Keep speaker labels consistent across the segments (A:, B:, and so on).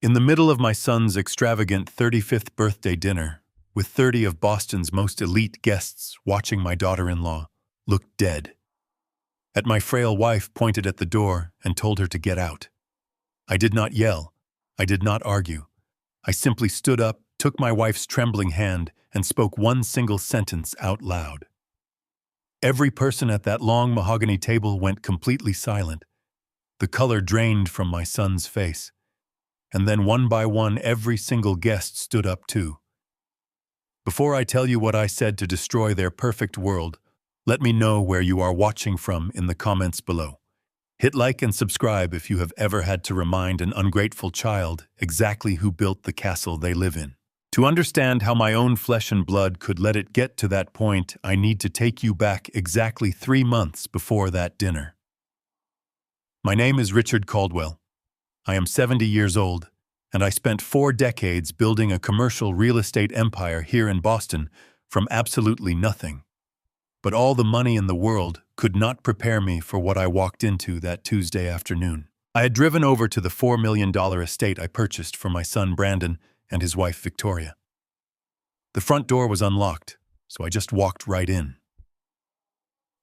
A: In the middle of my son's extravagant 35th birthday dinner, with 30 of Boston's most elite guests watching, my daughter-in-law looked dead. My frail wife pointed at the door and told her to get out. I did not yell. I did not argue. I simply stood up, took my wife's trembling hand, and spoke one single sentence out loud. Every person at that long mahogany table went completely silent. The color drained from my son's face. And then one by one, every single guest stood up too. Before I tell you what I said to destroy their perfect world, let me know where you are watching from in the comments below. Hit like and subscribe if you have ever had to remind an ungrateful child exactly who built the castle they live in. To understand how my own flesh and blood could let it get to that point, I need to take you back exactly 3 months before that dinner. My name is Richard Caldwell. I am 70 years old, and I spent 4 decades building a commercial real estate empire here in Boston from absolutely nothing. But all the money in the world could not prepare me for what I walked into that Tuesday afternoon. I had driven over to the $4 million estate I purchased for my son Brandon and his wife Victoria. The front door was unlocked, so I just walked right in.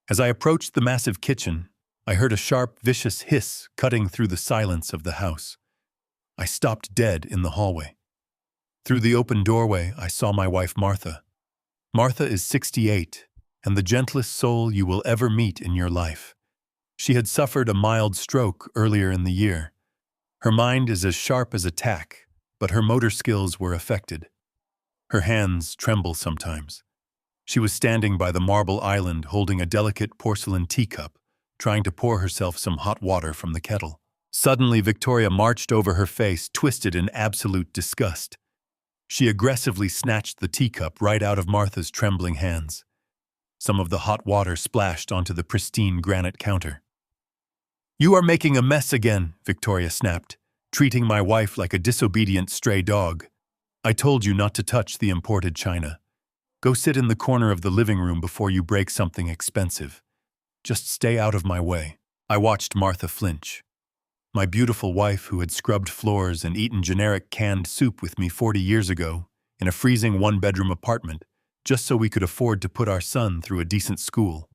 A: As I approached the massive kitchen, I heard a sharp, vicious hiss cutting through the silence of the house. I stopped dead in the hallway. Through the open doorway, I saw my wife Martha. Martha is 68, and the gentlest soul you will ever meet in your life. She had suffered a mild stroke earlier in the year. Her mind is as sharp as a tack, but her motor skills were affected. Her hands tremble sometimes. She was standing by the marble island holding a delicate porcelain teacup, trying to pour herself some hot water from the kettle. Suddenly, Victoria marched over her face, twisted in absolute disgust. She aggressively snatched the teacup right out of Martha's trembling hands. Some of the hot water splashed onto the pristine granite counter. "You are making a mess again," Victoria snapped, treating my wife like a disobedient stray dog. "I told you not to touch the imported china. Go sit in the corner of the living room before you break something expensive. Just stay out of my way." I watched Martha flinch. My beautiful wife, who had scrubbed floors and eaten generic canned soup with me 40 years ago, in a freezing 1-bedroom apartment, just so we could afford to put our son through a decent school.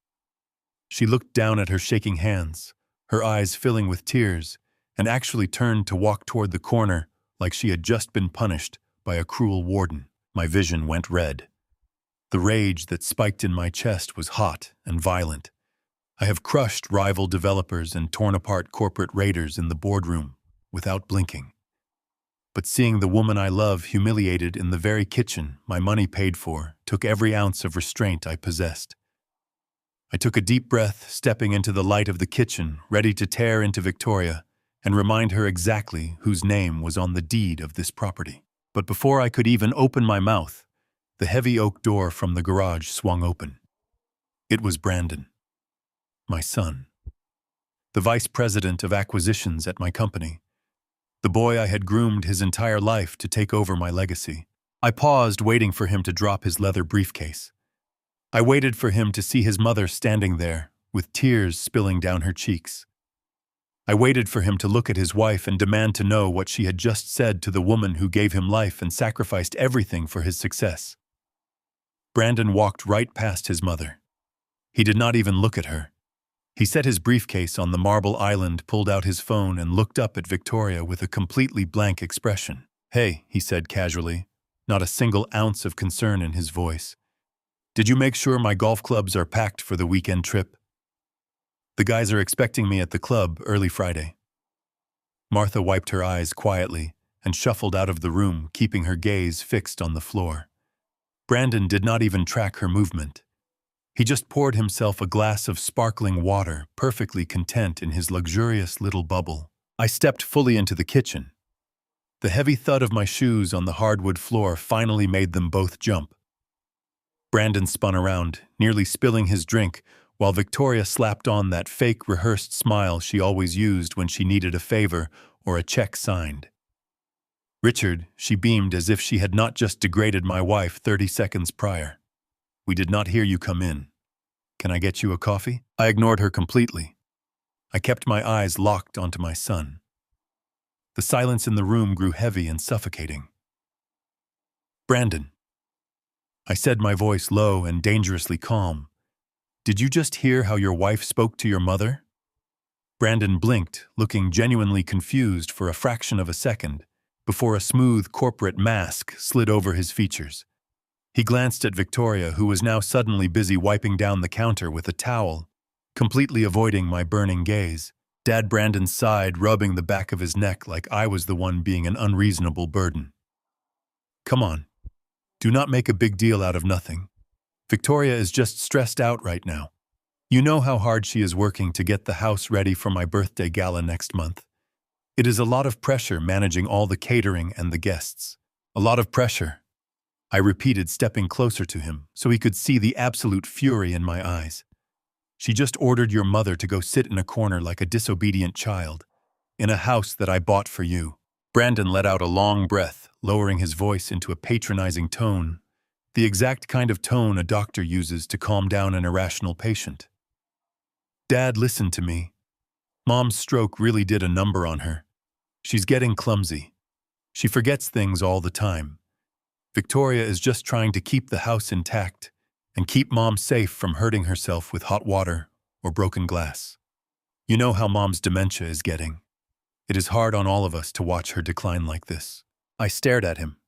A: She looked down at her shaking hands, her eyes filling with tears, and actually turned to walk toward the corner like she had just been punished by a cruel warden. My vision went red. The rage that spiked in my chest was hot and violent. I have crushed rival developers and torn apart corporate raiders in the boardroom without blinking. But seeing the woman I love humiliated in the very kitchen my money paid for took every ounce of restraint I possessed. I took a deep breath, stepping into the light of the kitchen, ready to tear into Victoria and remind her exactly whose name was on the deed of this property. But before I could even open my mouth, the heavy oak door from the garage swung open. It was Brandon, my son, the vice president of acquisitions at my company, the boy I had groomed his entire life to take over my legacy. I paused, waiting for him to drop his leather briefcase. I waited for him to see his mother standing there, with tears spilling down her cheeks. I waited for him to look at his wife and demand to know what she had just said to the woman who gave him life and sacrificed everything for his success. Brandon walked right past his mother. He did not even look at her. He set his briefcase on the marble island, pulled out his phone, and looked up at Victoria with a completely blank expression. "Hey," he said casually, not a single ounce of concern in his voice. "Did you make sure my golf clubs are packed for the weekend trip? The guys are expecting me at the club early Friday." Martha wiped her eyes quietly and shuffled out of the room, keeping her gaze fixed on the floor. Brandon did not even track her movement. He just poured himself a glass of sparkling water, perfectly content in his luxurious little bubble. I stepped fully into the kitchen. The heavy thud of my shoes on the hardwood floor finally made them both jump. Brandon spun around, nearly spilling his drink, while Victoria slapped on that fake rehearsed smile she always used when she needed a favor or a check signed. "Richard," she beamed as if she had not just degraded my wife 30 seconds prior. "We did not hear you come in. Can I get you a coffee?" I ignored her completely. I kept my eyes locked onto my son. The silence in the room grew heavy and suffocating. "Brandon," I said, my voice low and dangerously calm, "did you just hear how your wife spoke to your mother?" Brandon blinked, looking genuinely confused for a fraction of a second, before a smooth corporate mask slid over his features. He glanced at Victoria, who was now suddenly busy wiping down the counter with a towel, completely avoiding my burning gaze. Dad Brandon sighed, rubbing the back of his neck like I was the one being an unreasonable burden. "Come on. Do not make a big deal out of nothing. Victoria is just stressed out right now. You know how hard she is working to get the house ready for my birthday gala next month. It is a lot of pressure managing all the catering and the guests. A lot of pressure," I repeated, stepping closer to him so he could see the absolute fury in my eyes. "She just ordered your mother to go sit in a corner like a disobedient child, in a house that I bought for you." Brandon let out a long breath, lowering his voice into a patronizing tone, the exact kind of tone a doctor uses to calm down an irrational patient. "Dad, listen to me. Mom's stroke really did a number on her. She's getting clumsy. She forgets things all the time. Victoria is just trying to keep the house intact and keep Mom safe from hurting herself with hot water or broken glass. You know how Mom's dementia is getting. It is hard on all of us to watch her decline like this." I stared at him.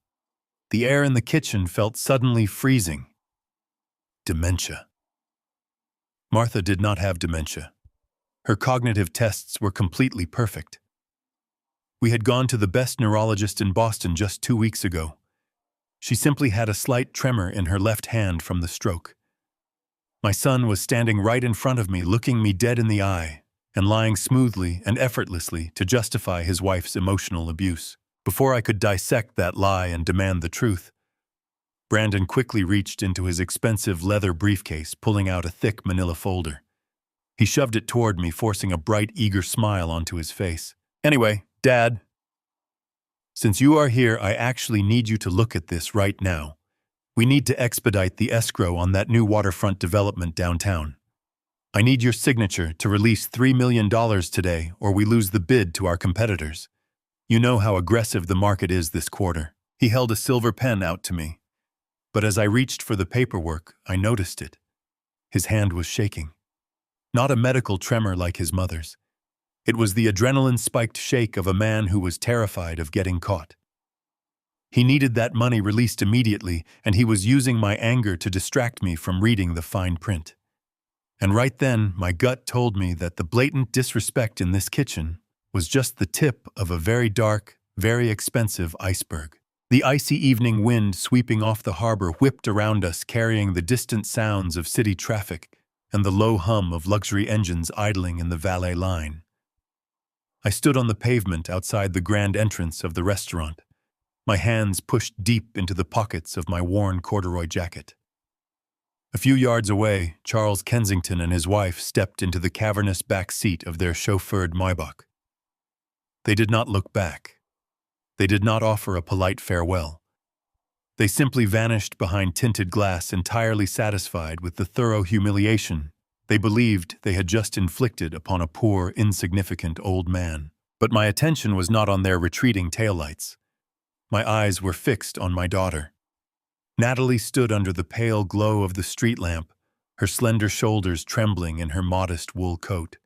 A: The air in the kitchen felt suddenly freezing. Dementia. Martha did not have dementia. Her cognitive tests were completely perfect. We had gone to the best neurologist in Boston just 2 weeks ago. She simply had a slight tremor in her left hand from the stroke. My son was standing right in front of me, looking me dead in the eye, and lying smoothly and effortlessly to justify his wife's emotional abuse. Before I could dissect that lie and demand the truth, Brandon quickly reached into his expensive leather briefcase, pulling out a thick manila folder. He shoved it toward me, forcing a bright, eager smile onto his face. "Anyway, Dad, since you are here, I actually need you to look at this right now. We need to expedite the escrow on that new waterfront development downtown. I need your signature to release $3 million today, or we lose the bid to our competitors. You know how aggressive the market is this quarter." He held a silver pen out to me, but as I reached for the paperwork, I noticed it. His hand was shaking. Not a medical tremor like his mother's. It was the adrenaline-spiked shake of a man who was terrified of getting caught. He needed that money released immediately, and he was using my anger to distract me from reading the fine print. And right then, my gut told me that the blatant disrespect in this kitchen was just the tip of a very dark, very expensive iceberg. The icy evening wind sweeping off the harbor whipped around us, carrying the distant sounds of city traffic and the low hum of luxury engines idling in the valet line. I stood on the pavement outside the grand entrance of the restaurant, my hands pushed deep into the pockets of my worn corduroy jacket. A few yards away, Charles Kensington and his wife stepped into the cavernous back seat of their chauffeured Maybach. They did not look back. They did not offer a polite farewell. They simply vanished behind tinted glass, entirely satisfied with the thorough humiliation they believed they had just inflicted upon a poor, insignificant old man. But my attention was not on their retreating taillights. My eyes were fixed on my daughter. Natalie stood under the pale glow of the street lamp, her slender shoulders trembling in her modest wool coat.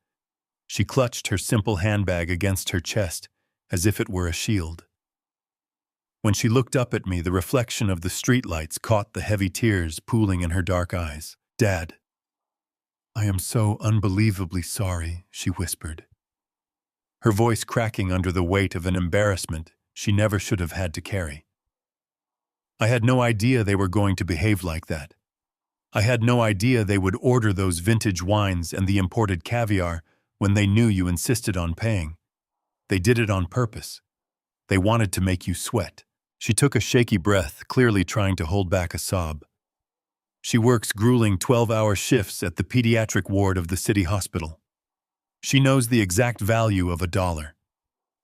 A: She clutched her simple handbag against her chest, as if it were a shield. When she looked up at me, the reflection of the streetlights caught the heavy tears pooling in her dark eyes. "Dad, I am so unbelievably sorry," she whispered, her voice cracking under the weight of an embarrassment she never should have had to carry. I had no idea they were going to behave like that. I had no idea they would order those vintage wines and the imported caviar when they knew you insisted on paying. They did it on purpose. They wanted to make you sweat. She took a shaky breath, clearly trying to hold back a sob. She works grueling 12-hour shifts at the pediatric ward of the city hospital. She knows the exact value of $1.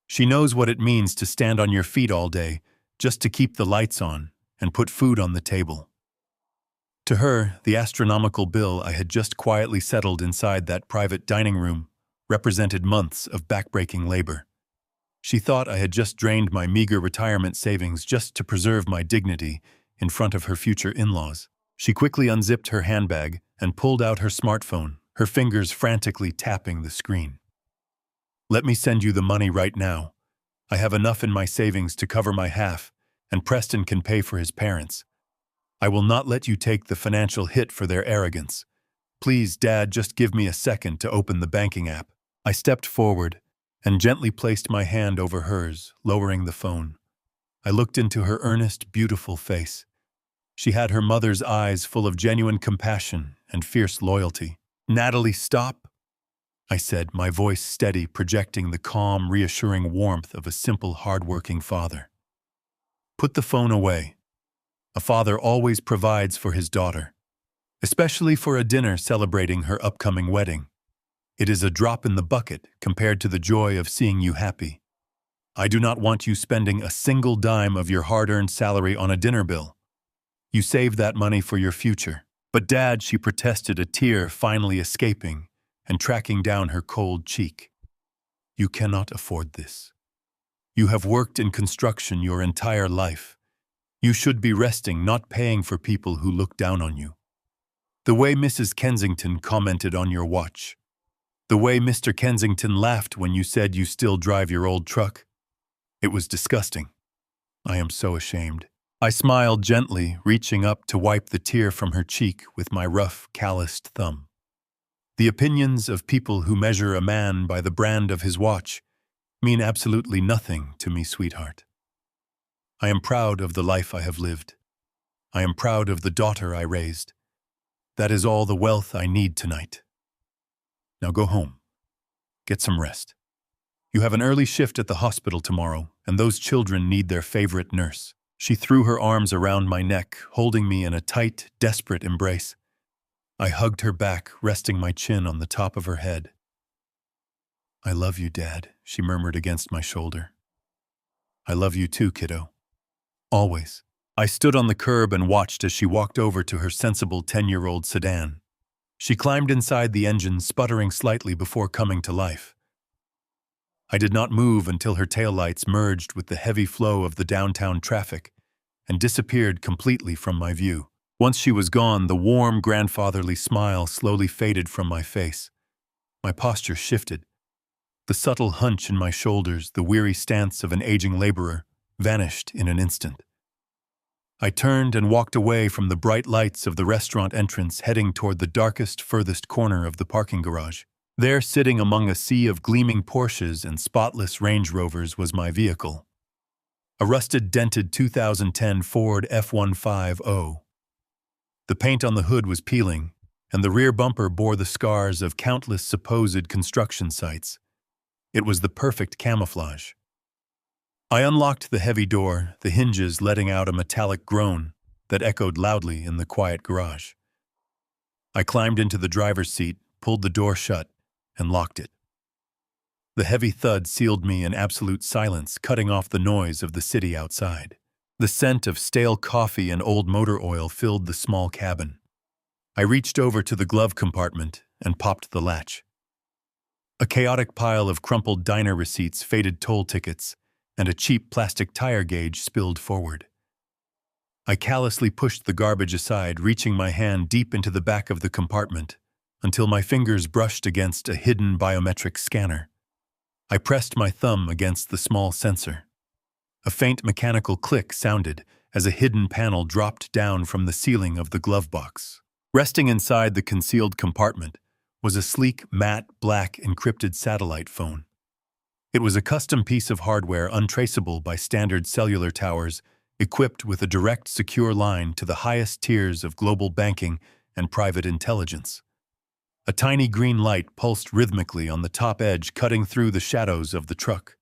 A: She knows what it means to stand on your feet all day just to keep the lights on and put food on the table. To her, the astronomical bill I had just quietly settled inside that private dining room represented months of backbreaking labor. She thought I had just drained my meager retirement savings just to preserve my dignity in front of her future in-laws. She quickly unzipped her handbag and pulled out her smartphone, her fingers frantically tapping the screen. "Let me send you the money right now. I have enough in my savings to cover my half, and Preston can pay for his parents. I will not let you take the financial hit for their arrogance. Please, Dad, just give me a second to open the banking app." I stepped forward and gently placed my hand over hers, lowering the phone. I looked into her earnest, beautiful face. She had her mother's eyes full of genuine compassion and fierce loyalty. "Natalie, stop," I said, my voice steady, projecting the calm, reassuring warmth of a simple, hard-working father. "Put the phone away. A father always provides for his daughter, especially for a dinner celebrating her upcoming wedding. It is a drop in the bucket compared to the joy of seeing you happy. I do not want you spending a single dime of your hard-earned salary on a dinner bill. You save that money for your future." "But Dad," she protested, a tear finally escaping and tracking down her cold cheek. "You cannot afford this. You have worked in construction your entire life. You should be resting, not paying for people who look down on you. The way Mrs. Kensington commented on your watch. The way Mr. Kensington laughed when you said you still drive your old truck. It was disgusting. I am so ashamed." I smiled gently, reaching up to wipe the tear from her cheek with my rough, calloused thumb. "The opinions of people who measure a man by the brand of his watch mean absolutely nothing to me, sweetheart. I am proud of the life I have lived. I am proud of the daughter I raised. That is all the wealth I need tonight. Now go home. Get some rest. You have an early shift at the hospital tomorrow, and those children need their favorite nurse." She threw her arms around my neck, holding me in a tight, desperate embrace. I hugged her back, resting my chin on the top of her head. "I love you, Dad," she murmured against my shoulder. "I love you too, kiddo. Always." I stood on the curb and watched as she walked over to her sensible 10-year-old sedan. She climbed inside the engine, sputtering slightly before coming to life. I did not move until her taillights merged with the heavy flow of the downtown traffic and disappeared completely from my view. Once she was gone, the warm, grandfatherly smile slowly faded from my face. My posture shifted. The subtle hunch in my shoulders, the weary stance of an aging laborer, vanished in an instant. I turned and walked away from the bright lights of the restaurant entrance, heading toward the darkest, furthest corner of the parking garage. There, sitting among a sea of gleaming Porsches and spotless Range Rovers, was my vehicle. A rusted, dented 2010 Ford F-150. The paint on the hood was peeling, and the rear bumper bore the scars of countless supposed construction sites. It was the perfect camouflage. I unlocked the heavy door, the hinges letting out a metallic groan that echoed loudly in the quiet garage. I climbed into the driver's seat, pulled the door shut, and locked it. The heavy thud sealed me in absolute silence, cutting off the noise of the city outside. The scent of stale coffee and old motor oil filled the small cabin. I reached over to the glove compartment and popped the latch. A chaotic pile of crumpled diner receipts, faded toll tickets, and a cheap plastic tire gauge spilled forward. I callously pushed the garbage aside, reaching my hand deep into the back of the compartment until my fingers brushed against a hidden biometric scanner. I pressed my thumb against the small sensor. A faint mechanical click sounded as a hidden panel dropped down from the ceiling of the glove box. Resting inside the concealed compartment was a sleek, matte, black, encrypted satellite phone. It was a custom piece of hardware untraceable by standard cellular towers, equipped with a direct, secure line to the highest tiers of global banking and private intelligence. A tiny green light pulsed rhythmically on the top edge, cutting through the shadows of the truck.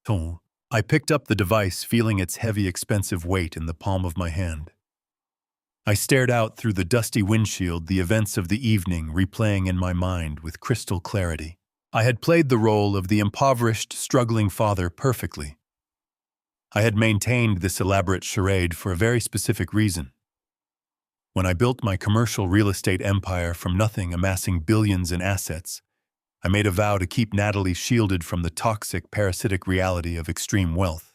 A: I picked up the device, feeling its heavy, expensive weight in the palm of my hand. I stared out through the dusty windshield, the events of the evening replaying in my mind with crystal clarity. I had played the role of the impoverished, struggling father perfectly. I had maintained this elaborate charade for a very specific reason. When I built my commercial real estate empire from nothing, amassing billions in assets, I made a vow to keep Natalie shielded from the toxic, parasitic reality of extreme wealth.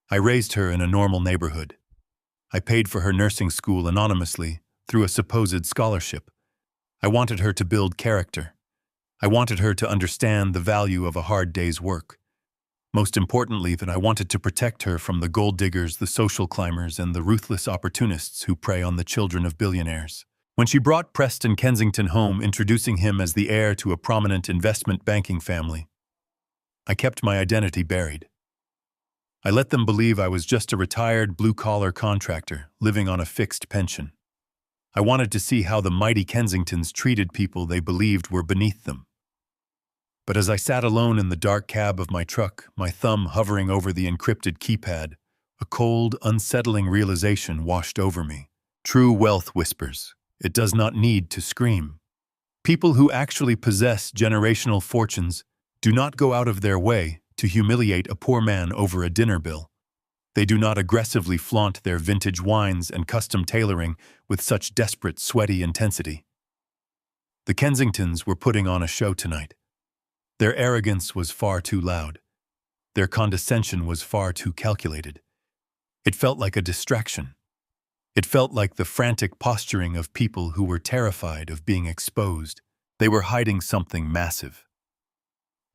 A: I raised her in a normal neighborhood. I paid for her nursing school anonymously through a supposed scholarship. I wanted her to build character. I wanted her to understand the value of a hard day's work. Most importantly, that I wanted to protect her from the gold diggers, the social climbers, and the ruthless opportunists who prey on the children of billionaires. When she brought Preston Kensington home, introducing him as the heir to a prominent investment banking family, I kept my identity buried. I let them believe I was just a retired blue-collar contractor living on a fixed pension. I wanted to see how the mighty Kensingtons treated people they believed were beneath them. But as I sat alone in the dark cab of my truck, my thumb hovering over the encrypted keypad, a cold, unsettling realization washed over me. True wealth whispers. It does not need to scream. People who actually possess generational fortunes do not go out of their way to humiliate a poor man over a dinner bill. They do not aggressively flaunt their vintage wines and custom tailoring with such desperate, sweaty intensity. The Kensingtons were putting on a show tonight. Their arrogance was far too loud. Their condescension was far too calculated. It felt like a distraction. It felt like the frantic posturing of people who were terrified of being exposed. They were hiding something massive.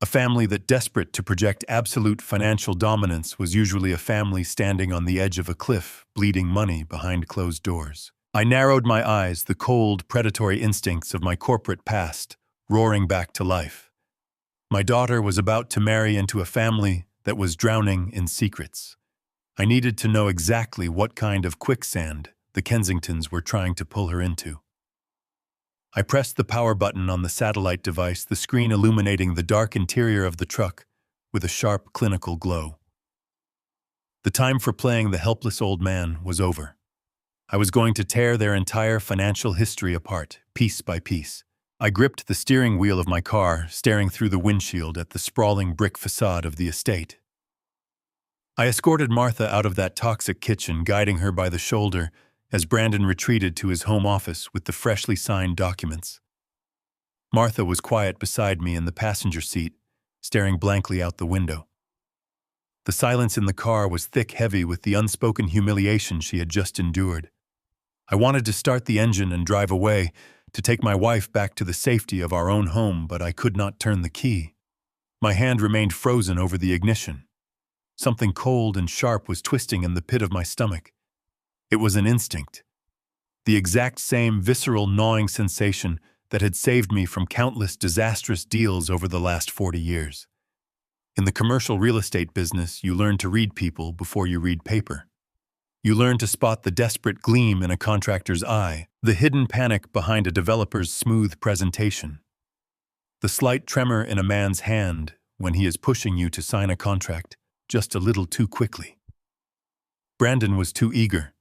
A: A family that, desperate to project absolute financial dominance, was usually a family standing on the edge of a cliff, bleeding money behind closed doors. I narrowed my eyes, the cold, predatory instincts of my corporate past roaring back to life. My daughter was about to marry into a family that was drowning in secrets. I needed to know exactly what kind of quicksand the Kensingtons were trying to pull her into. I pressed the power button on the satellite device, the screen illuminating the dark interior of the truck with a sharp, clinical glow. The time for playing the helpless old man was over. I was going to tear their entire financial history apart, piece by piece. I gripped the steering wheel of my car, staring through the windshield at the sprawling brick facade of the estate. I escorted Martha out of that toxic kitchen, guiding her by the shoulder as Brandon retreated to his home office with the freshly signed documents. Martha was quiet beside me in the passenger seat, staring blankly out the window. The silence in the car was thick, heavy with the unspoken humiliation she had just endured. I wanted to start the engine and drive away, to take my wife back to the safety of our own home, but I could not turn the key. My hand remained frozen over the ignition. Something cold and sharp was twisting in the pit of my stomach. It was an instinct. The exact same visceral gnawing sensation that had saved me from countless disastrous deals over the last 40 years. In the commercial real estate business, you learn to read people before you read paper. You learn to spot the desperate gleam in a contractor's eye, the hidden panic behind a developer's smooth presentation, the slight tremor in a man's hand when he is pushing you to sign a contract just a little too quickly. Brandon was too eager.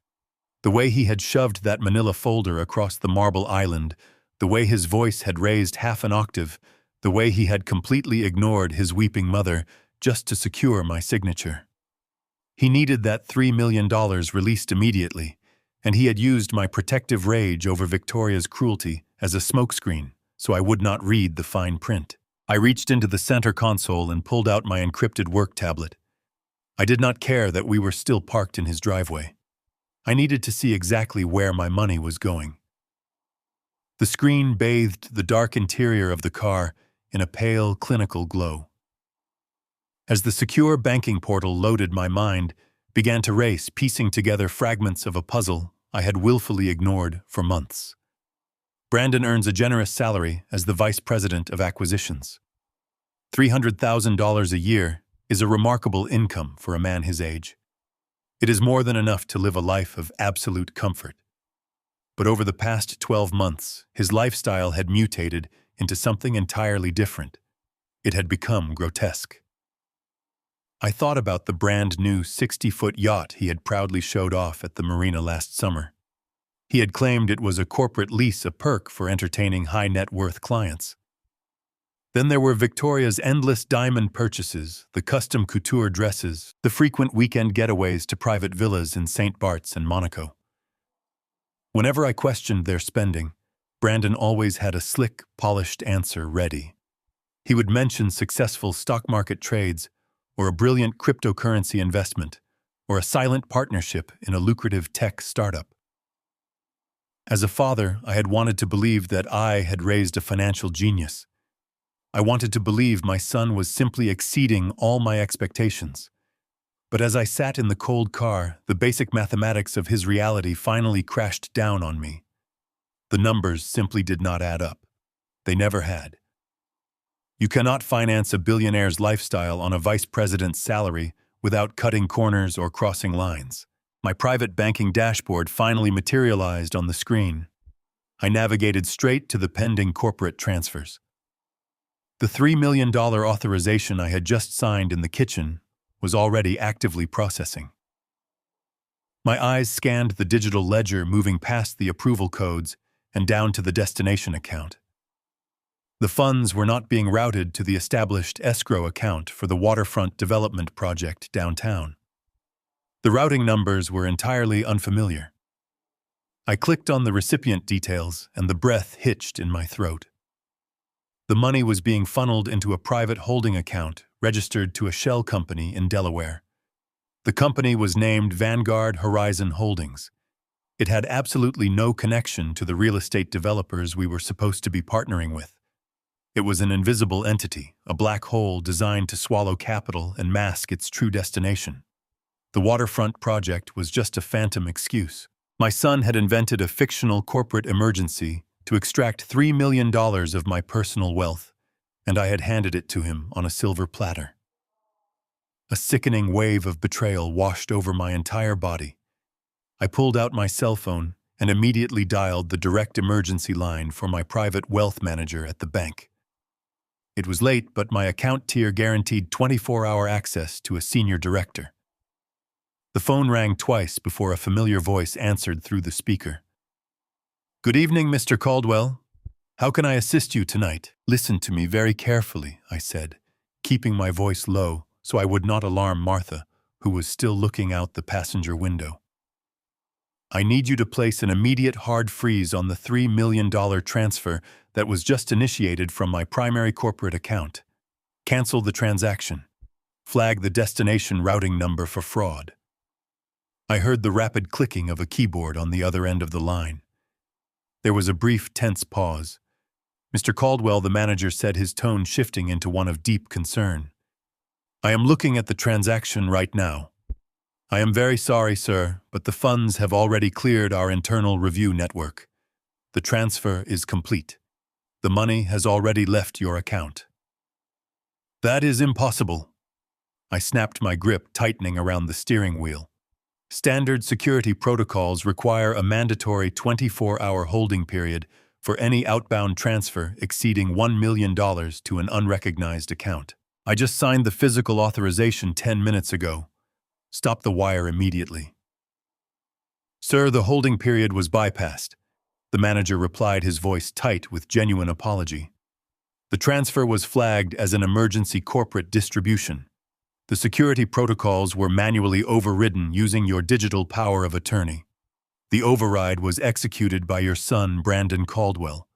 A: The way he had shoved that manila folder across the marble island, the way his voice had raised half an octave, the way he had completely ignored his weeping mother just to secure my signature. He needed that $3 million released immediately, and he had used my protective rage over Victoria's cruelty as a smokescreen so I would not read the fine print. I reached into the center console and pulled out my encrypted work tablet. I did not care that we were still parked in his driveway. I needed to see exactly where my money was going. The screen bathed the dark interior of the car in a pale, clinical glow. As the secure banking portal loaded, my mind began to race, piecing together fragments of a puzzle I had willfully ignored for months. Brandon earns a generous salary as the Vice President of Acquisitions. $300,000 a year is a remarkable income for a man his age. It is more than enough to live a life of absolute comfort. But over the past 12 months, his lifestyle had mutated into something entirely different. It had become grotesque. I thought about the brand new 60-foot yacht he had proudly showed off at the marina last summer. He had claimed it was a corporate lease, a perk for entertaining high-net-worth clients. Then there were Victoria's endless diamond purchases, the custom couture dresses, the frequent weekend getaways to private villas in St. Bart's and Monaco. Whenever I questioned their spending, Brandon always had a slick, polished answer ready. He would mention successful stock market trades, or a brilliant cryptocurrency investment, or a silent partnership in a lucrative tech startup. As a father, I had wanted to believe that I had raised a financial genius. I wanted to believe my son was simply exceeding all my expectations. But as I sat in the cold car, the basic mathematics of his reality finally crashed down on me. The numbers simply did not add up. They never had. You cannot finance a billionaire's lifestyle on a vice president's salary without cutting corners or crossing lines. My private banking dashboard finally materialized on the screen. I navigated straight to the pending corporate transfers. The $3 million authorization I had just signed in the kitchen was already actively processing. My eyes scanned the digital ledger, moving past the approval codes and down to the destination account. The funds were not being routed to the established escrow account for the waterfront development project downtown. The routing numbers were entirely unfamiliar. I clicked on the recipient details, and the breath hitched in my throat. The money was being funneled into a private holding account registered to a shell company in Delaware. The company was named Vanguard Horizon Holdings. It had absolutely no connection to the real estate developers we were supposed to be partnering with. It was an invisible entity, a black hole designed to swallow capital and mask its true destination. The waterfront project was just a phantom excuse. My son had invented a fictional corporate emergency to extract $3 million of my personal wealth, and I had handed it to him on a silver platter. A sickening wave of betrayal washed over my entire body. I pulled out my cell phone and immediately dialed the direct emergency line for my private wealth manager at the bank. It was late, but my account tier guaranteed 24-hour access to a senior director. The phone rang twice before a familiar voice answered through the speaker. "Good evening, Mr. Caldwell. How can I assist you tonight?" "Listen to me very carefully," I said, keeping my voice low so I would not alarm Martha, who was still looking out the passenger window. "I need you to place an immediate hard freeze on the $3 million transfer that was just initiated from my primary corporate account. Cancel the transaction. Flag the destination routing number for fraud." I heard the rapid clicking of a keyboard on the other end of the line. There was a brief, tense pause. Mr. Caldwell, the manager, said, his tone shifting into one of deep concern. "I am looking at the transaction right now. I am very sorry, sir, but the funds have already cleared our internal review network. The transfer is complete. The money has already left your account." "That is impossible." I snapped my grip, tightening around the steering wheel. Standard security protocols require a mandatory 24-hour holding period for any outbound transfer exceeding $1 million to an unrecognized account. I just signed the physical authorization 10 minutes ago. Stop the wire immediately. "Sir, the holding period was bypassed," the manager replied, his voice tight with genuine apology. "The transfer was flagged as an emergency corporate distribution. The security protocols were manually overridden using your digital power of attorney. The override was executed by your son, Brandon Caldwell.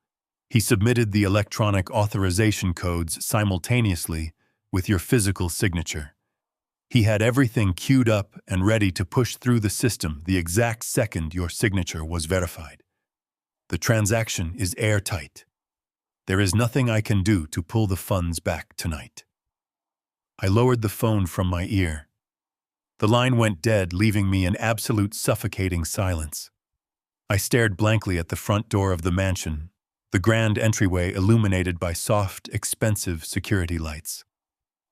A: He submitted the electronic authorization codes simultaneously with your physical signature. He had everything queued up and ready to push through the system the exact second your signature was verified. The transaction is airtight. There is nothing I can do to pull the funds back tonight." I lowered the phone from my ear. The line went dead, leaving me in absolute suffocating silence. I stared blankly at the front door of the mansion, the grand entryway illuminated by soft, expensive security lights.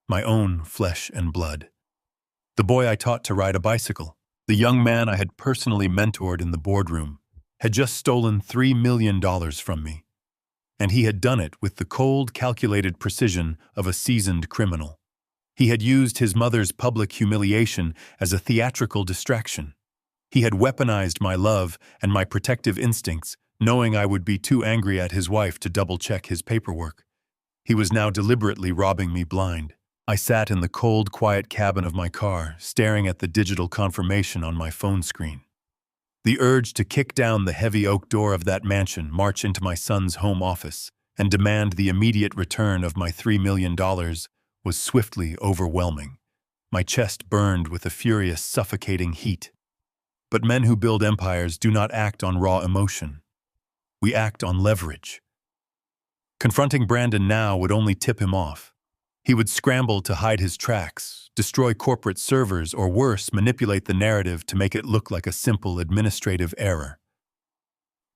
A: My own flesh and blood. The boy I taught to ride a bicycle, the young man I had personally mentored in the boardroom, had just stolen $3 million from me. And he had done it with the cold, calculated precision of a seasoned criminal. He had used his mother's public humiliation as a theatrical distraction. He had weaponized my love and my protective instincts, knowing I would be too angry at his wife to double-check his paperwork. He was now deliberately robbing me blind. I sat in the cold, quiet cabin of my car, staring at the digital confirmation on my phone screen. The urge to kick down the heavy oak door of that mansion, march into my son's home office, and demand the immediate return of my $3 million was swiftly overwhelming. My chest burned with a furious, suffocating heat. But men who build empires do not act on raw emotion. We act on leverage. Confronting Brandon now would only tip him off. He would scramble to hide his tracks, destroy corporate servers, or worse, manipulate the narrative to make it look like a simple administrative error.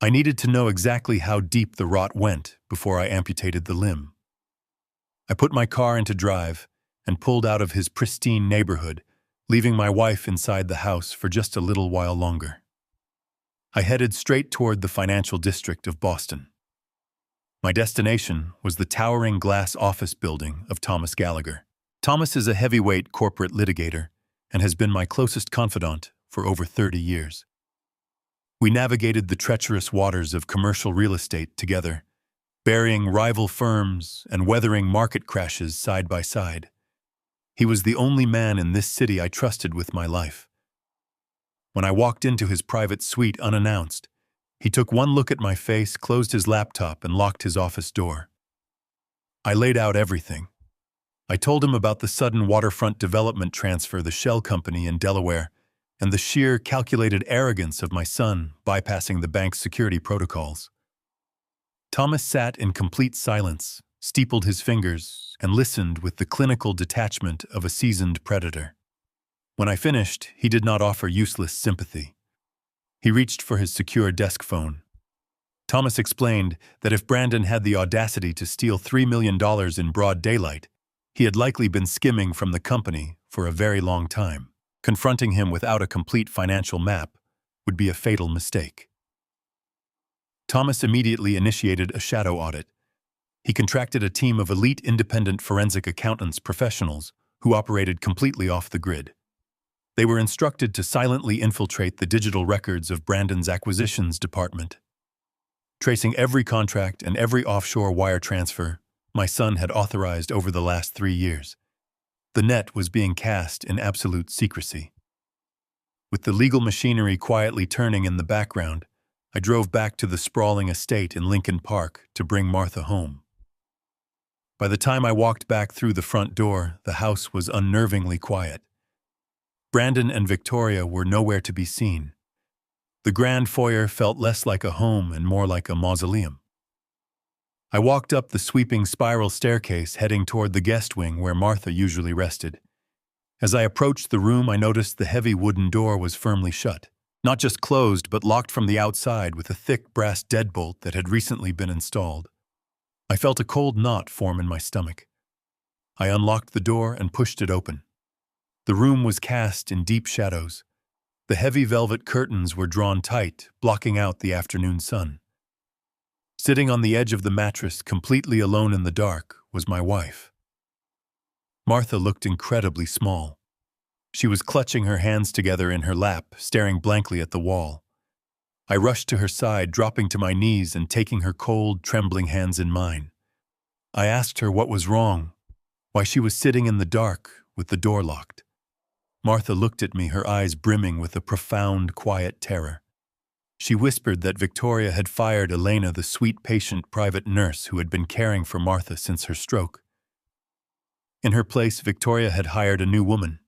A: I needed to know exactly how deep the rot went before I amputated the limb. I put my car into drive and pulled out of his pristine neighborhood, leaving my wife inside the house for just a little while longer. I headed straight toward the financial district of Boston. My destination was the towering glass office building of Thomas Gallagher. Thomas is a heavyweight corporate litigator and has been my closest confidant for over 30 years. We navigated the treacherous waters of commercial real estate together, burying rival firms and weathering market crashes side by side. He was the only man in this city I trusted with my life. When I walked into his private suite unannounced, he took one look at my face, closed his laptop, and locked his office door. I laid out everything. I told him about the sudden waterfront development transfer, the shell company in Delaware, and the sheer calculated arrogance of my son bypassing the bank's security protocols. Thomas sat in complete silence, steepled his fingers, and listened with the clinical detachment of a seasoned predator. When I finished, he did not offer useless sympathy. He reached for his secure desk phone. Thomas explained that if Brandon had the audacity to steal $3 million in broad daylight, he had likely been skimming from the company for a very long time. Confronting him without a complete financial map would be a fatal mistake. Thomas immediately initiated a shadow audit. He contracted a team of elite independent forensic accountants professionals who operated completely off the grid. They were instructed to silently infiltrate the digital records of Brandon's acquisitions department. Tracing every contract and every offshore wire transfer my son had authorized over the last 3 years, the net was being cast in absolute secrecy. With the legal machinery quietly turning in the background, I drove back to the sprawling estate in Lincoln Park to bring Martha home. By the time I walked back through the front door, the house was unnervingly quiet. Brandon and Victoria were nowhere to be seen. The grand foyer felt less like a home and more like a mausoleum. I walked up the sweeping spiral staircase heading toward the guest wing where Martha usually rested. As I approached the room, I noticed the heavy wooden door was firmly shut. Not just closed, but locked from the outside with a thick brass deadbolt that had recently been installed. I felt a cold knot form in my stomach. I unlocked the door and pushed it open. The room was cast in deep shadows. The heavy velvet curtains were drawn tight, blocking out the afternoon sun. Sitting on the edge of the mattress, completely alone in the dark, was my wife. Martha looked incredibly small. She was clutching her hands together in her lap, staring blankly at the wall. I rushed to her side, dropping to my knees and taking her cold, trembling hands in mine. I asked her what was wrong, why she was sitting in the dark with the door locked. Martha looked at me, her eyes brimming with a profound, quiet terror. She whispered that Victoria had fired Elena, the sweet patient private nurse who had been caring for Martha since her stroke. In her place, Victoria had hired a new woman.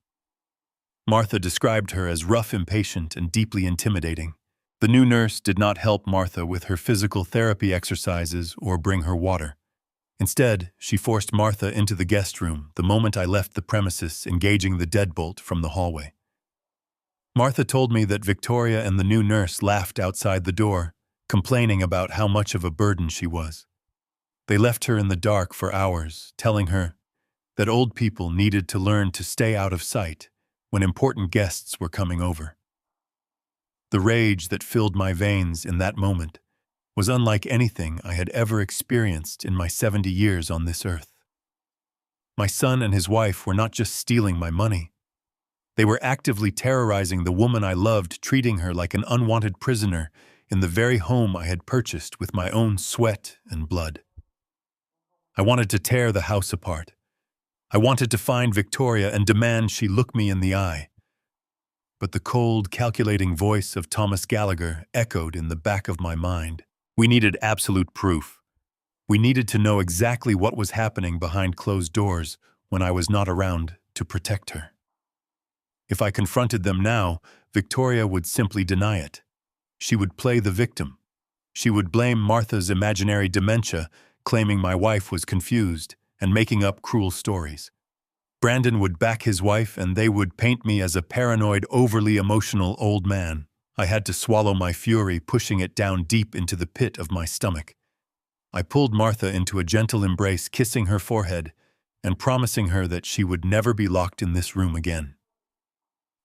A: Martha described her as rough, impatient, and deeply intimidating. The new nurse did not help Martha with her physical therapy exercises or bring her water. Instead, she forced Martha into the guest room the moment I left the premises, engaging the deadbolt from the hallway. Martha told me that Victoria and the new nurse laughed outside the door, complaining about how much of a burden she was. They left her in the dark for hours, telling her that old people needed to learn to stay out of sight when important guests were coming over. The rage that filled my veins in that moment was unlike anything I had ever experienced in my 70 years on this earth. My son and his wife were not just stealing my money. They were actively terrorizing the woman I loved, treating her like an unwanted prisoner in the very home I had purchased with my own sweat and blood. I wanted to tear the house apart. I wanted to find Victoria and demand she look me in the eye. But the cold, calculating voice of Thomas Gallagher echoed in the back of my mind. We needed absolute proof. We needed to know exactly what was happening behind closed doors when I was not around to protect her. If I confronted them now, Victoria would simply deny it. She would play the victim. She would blame Martha's imaginary dementia, claiming my wife was confused and making up cruel stories. Brandon would back his wife, and they would paint me as a paranoid, overly emotional old man. I had to swallow my fury, pushing it down deep into the pit of my stomach. I pulled Martha into a gentle embrace, kissing her forehead and promising her that she would never be locked in this room again.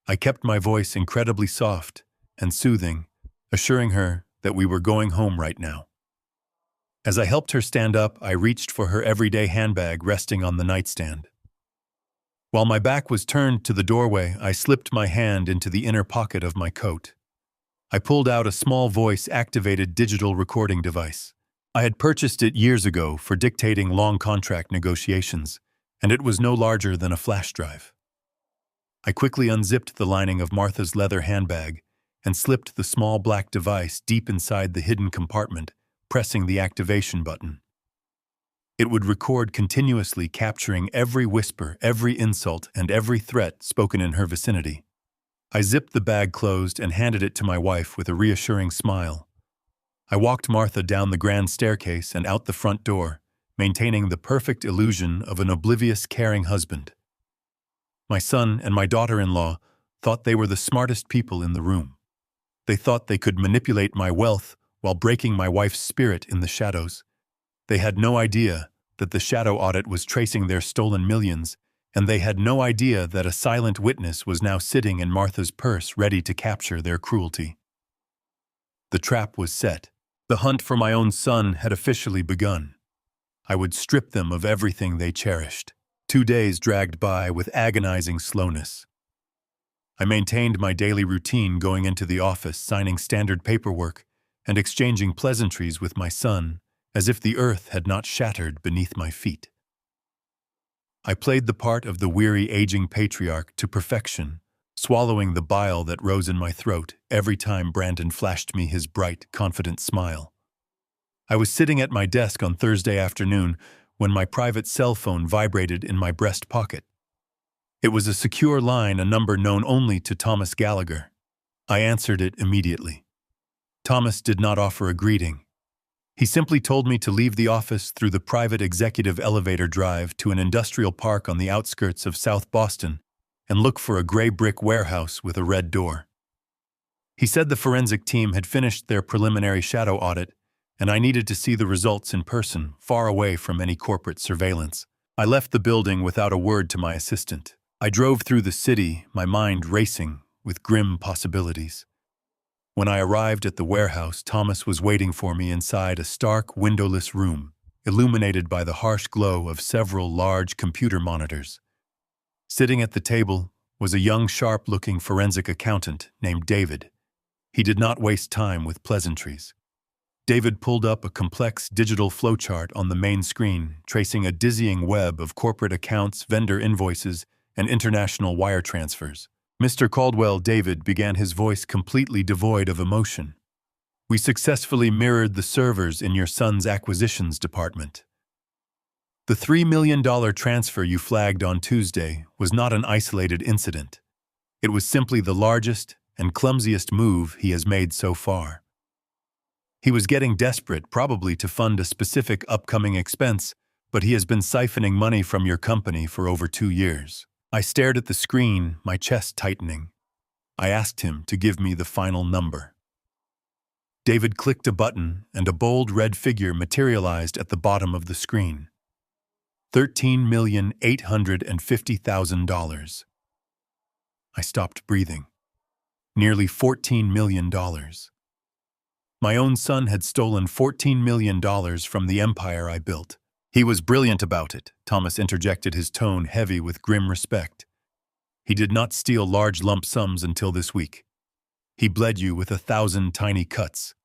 A: I kept my voice incredibly soft and soothing, assuring her that we were going home right now. As I helped her stand up, I reached for her everyday handbag resting on the nightstand. While my back was turned to the doorway, I slipped my hand into the inner pocket of my coat. I pulled out a small voice-activated digital recording device. I had purchased it years ago for dictating long contract negotiations, and it was no larger than a flash drive. I quickly unzipped the lining of Martha's leather handbag and slipped the small black device deep inside the hidden compartment, pressing the activation button. It would record continuously, capturing every whisper, every insult, and every threat spoken in her vicinity. I zipped the bag closed and handed it to my wife with a reassuring smile. I walked Martha down the grand staircase and out the front door, maintaining the perfect illusion of an oblivious, caring husband. My son and my daughter-in-law thought they were the smartest people in the room. They thought they could manipulate my wealth while breaking my wife's spirit in the shadows. They had no idea that the shadow audit was tracing their stolen millions, and they had no idea that a silent witness was now sitting in Martha's purse ready to capture their cruelty. The trap was set. The hunt for my own son had officially begun. I would strip them of everything they cherished. 2 days dragged by with agonizing slowness. I maintained my daily routine, going into the office, signing standard paperwork, and exchanging pleasantries with my son, as if the earth had not shattered beneath my feet. I played the part of the weary, aging patriarch to perfection, swallowing the bile that rose in my throat every time Brandon flashed me his bright, confident smile. I was sitting at my desk on Thursday afternoon when my private cell phone vibrated in my breast pocket. It was a secure line, a number known only to Thomas Gallagher. I answered it immediately. Thomas did not offer a greeting. He simply told me to leave the office through the private executive elevator drive to an industrial park on the outskirts of South Boston and look for a gray brick warehouse with a red door. He said the forensic team had finished their preliminary shadow audit, and I needed to see the results in person, far away from any corporate surveillance. I left the building without a word to my assistant. I drove through the city, my mind racing with grim possibilities. When I arrived at the warehouse, Thomas was waiting for me inside a stark, windowless room, illuminated by the harsh glow of several large computer monitors. Sitting at the table was a young, sharp-looking forensic accountant named David. He did not waste time with pleasantries. David pulled up a complex digital flowchart on the main screen, tracing a dizzying web of corporate accounts, vendor invoices, and international wire transfers. Mr. Caldwell, David began, his voice completely devoid of emotion. We successfully mirrored the servers in your son's acquisitions department. The $3 million transfer you flagged on Tuesday was not an isolated incident. It was simply the largest and clumsiest move he has made so far. He was getting desperate, probably to fund a specific upcoming expense, but he has been siphoning money from your company for over 2 years. I stared at the screen, my chest tightening. I asked him to give me the final number. David clicked a button, and a bold red figure materialized at the bottom of the screen. $13,850,000. I stopped breathing. Nearly $14 million. My own son had stolen $14 million from the empire I built. He was brilliant about it, Thomas interjected, his tone heavy with grim respect. He did not steal large lump sums until this week. He bled you with 1,000 tiny cuts.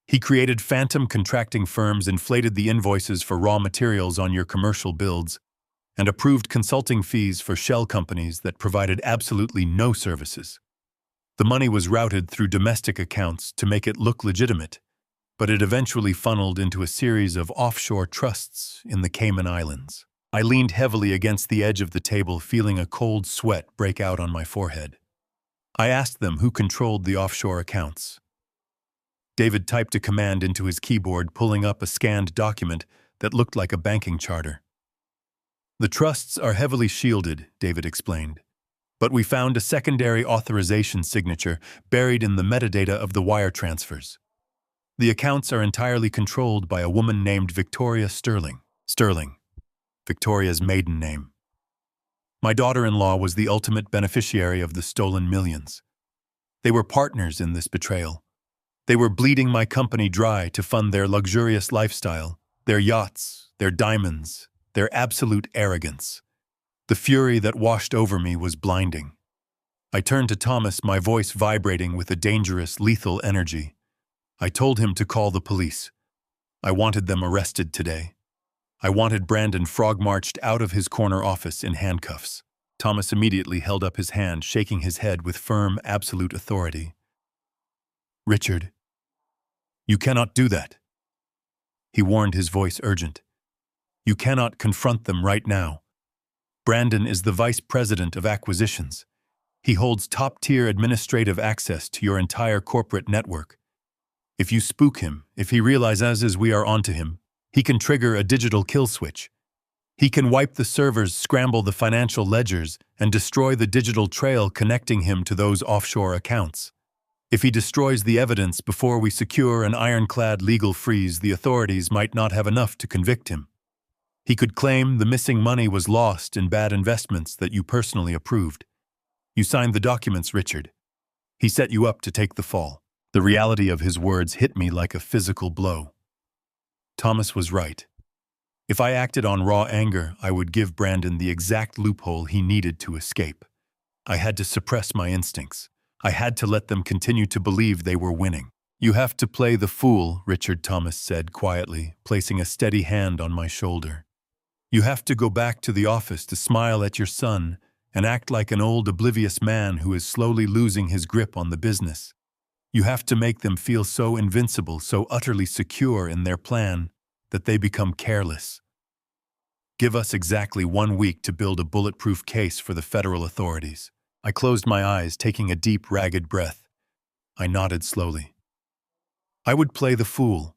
A: He created phantom contracting firms, inflated the invoices for raw materials on your commercial builds, and approved consulting fees for shell companies that provided absolutely no services. The money was routed through domestic accounts to make it look legitimate, but it eventually funneled into a series of offshore trusts in the Cayman Islands. I leaned heavily against the edge of the table, feeling a cold sweat break out on my forehead. I asked them who controlled the offshore accounts. David typed a command into his keyboard, pulling up a scanned document that looked like a banking charter. "The trusts are heavily shielded," David explained, "but we found a secondary authorization signature buried in the metadata of the wire transfers. The accounts are entirely controlled by a woman named Victoria Sterling. Sterling, Victoria's maiden name. My daughter-in-law was the ultimate beneficiary of the stolen millions. They were partners in this betrayal. They were bleeding my company dry to fund their luxurious lifestyle, their yachts, their diamonds, their absolute arrogance. The fury that washed over me was blinding. I turned to Thomas, my voice vibrating with a dangerous, lethal energy. I told him to call the police. I wanted them arrested today. I wanted Brandon frog-marched out of his corner office in handcuffs. Thomas immediately held up his hand, shaking his head with firm, absolute authority. "Richard, you cannot do that." He warned, his voice urgent. "You cannot confront them right now. Brandon is the vice president of acquisitions. He holds top-tier administrative access to your entire corporate network. If you spook him, if he realizes as we are onto him, he can trigger a digital kill switch. He can wipe the servers, scramble the financial ledgers, and destroy the digital trail connecting him to those offshore accounts. If he destroys the evidence before we secure an ironclad legal freeze, the authorities might not have enough to convict him. He could claim the missing money was lost in bad investments that you personally approved. You signed the documents, Richard. He set you up to take the fall." The reality of his words hit me like a physical blow. Thomas was right. If I acted on raw anger, I would give Brandon the exact loophole he needed to escape. I had to suppress my instincts. I had to let them continue to believe they were winning. "You have to play the fool," Richard, Thomas said quietly, placing a steady hand on my shoulder. "You have to go back to the office to smile at your son and act like an old, oblivious man who is slowly losing his grip on the business. You have to make them feel so invincible, so utterly secure in their plan, that they become careless. Give us exactly 1 week to build a bulletproof case for the federal authorities." I closed my eyes, taking a deep, ragged breath. I nodded slowly. I would play the fool.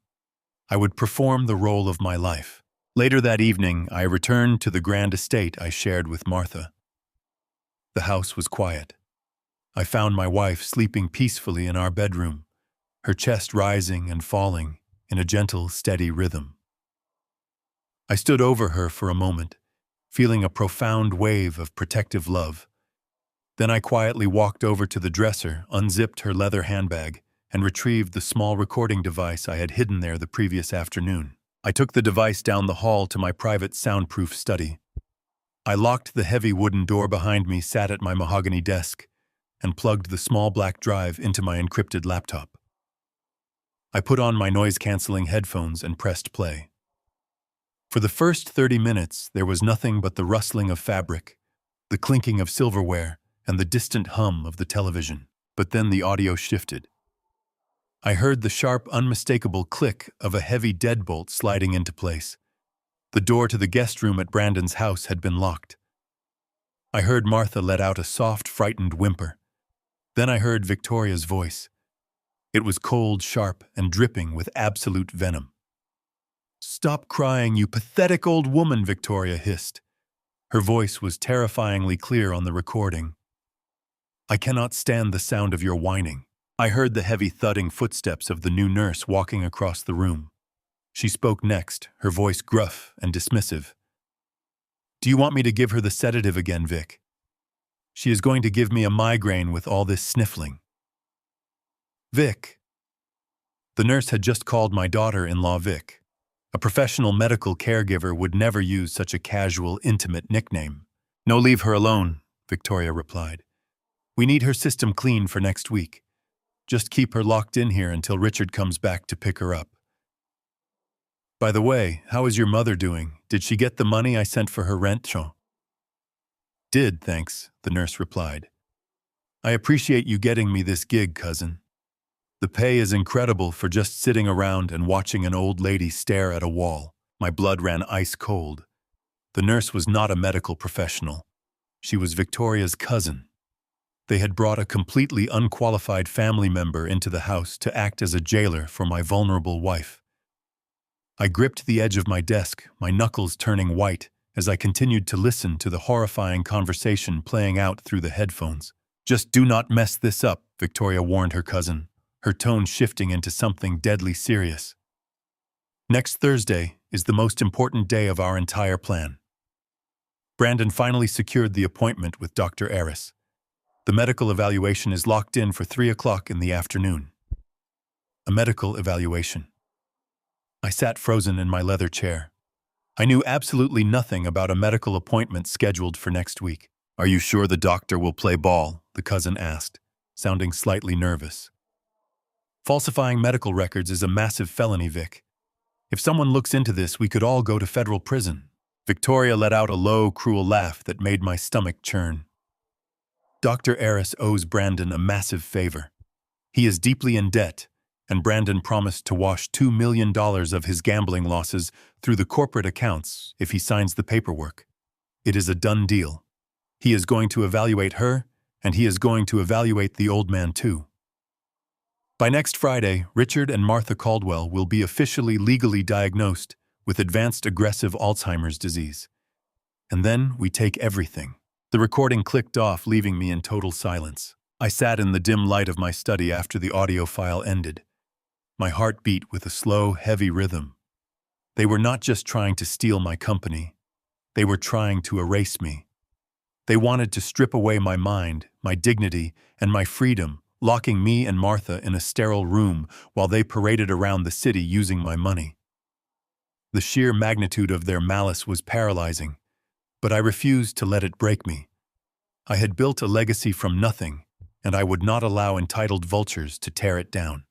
A: I would perform the role of my life. Later that evening, I returned to the grand estate I shared with Martha. The house was quiet. I found my wife sleeping peacefully in our bedroom, her chest rising and falling in a gentle, steady rhythm. I stood over her for a moment, feeling a profound wave of protective love. Then I quietly walked over to the dresser, unzipped her leather handbag, and retrieved the small recording device I had hidden there the previous afternoon. I took the device down the hall to my private soundproof study. I locked the heavy wooden door behind me, sat at my mahogany desk, and plugged the small black drive into my encrypted laptop. I put on my noise-canceling headphones and pressed play. For the first 30 minutes, there was nothing but the rustling of fabric, the clinking of silverware, and the distant hum of the television. But then the audio shifted. I heard the sharp, unmistakable click of a heavy deadbolt sliding into place. The door to the guest room at Brandon's house had been locked. I heard Martha let out a soft, frightened whimper. Then I heard Victoria's voice. It was cold, sharp, and dripping with absolute venom. "Stop crying, you pathetic old woman," Victoria hissed. Her voice was terrifyingly clear on the recording. "I cannot stand the sound of your whining." I heard the heavy thudding footsteps of the new nurse walking across the room. She spoke next, her voice gruff and dismissive. "Do you want me to give her the sedative again, Vic? She is going to give me a migraine with all this sniffling." "Vic." The nurse had just called my daughter-in-law Vic. A professional medical caregiver would never use such a casual, intimate nickname. "No, leave her alone," Victoria replied. "We need her system clean for next week. Just keep her locked in here until Richard comes back to pick her up. By the way, how is your mother doing? Did she get the money I sent for her rent?" "Did, thanks," the nurse replied. "I appreciate you getting me this gig, cousin." The pay is incredible for just sitting around and watching an old lady stare at a wall. My blood ran ice cold. The nurse was not a medical professional. She was Victoria's cousin. They had brought a completely unqualified family member into the house to act as a jailer for my vulnerable wife. I gripped the edge of my desk, my knuckles turning white, as I continued to listen to the horrifying conversation playing out through the headphones. "Just do not mess this up," Victoria warned her cousin, her tone shifting into something deadly serious. "Next Thursday is the most important day of our entire plan." Brandon finally secured the appointment with Dr. Eris. The medical evaluation is locked in for 3 o'clock in the afternoon. A medical evaluation. I sat frozen in my leather chair. I knew absolutely nothing about a medical appointment scheduled for next week. "Are you sure the doctor will play ball?" the cousin asked, sounding slightly nervous. "Falsifying medical records is a massive felony, Vic. If someone looks into this, we could all go to federal prison." Victoria let out a low, cruel laugh that made my stomach churn. Dr. Eris owes Brandon a massive favor. He is deeply in debt, and Brandon promised to wash $2 million of his gambling losses through the corporate accounts if he signs the paperwork. It is a done deal. He is going to evaluate her, and he is going to evaluate the old man too. By next Friday, Richard and Martha Caldwell will be officially legally diagnosed with advanced aggressive Alzheimer's disease. And then we take everything. The recording clicked off, leaving me in total silence. I sat in the dim light of my study after the audio file ended. My heart beat with a slow, heavy rhythm. They were not just trying to steal my company. They were trying to erase me. They wanted to strip away my mind, my dignity, and my freedom, locking me and Martha in a sterile room while they paraded around the city using my money. The sheer magnitude of their malice was paralyzing, but I refused to let it break me. I had built a legacy from nothing, and I would not allow entitled vultures to tear it down.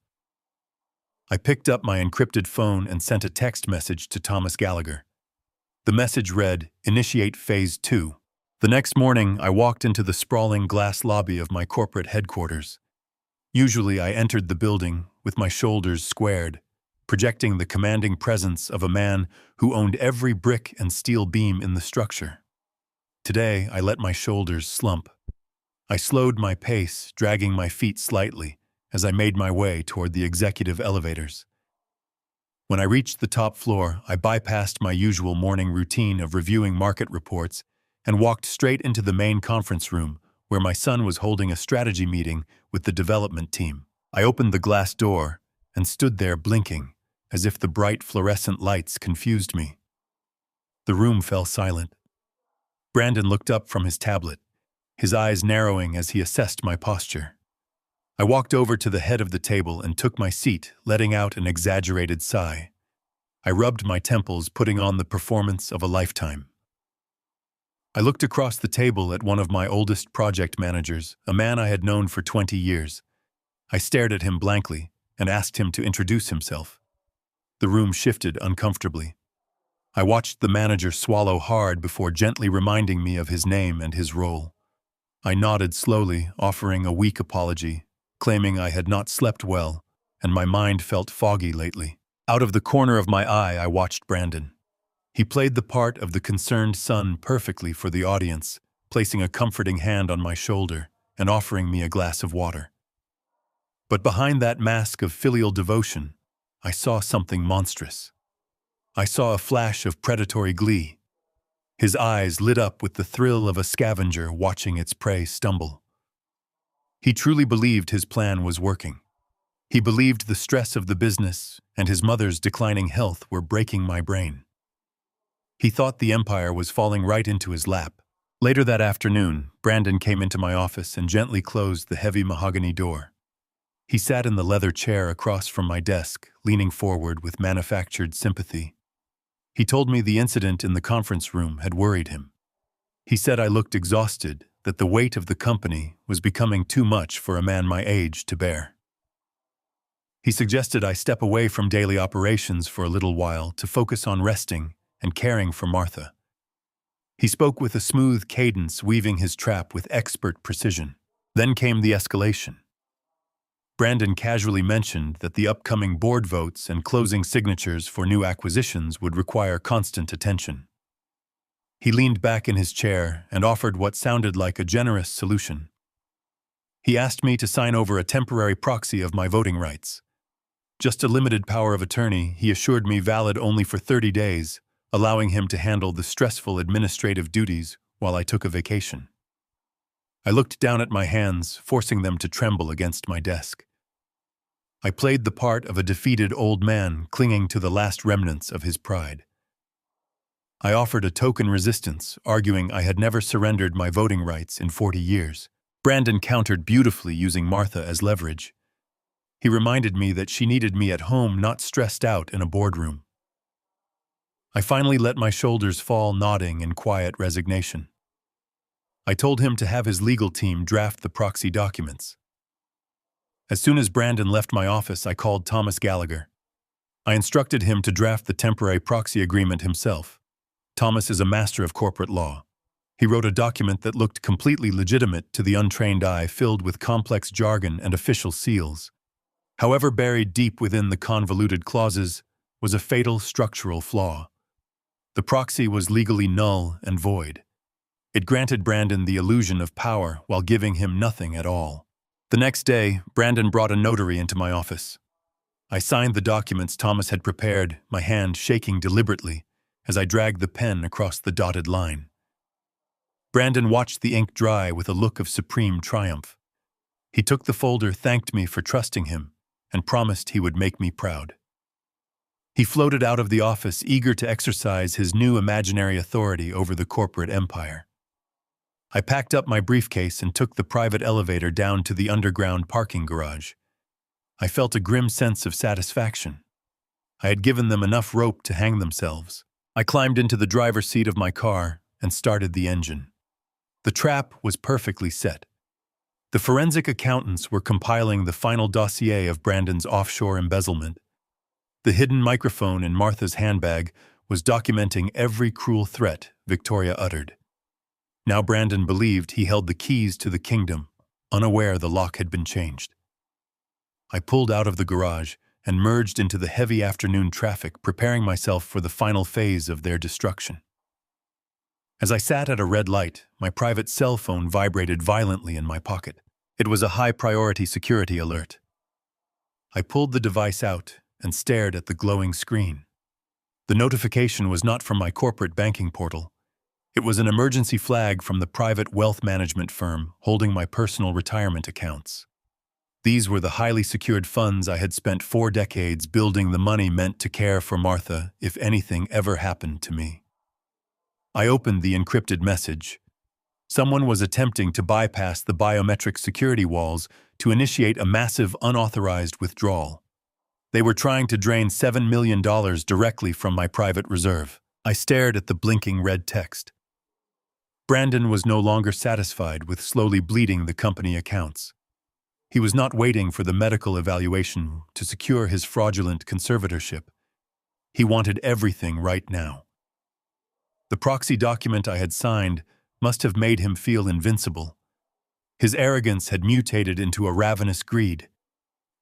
A: I picked up my encrypted phone and sent a text message to Thomas Gallagher. The message read, "Initiate Phase 2. The next morning, I walked into the sprawling glass lobby of my corporate headquarters. Usually, I entered the building with my shoulders squared, projecting the commanding presence of a man who owned every brick and steel beam in the structure. Today, I let my shoulders slump. I slowed my pace, dragging my feet slightly as I made my way toward the executive elevators. When I reached the top floor, I bypassed my usual morning routine of reviewing market reports and walked straight into the main conference room where my son was holding a strategy meeting with the development team. I opened the glass door and stood there blinking, as if the bright fluorescent lights confused me. The room fell silent. Brandon looked up from his tablet, his eyes narrowing as he assessed my posture. I walked over to the head of the table and took my seat, letting out an exaggerated sigh. I rubbed my temples, putting on the performance of a lifetime. I looked across the table at one of my oldest project managers, a man I had known for 20 years. I stared at him blankly and asked him to introduce himself. The room shifted uncomfortably. I watched the manager swallow hard before gently reminding me of his name and his role. I nodded slowly, offering a weak apology, claiming I had not slept well, and my mind felt foggy lately. Out of the corner of my eye, I watched Brandon. He played the part of the concerned son perfectly for the audience, placing a comforting hand on my shoulder and offering me a glass of water. But behind that mask of filial devotion, I saw something monstrous. I saw a flash of predatory glee. His eyes lit up with the thrill of a scavenger watching its prey stumble. He truly believed his plan was working. He believed the stress of the business and his mother's declining health were breaking my brain. He thought the empire was falling right into his lap. Later that afternoon, Brandon came into my office and gently closed the heavy mahogany door. He sat in the leather chair across from my desk, leaning forward with manufactured sympathy. He told me the incident in the conference room had worried him. He said I looked exhausted, that the weight of the company was becoming too much for a man my age to bear. He suggested I step away from daily operations for a little while to focus on resting and caring for Martha. He spoke with a smooth cadence, weaving his trap with expert precision. Then came the escalation. Brandon casually mentioned that the upcoming board votes and closing signatures for new acquisitions would require constant attention. He leaned back in his chair and offered what sounded like a generous solution. He asked me to sign over a temporary proxy of my voting rights. Just a limited power of attorney, he assured me, valid only for 30 days, allowing him to handle the stressful administrative duties while I took a vacation. I looked down at my hands, forcing them to tremble against my desk. I played the part of a defeated old man clinging to the last remnants of his pride. I offered a token resistance, arguing I had never surrendered my voting rights in 40 years. Brandon countered beautifully, using Martha as leverage. He reminded me that she needed me at home, not stressed out in a boardroom. I finally let my shoulders fall, nodding in quiet resignation. I told him to have his legal team draft the proxy documents. As soon as Brandon left my office, I called Thomas Gallagher. I instructed him to draft the temporary proxy agreement himself. Thomas is a master of corporate law. He wrote a document that looked completely legitimate to the untrained eye, filled with complex jargon and official seals. However, buried deep within the convoluted clauses was a fatal structural flaw. The proxy was legally null and void. It granted Brandon the illusion of power while giving him nothing at all. The next day, Brandon brought a notary into my office. I signed the documents Thomas had prepared, my hand shaking deliberately as I dragged the pen across the dotted line. Brandon watched the ink dry with a look of supreme triumph. He took the folder, thanked me for trusting him, and promised he would make me proud. He floated out of the office, eager to exercise his new imaginary authority over the corporate empire. I packed up my briefcase and took the private elevator down to the underground parking garage. I felt a grim sense of satisfaction. I had given them enough rope to hang themselves. I climbed into the driver's seat of my car and started the engine. The trap was perfectly set. The forensic accountants were compiling the final dossier of Brandon's offshore embezzlement. The hidden microphone in Martha's handbag was documenting every cruel threat Victoria uttered. Now Brandon believed he held the keys to the kingdom, unaware the lock had been changed. I pulled out of the garage and merged into the heavy afternoon traffic, preparing myself for the final phase of their destruction. As I sat at a red light, my private cell phone vibrated violently in my pocket. It was a high-priority security alert. I pulled the device out and stared at the glowing screen. The notification was not from my corporate banking portal. It was an emergency flag from the private wealth management firm holding my personal retirement accounts. These were the highly secured funds I had spent 4 decades building, the money meant to care for Martha if anything ever happened to me. I opened the encrypted message. Someone was attempting to bypass the biometric security walls to initiate a massive unauthorized withdrawal. They were trying to drain $7 million directly from my private reserve. I stared at the blinking red text. Brandon was no longer satisfied with slowly bleeding the company accounts. He was not waiting for the medical evaluation to secure his fraudulent conservatorship. He wanted everything right now. The proxy document I had signed must have made him feel invincible. His arrogance had mutated into a ravenous greed.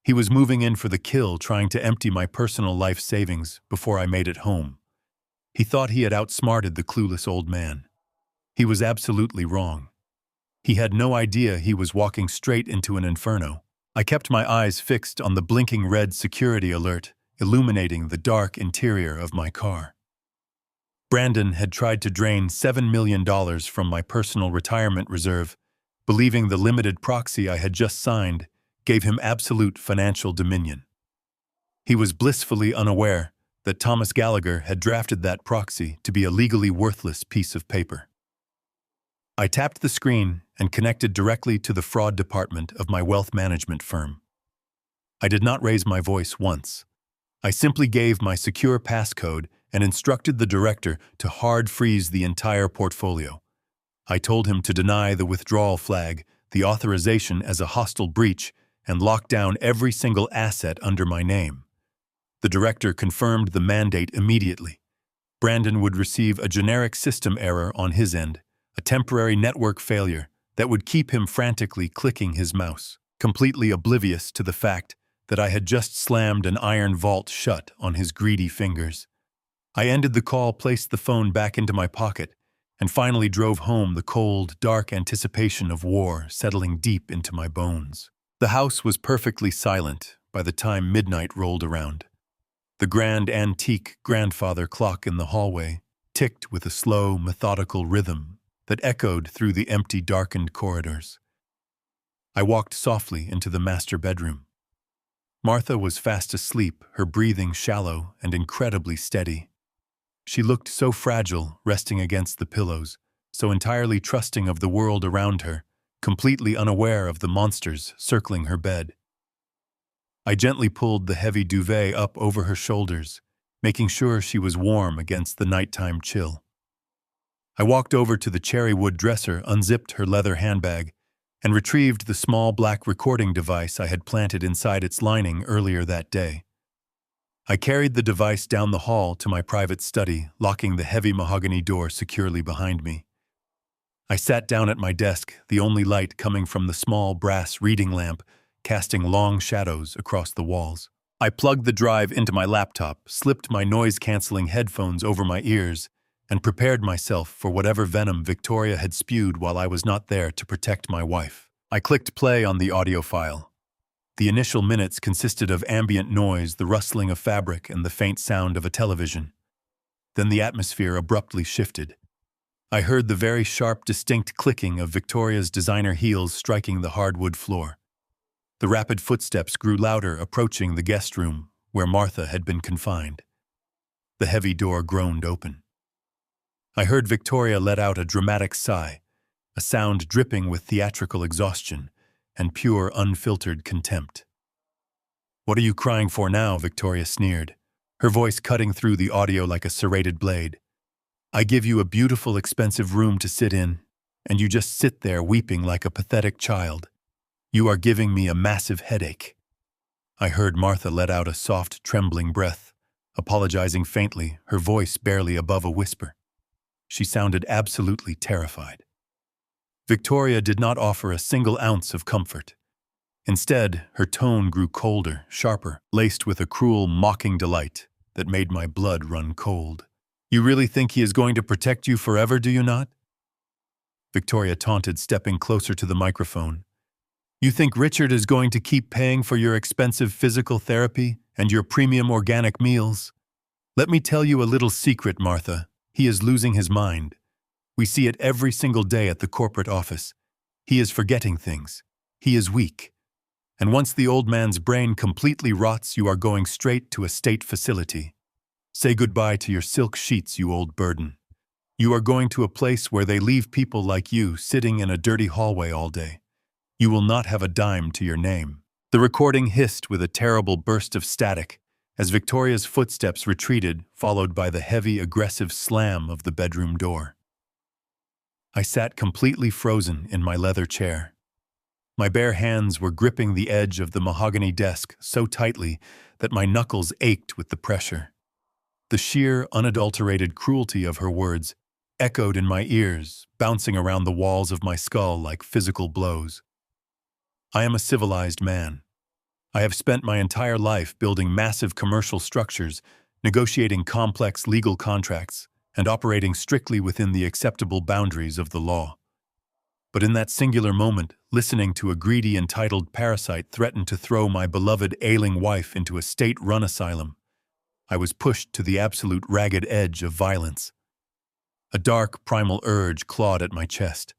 A: He was moving in for the kill, trying to empty my personal life savings before I made it home. He thought he had outsmarted the clueless old man. He was absolutely wrong. He had no idea he was walking straight into an inferno. I kept my eyes fixed on the blinking red security alert, illuminating the dark interior of my car. Brandon had tried to drain $7 million from my personal retirement reserve, believing the limited proxy I had just signed gave him absolute financial dominion. He was blissfully unaware that Thomas Gallagher had drafted that proxy to be a legally worthless piece of paper. I tapped the screen and connected directly to the fraud department of my wealth management firm. I did not raise my voice once. I simply gave my secure passcode and instructed the director to hard freeze the entire portfolio. I told him to deny the withdrawal flag, the authorization as a hostile breach, and lock down every single asset under my name. The director confirmed the mandate immediately. Brandon would receive a generic system error on his end, a temporary network failure that would keep him frantically clicking his mouse. completely oblivious to the fact that I had just slammed an iron vault shut on his greedy fingers. I ended the call, placed the phone back into my pocket, and finally drove home, the cold, dark anticipation of war settling deep into my bones. The house was perfectly silent by the time midnight rolled around. The grand antique grandfather clock in the hallway ticked with a slow, methodical rhythm that echoed through the empty, darkened corridors. I walked softly into the master bedroom. Martha was fast asleep, her breathing shallow and incredibly steady. She looked so fragile, resting against the pillows, so entirely trusting of the world around her, completely unaware of the monsters circling her bed. I gently pulled the heavy duvet up over her shoulders, making sure she was warm against the nighttime chill. I walked over to the cherry wood dresser, unzipped her leather handbag, and retrieved the small black recording device I had planted inside its lining earlier that day. I carried the device down the hall to my private study, locking the heavy mahogany door securely behind me. I sat down at my desk, the only light coming from the small brass reading lamp, casting long shadows across the walls. I plugged the drive into my laptop, slipped my noise-canceling headphones over my ears, and prepared myself for whatever venom Victoria had spewed while I was not there to protect my wife. I clicked play on the audio file. The initial minutes consisted of ambient noise, the rustling of fabric, and the faint sound of a television. Then the atmosphere abruptly shifted. I heard the very sharp, distinct clicking of Victoria's designer heels striking the hardwood floor. The rapid footsteps grew louder, approaching the guest room where Martha had been confined. The heavy door groaned open. I heard Victoria let out a dramatic sigh, a sound dripping with theatrical exhaustion and pure, unfiltered contempt. "What are you crying for now?" Victoria sneered, her voice cutting through the audio like a serrated blade. "I give you a beautiful, expensive room to sit in, and you just sit there weeping like a pathetic child. You are giving me a massive headache." I heard Martha let out a soft, trembling breath, apologizing faintly, her voice barely above a whisper. She sounded absolutely terrified. Victoria did not offer a single ounce of comfort. Instead, her tone grew colder, sharper, laced with a cruel, mocking delight that made my blood run cold. "You really think he is going to protect you forever, do you not?" Victoria taunted, stepping closer to the microphone. "You think Richard is going to keep paying for your expensive physical therapy and your premium organic meals? Let me tell you a little secret, Martha. He is losing his mind. We see it every single day at the corporate office. He is forgetting things. He is weak. And once the old man's brain completely rots, you are going straight to a state facility. Say goodbye to your silk sheets, you old burden. You are going to a place where they leave people like you sitting in a dirty hallway all day. You will not have a dime to your name." The recording hissed with a terrible burst of static as Victoria's footsteps retreated, followed by the heavy, aggressive slam of the bedroom door. I sat completely frozen in my leather chair. My bare hands were gripping the edge of the mahogany desk so tightly that my knuckles ached with the pressure. The sheer, unadulterated cruelty of her words echoed in my ears, bouncing around the walls of my skull like physical blows. I am a civilized man. I have spent my entire life building massive commercial structures, negotiating complex legal contracts, and operating strictly within the acceptable boundaries of the law. But in that singular moment, listening to a greedy, entitled parasite threaten to throw my beloved ailing wife into a state-run asylum, I was pushed to the absolute ragged edge of violence. A dark, primal urge clawed at my chest.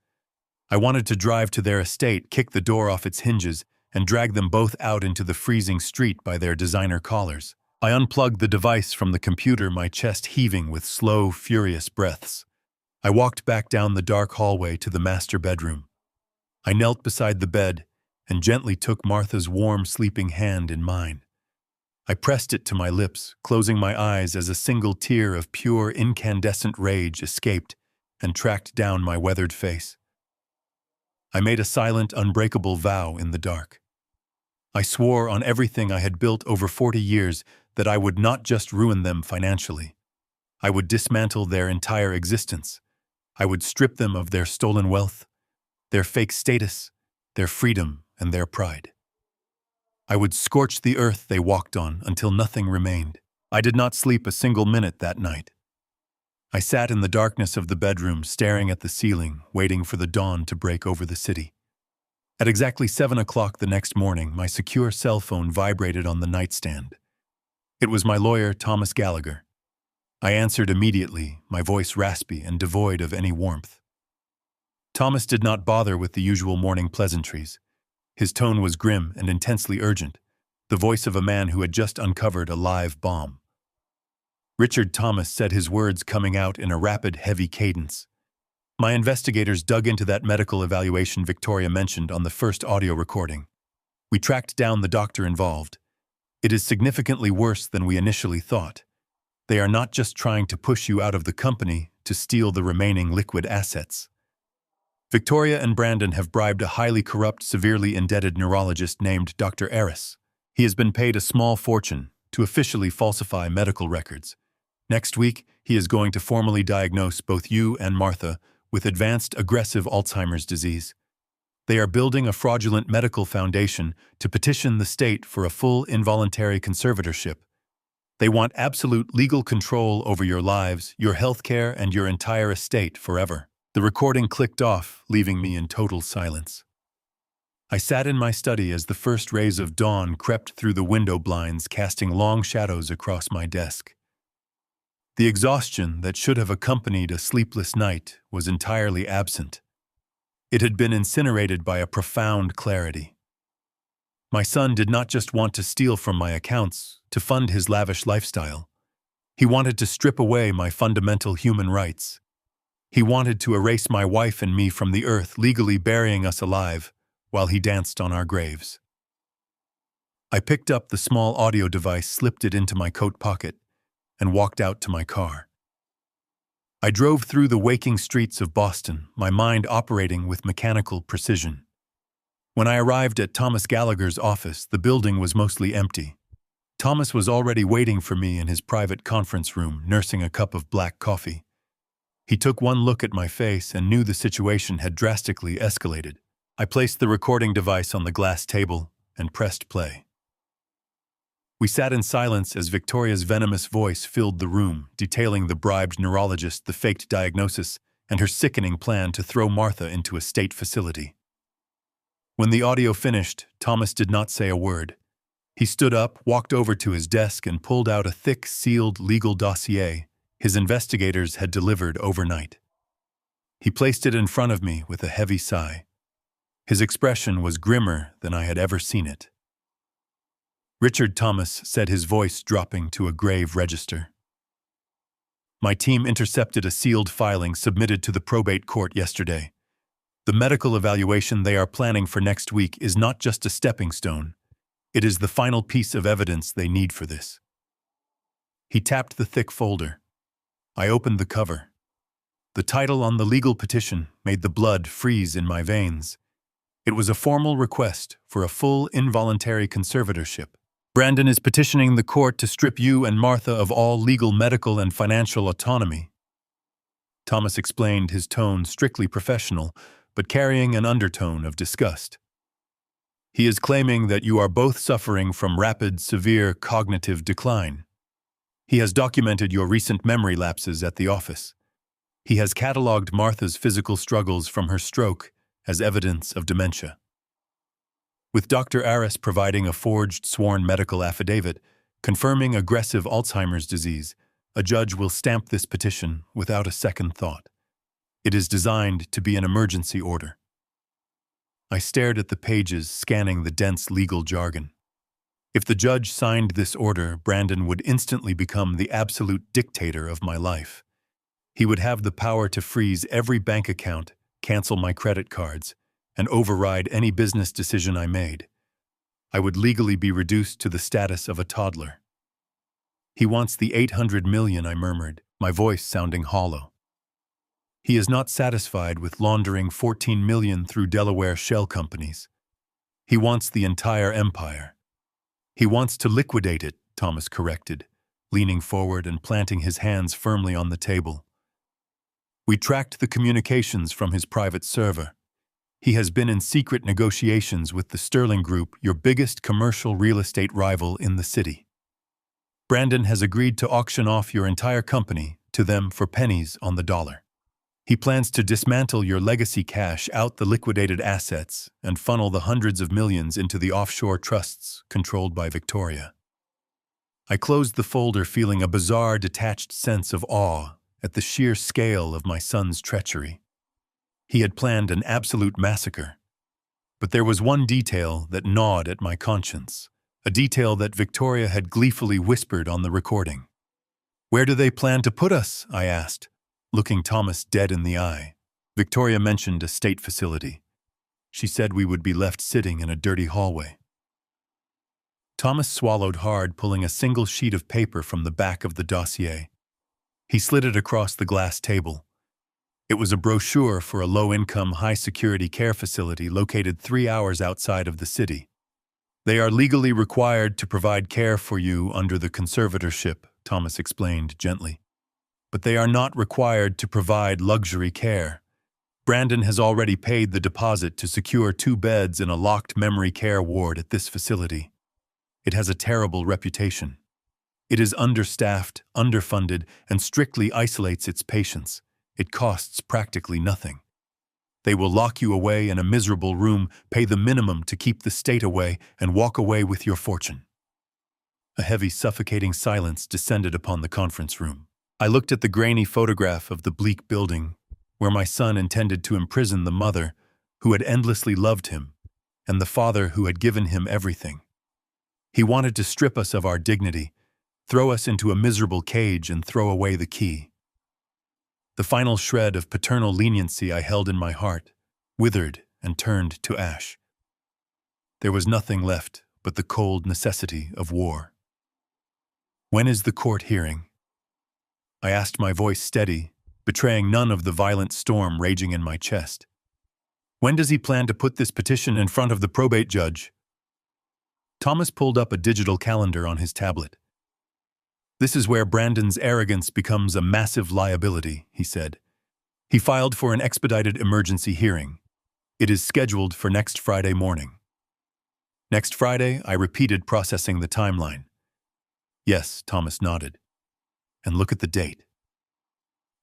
A: I wanted to drive to their estate, kick the door off its hinges, and drag them both out into the freezing street by their designer collars. I unplugged the device from the computer, my chest heaving with slow, furious breaths. I walked back down the dark hallway to the master bedroom. I knelt beside the bed and gently took Martha's warm, sleeping hand in mine. I pressed it to my lips, closing my eyes as a single tear of pure, incandescent rage escaped and tracked down my weathered face. I made a silent, unbreakable vow in the dark. I swore on everything I had built over 40 years that I would not just ruin them financially. I would dismantle their entire existence. I would strip them of their stolen wealth, their fake status, their freedom, and their pride. I would scorch the earth they walked on until nothing remained. I did not sleep a single minute that night. I sat in the darkness of the bedroom, staring at the ceiling, waiting for the dawn to break over the city. At exactly 7 o'clock the next morning, my secure cell phone vibrated on the nightstand. It was my lawyer, Thomas Gallagher. I answered immediately, my voice raspy and devoid of any warmth. Thomas did not bother with the usual morning pleasantries. His tone was grim and intensely urgent, the voice of a man who had just uncovered a live bomb. Richard Thomas said, his words coming out in a rapid, heavy cadence. My investigators dug into that medical evaluation Victoria mentioned on the first audio recording. We tracked down the doctor involved. It is significantly worse than we initially thought. They are not just trying to push you out of the company to steal the remaining liquid assets. Victoria and Brandon have bribed a highly corrupt, severely indebted neurologist named Dr. Aris. He has been paid a small fortune to officially falsify medical records. Next week, he is going to formally diagnose both you and Martha with advanced aggressive Alzheimer's disease. They are building a fraudulent medical foundation to petition the state for a full involuntary conservatorship. They want absolute legal control over your lives, your health care, and your entire estate forever. The recording clicked off, leaving me in total silence. I sat in my study as the first rays of dawn crept through the window blinds, casting long shadows across my desk. The exhaustion that should have accompanied a sleepless night was entirely absent. It had been incinerated by a profound clarity. My son did not just want to steal from my accounts to fund his lavish lifestyle. He wanted to strip away my fundamental human rights. He wanted to erase my wife and me from the earth, legally burying us alive while he danced on our graves. I picked up the small audio device, slipped it into my coat pocket, and walked out to my car. I drove through the waking streets of Boston, my mind operating with mechanical precision. When I arrived at Thomas Gallagher's office, the building was mostly empty. Thomas was already waiting for me in his private conference room, nursing a cup of black coffee. He took one look at my face and knew the situation had drastically escalated. I placed the recording device on the glass table and pressed play. We sat in silence as Victoria's venomous voice filled the room, detailing the bribed neurologist, the faked diagnosis, and her sickening plan to throw Martha into a state facility. When the audio finished, Thomas did not say a word. He stood up, walked over to his desk, and pulled out a thick, sealed legal dossier his investigators had delivered overnight. He placed it in front of me with a heavy sigh. His expression was grimmer than I had ever seen it. Richard Thomas said, his voice dropping to a grave register. My team intercepted a sealed filing submitted to the probate court yesterday. The medical evaluation they are planning for next week is not just a stepping stone. It is the final piece of evidence they need for this. He tapped the thick folder. I opened the cover. The title on the legal petition made the blood freeze in my veins. It was a formal request for a full involuntary conservatorship. Brandon is petitioning the court to strip you and Martha of all legal, medical, and financial autonomy. Thomas explained, his tone strictly professional, but carrying an undertone of disgust. He is claiming that you are both suffering from rapid, severe cognitive decline. He has documented your recent memory lapses at the office. He has catalogued Martha's physical struggles from her stroke as evidence of dementia. With Dr. Aris providing a forged sworn medical affidavit confirming aggressive Alzheimer's disease, a judge will stamp this petition without a second thought. It is designed to be an emergency order. I stared at the pages, scanning the dense legal jargon. If the judge signed this order, Brandon would instantly become the absolute dictator of my life. He would have the power to freeze every bank account, cancel my credit cards, and override any business decision I made. I would legally be reduced to the status of a toddler. He wants the $800 million, I murmured, my voice sounding hollow. He is not satisfied with laundering $14 million through Delaware shell companies. He wants the entire empire. He wants to liquidate it, Thomas corrected, leaning forward and planting his hands firmly on the table. We tracked the communications from his private server. He has been in secret negotiations with the Sterling Group, your biggest commercial real estate rival in the city. Brandon has agreed to auction off your entire company to them for pennies on the dollar. He plans to dismantle your legacy, cash out the liquidated assets, and funnel the hundreds of millions into the offshore trusts controlled by Victoria. I closed the folder, feeling a bizarre, detached sense of awe at the sheer scale of my son's treachery. He had planned an absolute massacre. But there was one detail that gnawed at my conscience, a detail that Victoria had gleefully whispered on the recording. "Where do they plan to put us?" I asked, looking Thomas dead in the eye. Victoria mentioned a state facility. She said we would be left sitting in a dirty hallway. Thomas swallowed hard, pulling a single sheet of paper from the back of the dossier. He slid it across the glass table. It was a brochure for a low-income, high-security care facility located 3 hours outside of the city. "They are legally required to provide care for you under the conservatorship," Thomas explained gently. "But they are not required to provide luxury care. Brandon has already paid the deposit to secure 2 beds in a locked memory care ward at this facility. It has a terrible reputation. It is understaffed, underfunded, and strictly isolates its patients. It costs practically nothing. They will lock you away in a miserable room, pay the minimum to keep the state away, and walk away with your fortune." A heavy, suffocating silence descended upon the conference room. I looked at the grainy photograph of the bleak building, where my son intended to imprison the mother who had endlessly loved him, and the father who had given him everything. He wanted to strip us of our dignity, throw us into a miserable cage, and throw away the key. The final shred of paternal leniency I held in my heart withered and turned to ash. There was nothing left but the cold necessity of war. "When is the court hearing?" I asked, my voice steady, betraying none of the violent storm raging in my chest. "When does he plan to put this petition in front of the probate judge?" Thomas pulled up a digital calendar on his tablet. "This is where Brandon's arrogance becomes a massive liability," he said. "He filed for an expedited emergency hearing. It is scheduled for next Friday morning." "Next Friday?" I repeated, processing the timeline. "Yes," Thomas nodded. "And look at the date.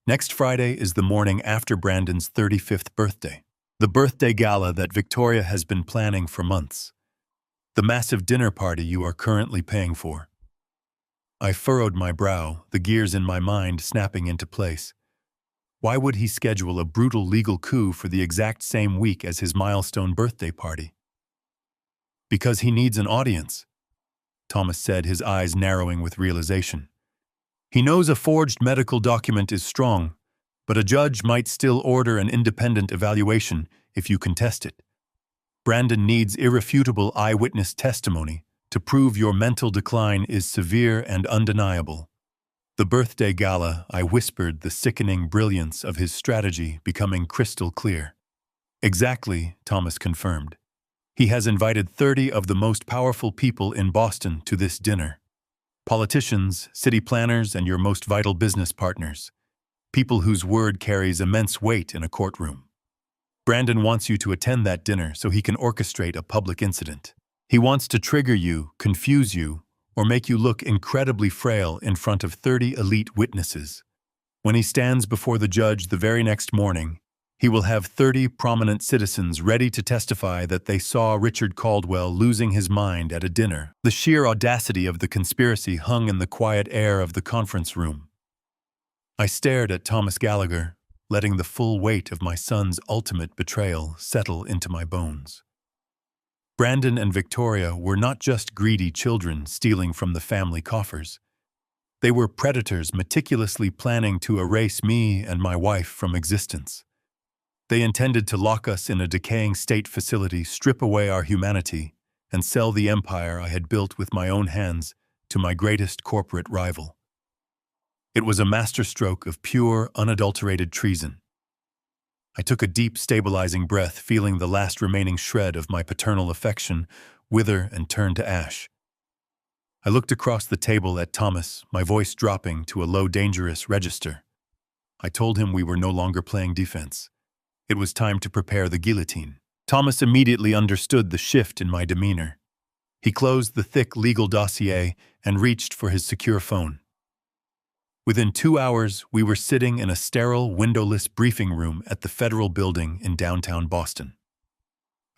A: Next Friday is the morning after Brandon's 35th birthday, the birthday gala that Victoria has been planning for months, the massive dinner party you are currently paying for." I furrowed my brow, the gears in my mind snapping into place. Why would he schedule a brutal legal coup for the exact same week as his milestone birthday party? "Because he needs an audience," Thomas said, his eyes narrowing with realization. "He knows a forged medical document is strong, but a judge might still order an independent evaluation if you contest it. Brandon needs irrefutable eyewitness testimony to prove your mental decline is severe and undeniable." The birthday gala, I whispered, the sickening brilliance of his strategy becoming crystal clear. "Exactly," Thomas confirmed. "He has invited 30 of the most powerful people in Boston to this dinner. Politicians, city planners, and your most vital business partners. People whose word carries immense weight in a courtroom. Brandon wants you to attend that dinner so he can orchestrate a public incident. He wants to trigger you, confuse you, or make you look incredibly frail in front of 30 elite witnesses. When he stands before the judge the very next morning, he will have 30 prominent citizens ready to testify that they saw Richard Caldwell losing his mind at a dinner." The sheer audacity of the conspiracy hung in the quiet air of the conference room. I stared at Thomas Gallagher, letting the full weight of my son's ultimate betrayal settle into my bones. Brandon and Victoria were not just greedy children stealing from the family coffers. They were predators meticulously planning to erase me and my wife from existence. They intended to lock us in a decaying state facility, strip away our humanity, and sell the empire I had built with my own hands to my greatest corporate rival. It was a masterstroke of pure, unadulterated treason. I took a deep, stabilizing breath, feeling the last remaining shred of my paternal affection wither and turn to ash. I looked across the table at Thomas, my voice dropping to a low, dangerous register. I told him we were no longer playing defense. It was time to prepare the guillotine. Thomas immediately understood the shift in my demeanor. He closed the thick legal dossier and reached for his secure phone. Within 2 hours, we were sitting in a sterile, windowless briefing room at the Federal Building in downtown Boston.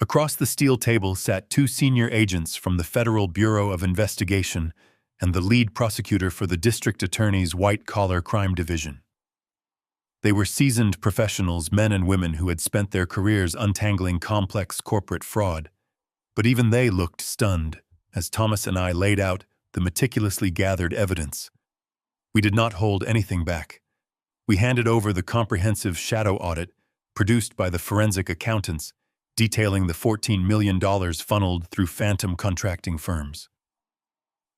A: Across the steel table sat 2 senior agents from the Federal Bureau of Investigation and the lead prosecutor for the district attorney's white-collar crime division. They were seasoned professionals, men and women who had spent their careers untangling complex corporate fraud. But even they looked stunned as Thomas and I laid out the meticulously gathered evidence. We did not hold anything back. We handed over the comprehensive shadow audit produced by the forensic accountants, detailing the $14 million funneled through phantom contracting firms.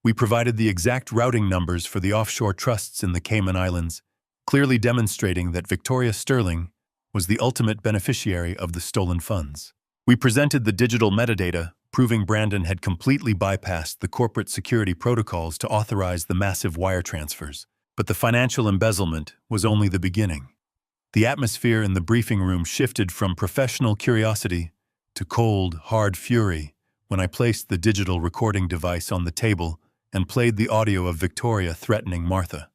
A: We provided the exact routing numbers for the offshore trusts in the Cayman Islands, clearly demonstrating that Victoria Sterling was the ultimate beneficiary of the stolen funds. We presented the digital metadata, proving Brandon had completely bypassed the corporate security protocols to authorize the massive wire transfers. But the financial embezzlement was only the beginning. The atmosphere in the briefing room shifted from professional curiosity to cold, hard fury when I placed the digital recording device on the table and played the audio of Victoria threatening Martha.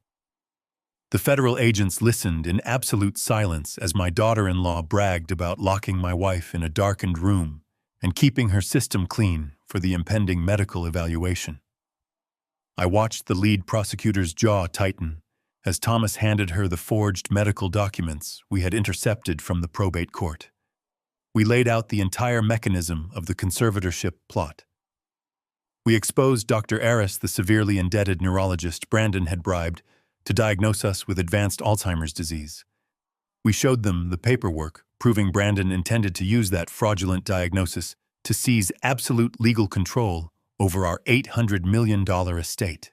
A: The federal agents listened in absolute silence as my daughter-in-law bragged about locking my wife in a darkened room and keeping her system clean for the impending medical evaluation. I watched the lead prosecutor's jaw tighten as Thomas handed her the forged medical documents we had intercepted from the probate court. We laid out the entire mechanism of the conservatorship plot. We exposed Dr. Aris, the severely indebted neurologist Brandon had bribed, to diagnose us with advanced Alzheimer's disease. We showed them the paperwork proving Brandon intended to use that fraudulent diagnosis to seize absolute legal control over our $800 million estate.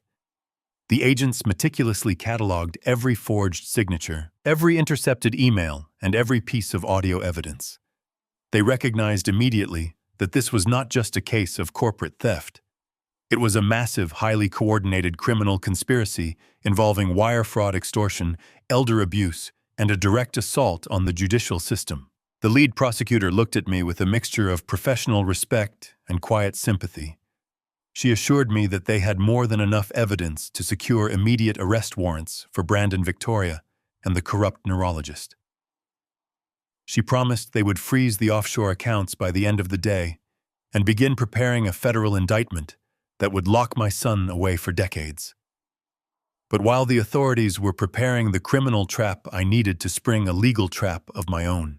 A: The agents meticulously cataloged every forged signature, every intercepted email, and every piece of audio evidence. They recognized immediately that this was not just a case of corporate theft. It was a massive, highly coordinated criminal conspiracy involving wire fraud, extortion, elder abuse, and a direct assault on the judicial system. The lead prosecutor looked at me with a mixture of professional respect and quiet sympathy. She assured me that they had more than enough evidence to secure immediate arrest warrants for Brandon, Victoria, and the corrupt neurologist. She promised they would freeze the offshore accounts by the end of the day and begin preparing a federal indictment that would lock my son away for decades. But while the authorities were preparing the criminal trap, I needed to spring a legal trap of my own.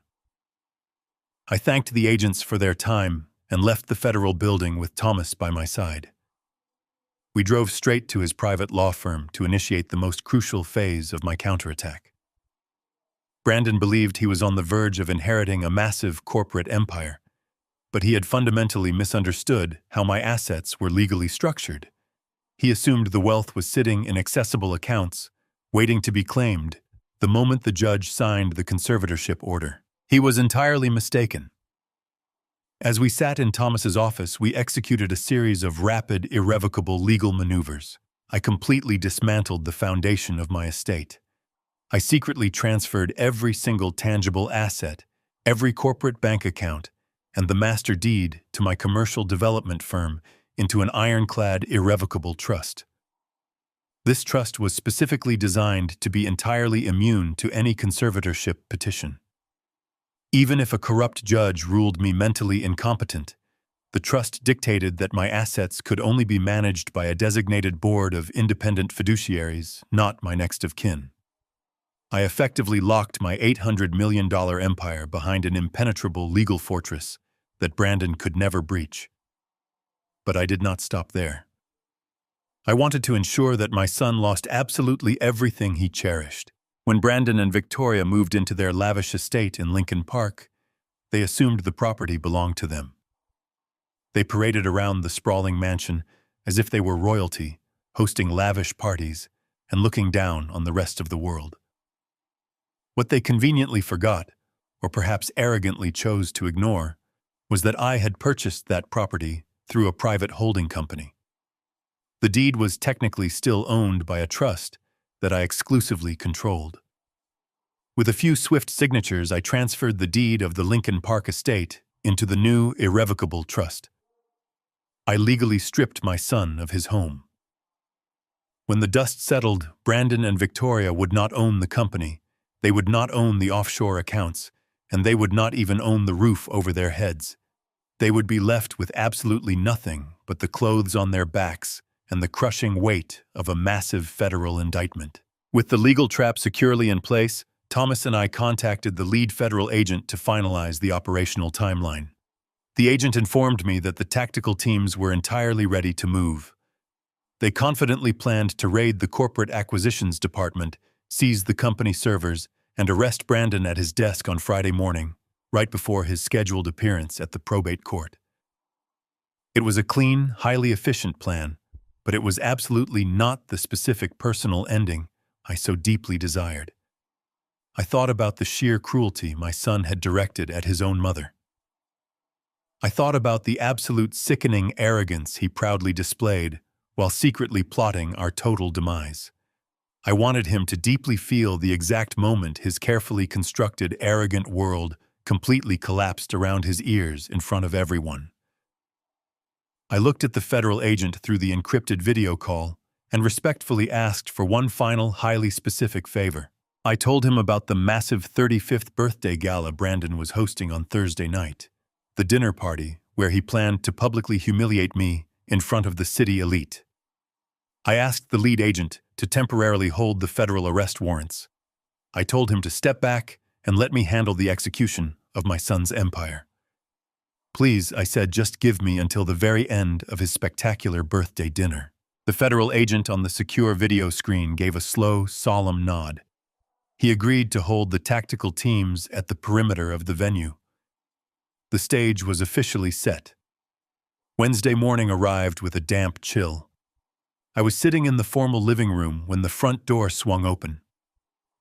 A: I thanked the agents for their time and left the federal building with Thomas by my side. We drove straight to his private law firm to initiate the most crucial phase of my counterattack. Brandon believed he was on the verge of inheriting a massive corporate empire, but he had fundamentally misunderstood how my assets were legally structured. He assumed the wealth was sitting in accessible accounts, waiting to be claimed the moment the judge signed the conservatorship order. He was entirely mistaken. As we sat in Thomas's office, we executed a series of rapid, irrevocable legal maneuvers. I completely dismantled the foundation of my estate. I secretly transferred every single tangible asset, every corporate bank account, and the master deed to my commercial development firm into an ironclad, irrevocable trust. This trust was specifically designed to be entirely immune to any conservatorship petition. Even if a corrupt judge ruled me mentally incompetent, the trust dictated that my assets could only be managed by a designated board of independent fiduciaries, not my next of kin. I effectively locked my $800 million empire behind an impenetrable legal fortress that Brandon could never breach. But I did not stop there. I wanted to ensure that my son lost absolutely everything he cherished. When Brandon and Victoria moved into their lavish estate in Lincoln Park, they assumed the property belonged to them. They paraded around the sprawling mansion as if they were royalty, hosting lavish parties and looking down on the rest of the world. What they conveniently forgot, or perhaps arrogantly chose to ignore, was that I had purchased that property through a private holding company. The deed was technically still owned by a trust that I exclusively controlled. With a few swift signatures, I transferred the deed of the Lincoln Park estate into the new, irrevocable trust. I legally stripped my son of his home. When the dust settled, Brandon and Victoria would not own the company, they would not own the offshore accounts, and they would not even own the roof over their heads. They would be left with absolutely nothing but the clothes on their backs and the crushing weight of a massive federal indictment. With the legal trap securely in place, Thomas and I contacted the lead federal agent to finalize the operational timeline. The agent informed me that the tactical teams were entirely ready to move. They confidently planned to raid the corporate acquisitions department, seize the company servers, and arrest Brandon at his desk on Friday morning, right before his scheduled appearance at the probate court. It was a clean, highly efficient plan, but it was absolutely not the specific personal ending I so deeply desired. I thought about the sheer cruelty my son had directed at his own mother. I thought about the absolute sickening arrogance he proudly displayed while secretly plotting our total demise. I wanted him to deeply feel the exact moment his carefully constructed, arrogant world completely collapsed around his ears in front of everyone. I looked at the federal agent through the encrypted video call and respectfully asked for one final, highly specific favor. I told him about the massive 35th birthday gala Brandon was hosting on Thursday night, the dinner party where he planned to publicly humiliate me in front of the city elite. I asked the lead agent to temporarily hold the federal arrest warrants. I told him to step back and let me handle the execution of my son's empire. Please, I said, just give me until the very end of his spectacular birthday dinner. The federal agent on the secure video screen gave a slow, solemn nod. He agreed to hold the tactical teams at the perimeter of the venue. The stage was officially set. Wednesday morning arrived with a damp chill. I was sitting in the formal living room when the front door swung open.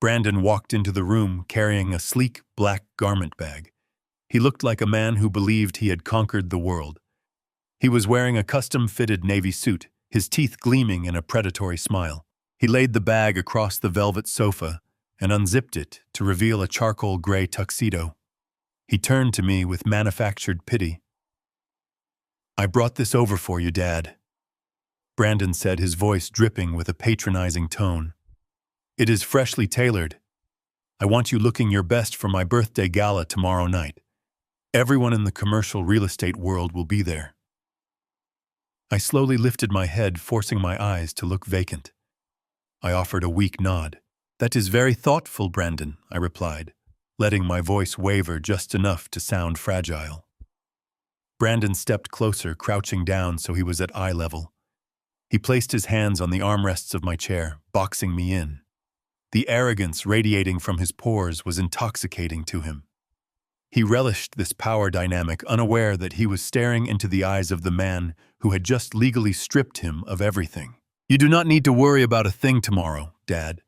A: Brandon walked into the room carrying a sleek black garment bag. He looked like a man who believed he had conquered the world. He was wearing a custom-fitted navy suit, his teeth gleaming in a predatory smile. He laid the bag across the velvet sofa and unzipped it to reveal a charcoal gray tuxedo. He turned to me with manufactured pity. "I brought this over for you, Dad," Brandon said, his voice dripping with a patronizing tone. "It is freshly tailored. I want you looking your best for my birthday gala tomorrow night. Everyone in the commercial real estate world will be there." I slowly lifted my head, forcing my eyes to look vacant. I offered a weak nod. "That is very thoughtful, Brandon," I replied, letting my voice waver just enough to sound fragile. Brandon stepped closer, crouching down so he was at eye level. He placed his hands on the armrests of my chair, boxing me in. The arrogance radiating from his pores was intoxicating to him. He relished this power dynamic, unaware that he was staring into the eyes of the man who had just legally stripped him of everything. "You do not need to worry about a thing tomorrow, Dad,"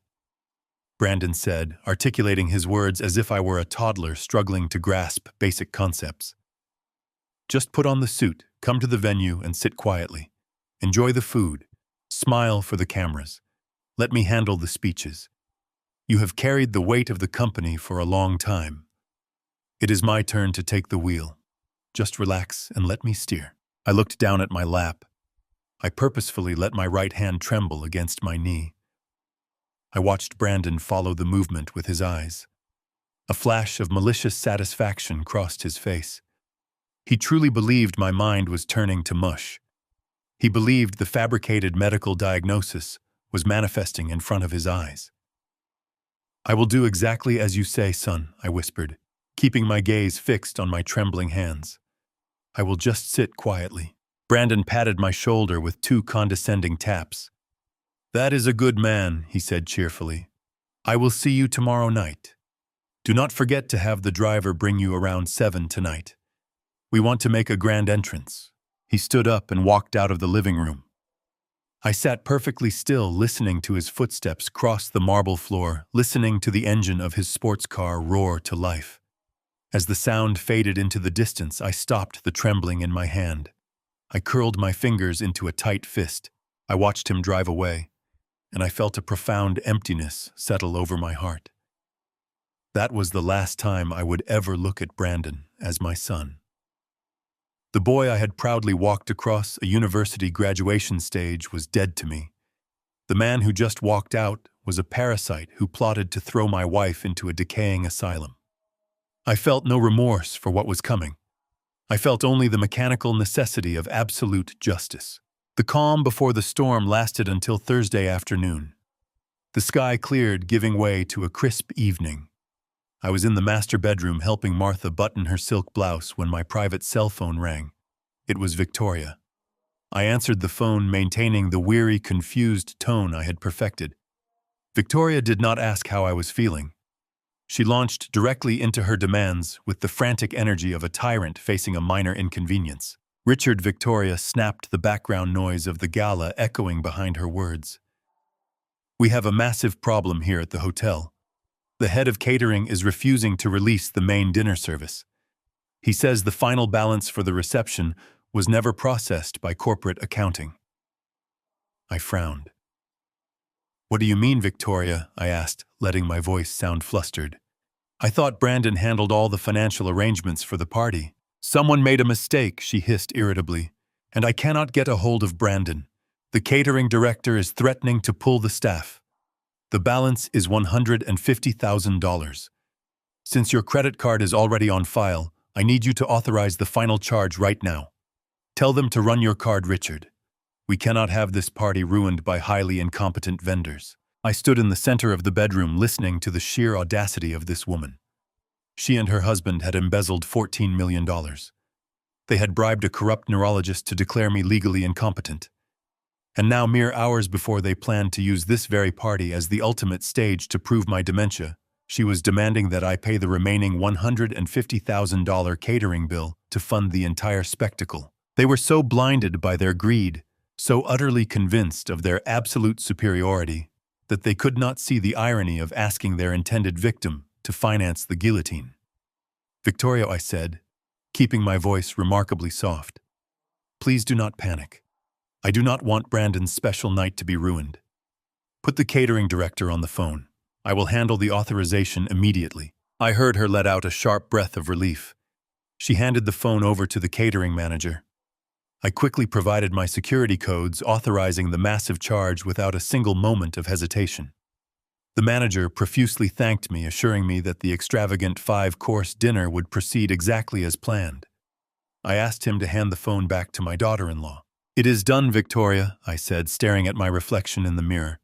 A: Brandon said, articulating his words as if I were a toddler struggling to grasp basic concepts. "Just put on the suit, come to the venue, and sit quietly. Enjoy the food. Smile for the cameras. Let me handle the speeches. You have carried the weight of the company for a long time. It is my turn to take the wheel. Just relax and let me steer." I looked down at my lap. I purposefully let my right hand tremble against my knee. I watched Brandon follow the movement with his eyes. A flash of malicious satisfaction crossed his face. He truly believed my mind was turning to mush. He believed the fabricated medical diagnosis was manifesting in front of his eyes. "I will do exactly as you say, son," I whispered, keeping my gaze fixed on my trembling hands. "I will just sit quietly." Brandon patted my shoulder with 2 condescending taps. "That is a good man," he said cheerfully. "I will see you tomorrow night. Do not forget to have the driver bring you around 7 tonight. We want to make a grand entrance." He stood up and walked out of the living room. I sat perfectly still, listening to his footsteps cross the marble floor, listening to the engine of his sports car roar to life. As the sound faded into the distance, I stopped the trembling in my hand. I curled my fingers into a tight fist. I watched him drive away, and I felt a profound emptiness settle over my heart. That was the last time I would ever look at Brandon as my son. The boy I had proudly walked across a university graduation stage was dead to me. The man who just walked out was a parasite who plotted to throw my wife into a decaying asylum. I felt no remorse for what was coming. I felt only the mechanical necessity of absolute justice. The calm before the storm lasted until Thursday afternoon. The sky cleared, giving way to a crisp evening. I was in the master bedroom helping Martha button her silk blouse when my private cell phone rang. It was Victoria. I answered the phone, maintaining the weary, confused tone I had perfected. Victoria did not ask how I was feeling. She launched directly into her demands with the frantic energy of a tyrant facing a minor inconvenience. Richard, Victoria snapped, the background noise of the gala echoing behind her words. We have a massive problem here at the hotel. The head of catering is refusing to release the main dinner service. He says the final balance for the reception was never processed by corporate accounting. I frowned. What do you mean, Victoria? I asked, letting my voice sound flustered. I thought Brandon handled all the financial arrangements for the party. Someone made a mistake, she hissed irritably, and I cannot get a hold of Brandon. The catering director is threatening to pull the staff. The balance is $150,000. Since your credit card is already on file, I need you to authorize the final charge right now. Tell them to run your card, Richard. We cannot have this party ruined by highly incompetent vendors. I stood in the center of the bedroom listening to the sheer audacity of this woman. She and her husband had embezzled $14 million. They had bribed a corrupt neurologist to declare me legally incompetent. And now, mere hours before they planned to use this very party as the ultimate stage to prove my dementia, she was demanding that I pay the remaining $150,000 catering bill to fund the entire spectacle. They were so blinded by their greed, so utterly convinced of their absolute superiority, that they could not see the irony of asking their intended victim to finance the guillotine. Victoria, I said, keeping my voice remarkably soft, please do not panic. I do not want Brandon's special night to be ruined. Put the catering director on the phone. I will handle the authorization immediately. I heard her let out a sharp breath of relief. She handed the phone over to the catering manager. I quickly provided my security codes, authorizing the massive charge without a single moment of hesitation. The manager profusely thanked me, assuring me that the extravagant 5-course dinner would proceed exactly as planned. I asked him to hand the phone back to my daughter-in-law. It is done, Victoria, I said, staring at my reflection in the mirror.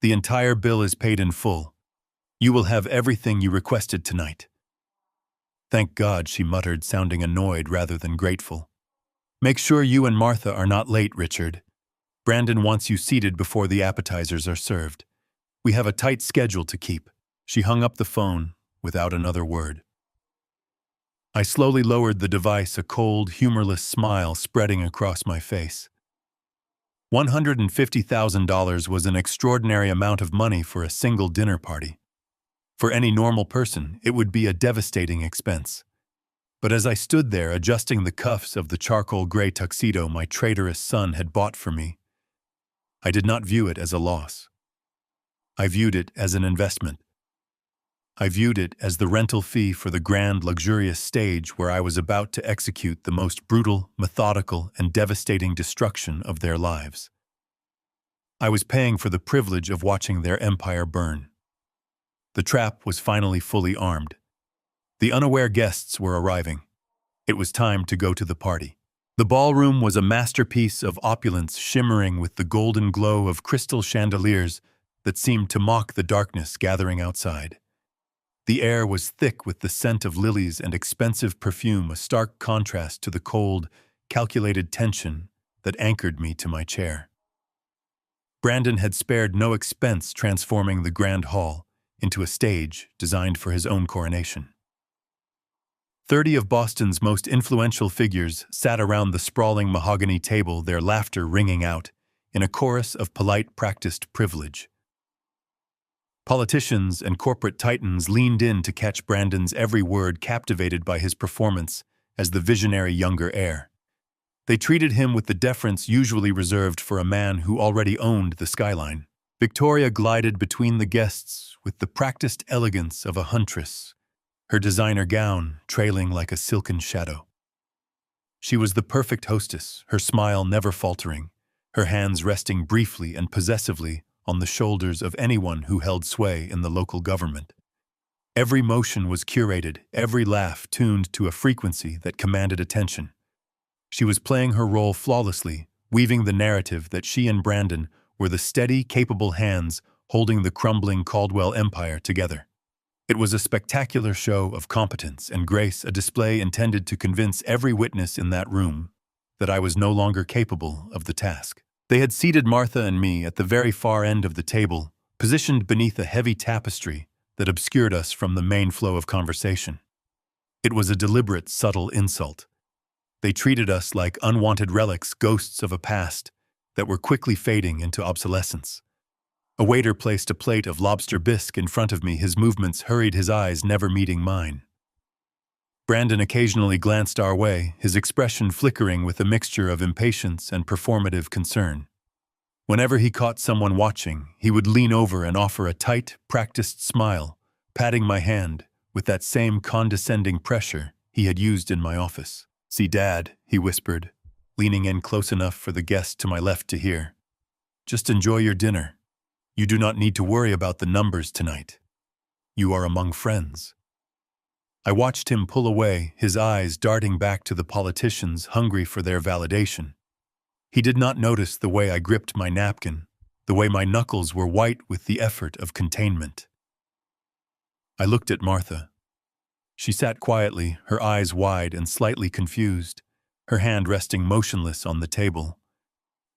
A: The entire bill is paid in full. You will have everything you requested tonight. Thank God, she muttered, sounding annoyed rather than grateful. Make sure you and Martha are not late, Richard. Brandon wants you seated before the appetizers are served. We have a tight schedule to keep. She hung up the phone without another word. I slowly lowered the device, a cold, humorless smile spreading across my face. $150,000 was an extraordinary amount of money for a single dinner party. For any normal person, it would be a devastating expense. But as I stood there adjusting the cuffs of the charcoal gray tuxedo my traitorous son had bought for me, I did not view it as a loss. I viewed it as an investment. I viewed it as the rental fee for the grand, luxurious stage where I was about to execute the most brutal, methodical, and devastating destruction of their lives. I was paying for the privilege of watching their empire burn. The trap was finally fully armed. The unaware guests were arriving. It was time to go to the party. The ballroom was a masterpiece of opulence, shimmering with the golden glow of crystal chandeliers that seemed to mock the darkness gathering outside. The air was thick with the scent of lilies and expensive perfume, a stark contrast to the cold, calculated tension that anchored me to my chair. Brandon had spared no expense transforming the grand hall into a stage designed for his own coronation. 30 of Boston's most influential figures sat around the sprawling mahogany table, their laughter ringing out in a chorus of polite, practiced privilege. Politicians and corporate titans leaned in to catch Brandon's every word, captivated by his performance as the visionary younger heir. They treated him with the deference usually reserved for a man who already owned the skyline. Victoria glided between the guests with the practiced elegance of a huntress, her designer gown trailing like a silken shadow. She was the perfect hostess, her smile never faltering, her hands resting briefly and possessively on the shoulders of anyone who held sway in the local government. Every motion was curated, every laugh tuned to a frequency that commanded attention. She was playing her role flawlessly, weaving the narrative that she and Brandon were the steady, capable hands holding the crumbling Caldwell empire together. It was a spectacular show of competence and grace, a display intended to convince every witness in that room that I was no longer capable of the task. They had seated Martha and me at the very far end of the table, positioned beneath a heavy tapestry that obscured us from the main flow of conversation. It was a deliberate, subtle insult. They treated us like unwanted relics, ghosts of a past that were quickly fading into obsolescence. A waiter placed a plate of lobster bisque in front of me, his movements hurried, his eyes never meeting mine. Brandon occasionally glanced our way, his expression flickering with a mixture of impatience and performative concern. Whenever he caught someone watching, he would lean over and offer a tight, practiced smile, patting my hand with that same condescending pressure he had used in my office. "See, Dad," he whispered, leaning in close enough for the guest to my left to hear. "Just enjoy your dinner. You do not need to worry about the numbers tonight. You are among friends." I watched him pull away, his eyes darting back to the politicians hungry for their validation. He did not notice the way I gripped my napkin, the way my knuckles were white with the effort of containment. I looked at Martha. She sat quietly, her eyes wide and slightly confused, her hand resting motionless on the table.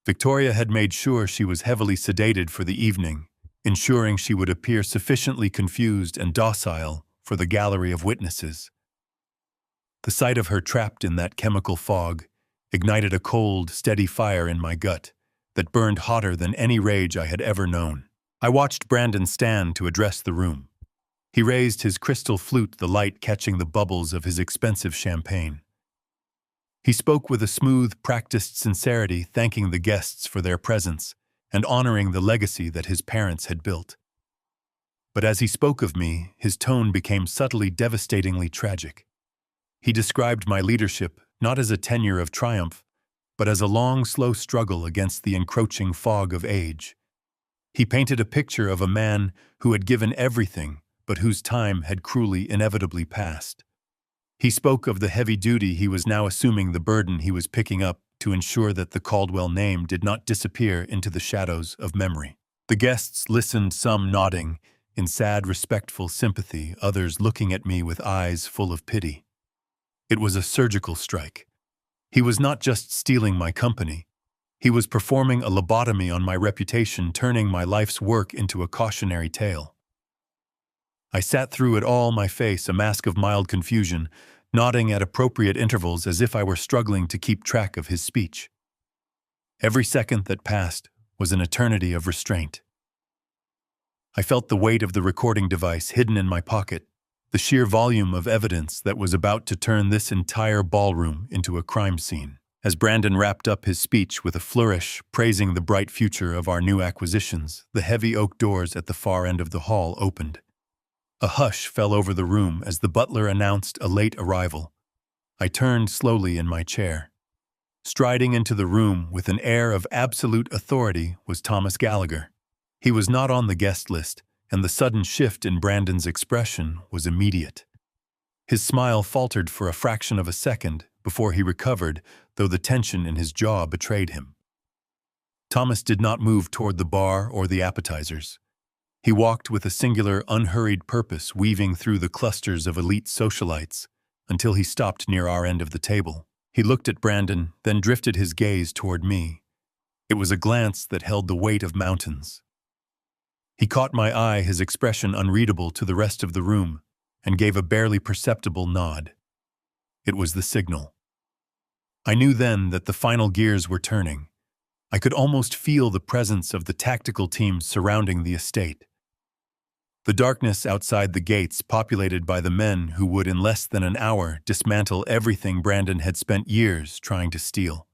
A: Victoria had made sure she was heavily sedated for the evening, ensuring she would appear sufficiently confused and docile for the gallery of witnesses. The sight of her trapped in that chemical fog ignited a cold, steady fire in my gut that burned hotter than any rage I had ever known. I watched Brandon stand to address the room. He raised his crystal flute, the light catching the bubbles of his expensive champagne. He spoke with a smooth, practiced sincerity, thanking the guests for their presence and honoring the legacy that his parents had built. But as he spoke of me, his tone became subtly, devastatingly tragic. He described my leadership not as a tenure of triumph, but as a long, slow struggle against the encroaching fog of age. He painted a picture of a man who had given everything, but whose time had cruelly, inevitably passed. He spoke of the heavy duty he was now assuming, the burden he was picking up to ensure that the Caldwell name did not disappear into the shadows of memory. The guests listened, some nodding in sad, respectful sympathy, others looking at me with eyes full of pity. It was a surgical strike. He was not just stealing my company. He was performing a lobotomy on my reputation, turning my life's work into a cautionary tale. I sat through it all, my face a mask of mild confusion, nodding at appropriate intervals as if I were struggling to keep track of his speech. Every second that passed was an eternity of restraint. I felt the weight of the recording device hidden in my pocket, the sheer volume of evidence that was about to turn this entire ballroom into a crime scene. As Brandon wrapped up his speech with a flourish, praising the bright future of our new acquisitions, the heavy oak doors at the far end of the hall opened. A hush fell over the room as the butler announced a late arrival. I turned slowly in my chair. Striding into the room with an air of absolute authority was Thomas Gallagher. He was not on the guest list, and the sudden shift in Brandon's expression was immediate. His smile faltered for a fraction of a second before he recovered, though the tension in his jaw betrayed him. Thomas did not move toward the bar or the appetizers. He walked with a singular, unhurried purpose, weaving through the clusters of elite socialites until he stopped near our end of the table. He looked at Brandon, then drifted his gaze toward me. It was a glance that held the weight of mountains. He caught my eye, his expression unreadable to the rest of the room, and gave a barely perceptible nod. It was the signal. I knew then that the final gears were turning. I could almost feel the presence of the tactical teams surrounding the estate. The darkness outside the gates, populated by the men who would in less than an hour dismantle everything Brandon had spent years trying to steal.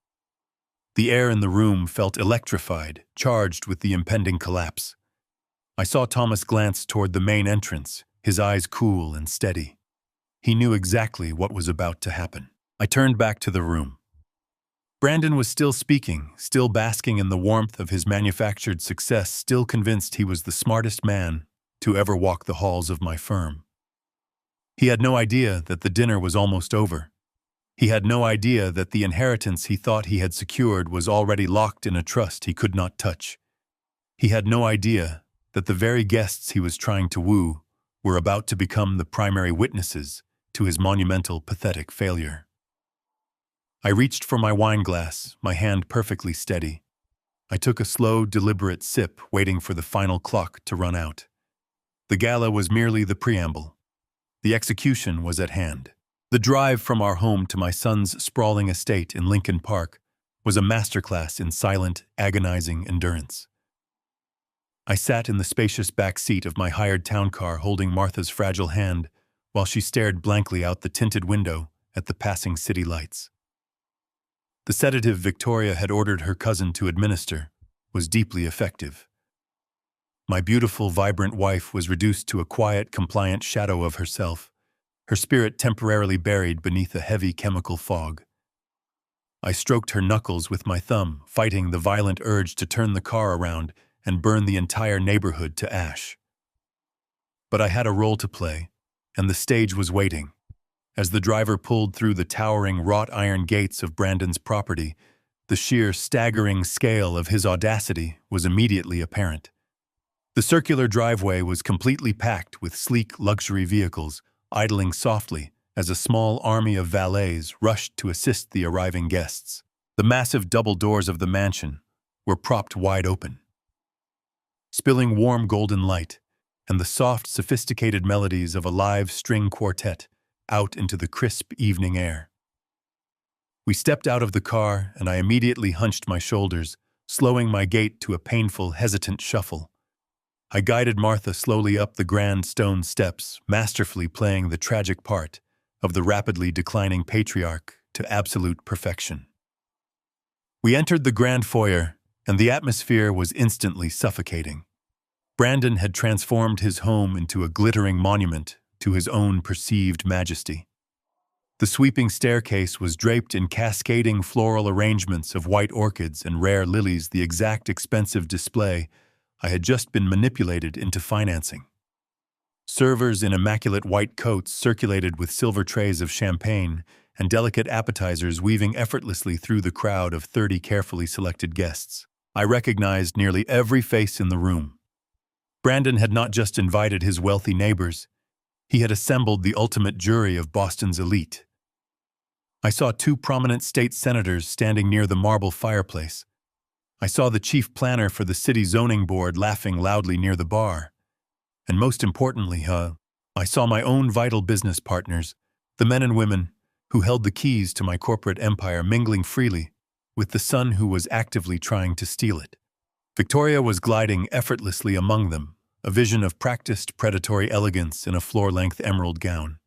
A: The air in the room felt electrified, charged with the impending collapse. I saw Thomas glance toward the main entrance, his eyes cool and steady. He knew exactly what was about to happen. I turned back to the room. Brandon was still speaking, still basking in the warmth of his manufactured success, still convinced he was the smartest man to ever walk the halls of my firm. He had no idea that the dinner was almost over. He had no idea that the inheritance he thought he had secured was already locked in a trust he could not touch. He had no idea that the very guests he was trying to woo were about to become the primary witnesses to his monumental, pathetic failure. I reached for my wine glass, my hand perfectly steady. I took a slow, deliberate sip, waiting for the final clock to run out. The gala was merely the preamble. The execution was at hand. The drive from our home to my son's sprawling estate in Lincoln Park was a masterclass in silent, agonizing endurance. I sat in the spacious back seat of my hired town car holding Martha's fragile hand while she stared blankly out the tinted window at the passing city lights. The sedative Victoria had ordered her cousin to administer was deeply effective. My beautiful, vibrant wife was reduced to a quiet, compliant shadow of herself, her spirit temporarily buried beneath a heavy chemical fog. I stroked her knuckles with my thumb, fighting the violent urge to turn the car around and burn the entire neighborhood to ash. But I had a role to play, and the stage was waiting. As the driver pulled through the towering wrought-iron gates of Brandon's property, the sheer, staggering scale of his audacity was immediately apparent. The circular driveway was completely packed with sleek luxury vehicles, idling softly as a small army of valets rushed to assist the arriving guests. The massive double doors of the mansion were propped wide open, spilling warm golden light and the soft, sophisticated melodies of a live string quartet out into the crisp evening air. We stepped out of the car, and I immediately hunched my shoulders, slowing my gait to a painful, hesitant shuffle. I guided Martha slowly up the grand stone steps, masterfully playing the tragic part of the rapidly declining patriarch to absolute perfection. We entered the grand foyer, and the atmosphere was instantly suffocating. Brandon had transformed his home into a glittering monument to his own perceived majesty. The sweeping staircase was draped in cascading floral arrangements of white orchids and rare lilies, the exact expensive display I had just been manipulated into financing. Servers in immaculate white coats circulated with silver trays of champagne and delicate appetizers weaving effortlessly through the crowd of 30 carefully selected guests. I recognized nearly every face in the room. Brandon had not just invited his wealthy neighbors, he had assembled the ultimate jury of Boston's elite. I saw 2 prominent state senators standing near the marble fireplace. I saw the chief planner for the city zoning board laughing loudly near the bar. And most importantly, I saw my own vital business partners, the men and women who held the keys to my corporate empire, mingling freely with the son who was actively trying to steal it. Victoria was gliding effortlessly among them, a vision of practiced predatory elegance in a floor-length emerald gown.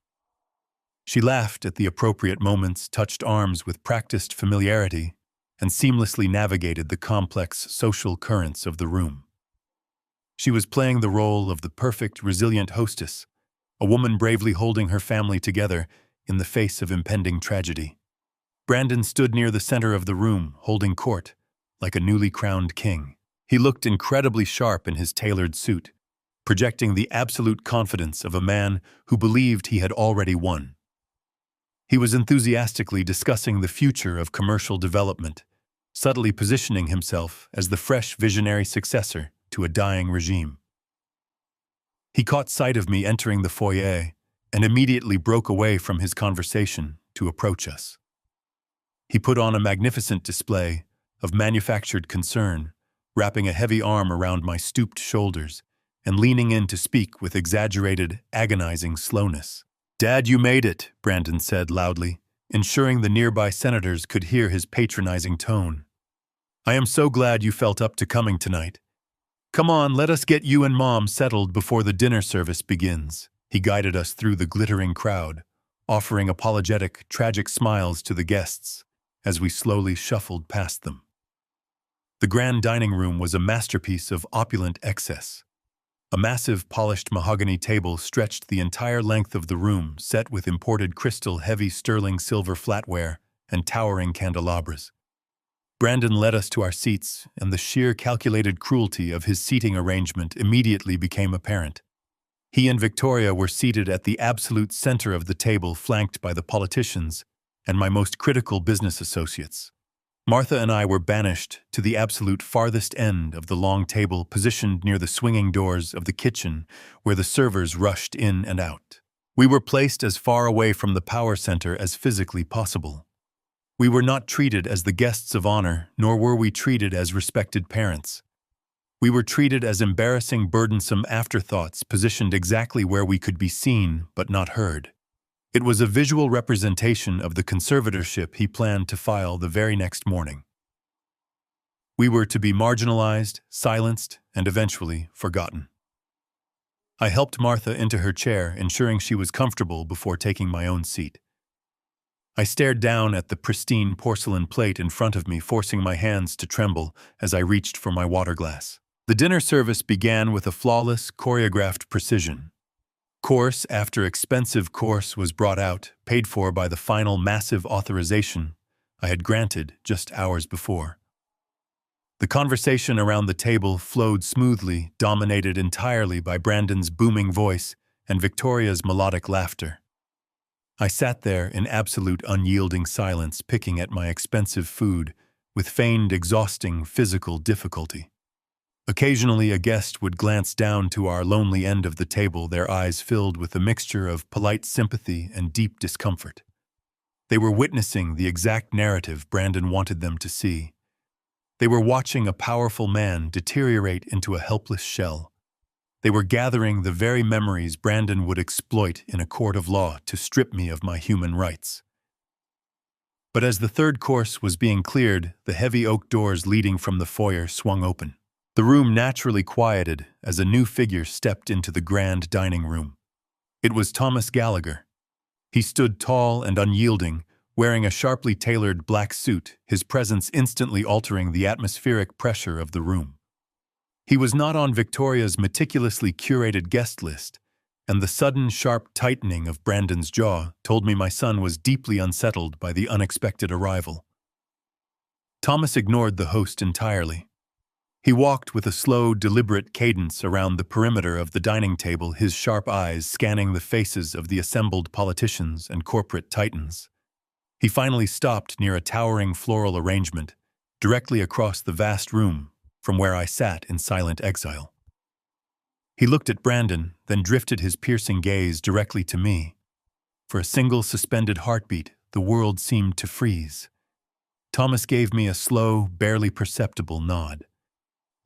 A: She laughed at the appropriate moments, touched arms with practiced familiarity, and seamlessly navigated the complex social currents of the room. She was playing the role of the perfect, resilient hostess, a woman bravely holding her family together in the face of impending tragedy. Brandon stood near the center of the room, holding court, like a newly crowned king. He looked incredibly sharp in his tailored suit, projecting the absolute confidence of a man who believed he had already won. He was enthusiastically discussing the future of commercial development, subtly positioning himself as the fresh visionary successor to a dying regime. He caught sight of me entering the foyer and immediately broke away from his conversation to approach us. He put on a magnificent display of manufactured concern, wrapping a heavy arm around my stooped shoulders and leaning in to speak with exaggerated, agonizing slowness. "Dad, you made it," Brandon said loudly, ensuring the nearby senators could hear his patronizing tone. "I am so glad you felt up to coming tonight. Come on, let us get you and Mom settled before the dinner service begins." He guided us through the glittering crowd, offering apologetic, tragic smiles to the guests as we slowly shuffled past them. The grand dining room was a masterpiece of opulent excess. A massive, polished mahogany table stretched the entire length of the room, set with imported crystal, heavy sterling silver flatware and towering candelabras. Brandon led us to our seats, and the sheer calculated cruelty of his seating arrangement immediately became apparent. He and Victoria were seated at the absolute center of the table, flanked by the politicians and my most critical business associates. Martha and I were banished to the absolute farthest end of the long table positioned near the swinging doors of the kitchen, where the servers rushed in and out. We were placed as far away from the power center as physically possible. We were not treated as the guests of honor, nor were we treated as respected parents. We were treated as embarrassing, burdensome afterthoughts positioned exactly where we could be seen but not heard. It was a visual representation of the conservatorship he planned to file the very next morning. We were to be marginalized, silenced, and eventually forgotten. I helped Martha into her chair, ensuring she was comfortable before taking my own seat. I stared down at the pristine porcelain plate in front of me, forcing my hands to tremble as I reached for my water glass. The dinner service began with a flawless, choreographed precision. Course after expensive course was brought out, paid for by the final massive authorization I had granted just hours before. The conversation around the table flowed smoothly, dominated entirely by Brandon's booming voice and Victoria's melodic laughter. I sat there in absolute unyielding silence, picking at my expensive food with feigned exhausting physical difficulty. Occasionally a guest would glance down to our lonely end of the table, their eyes filled with a mixture of polite sympathy and deep discomfort. They were witnessing the exact narrative Brandon wanted them to see. They were watching a powerful man deteriorate into a helpless shell. They were gathering the very memories Brandon would exploit in a court of law to strip me of my human rights. But as the third course was being cleared, the heavy oak doors leading from the foyer swung open. The room naturally quieted as a new figure stepped into the grand dining room. It was Thomas Gallagher. He stood tall and unyielding, wearing a sharply tailored black suit, his presence instantly altering the atmospheric pressure of the room. He was not on Victoria's meticulously curated guest list, and the sudden, sharp tightening of Brandon's jaw told me my son was deeply unsettled by the unexpected arrival. Thomas ignored the host entirely. He walked with a slow, deliberate cadence around the perimeter of the dining table, his sharp eyes scanning the faces of the assembled politicians and corporate titans. He finally stopped near a towering floral arrangement, directly across the vast room from where I sat in silent exile. He looked at Brandon, then drifted his piercing gaze directly to me. For a single suspended heartbeat, the world seemed to freeze. Thomas gave me a slow, barely perceptible nod.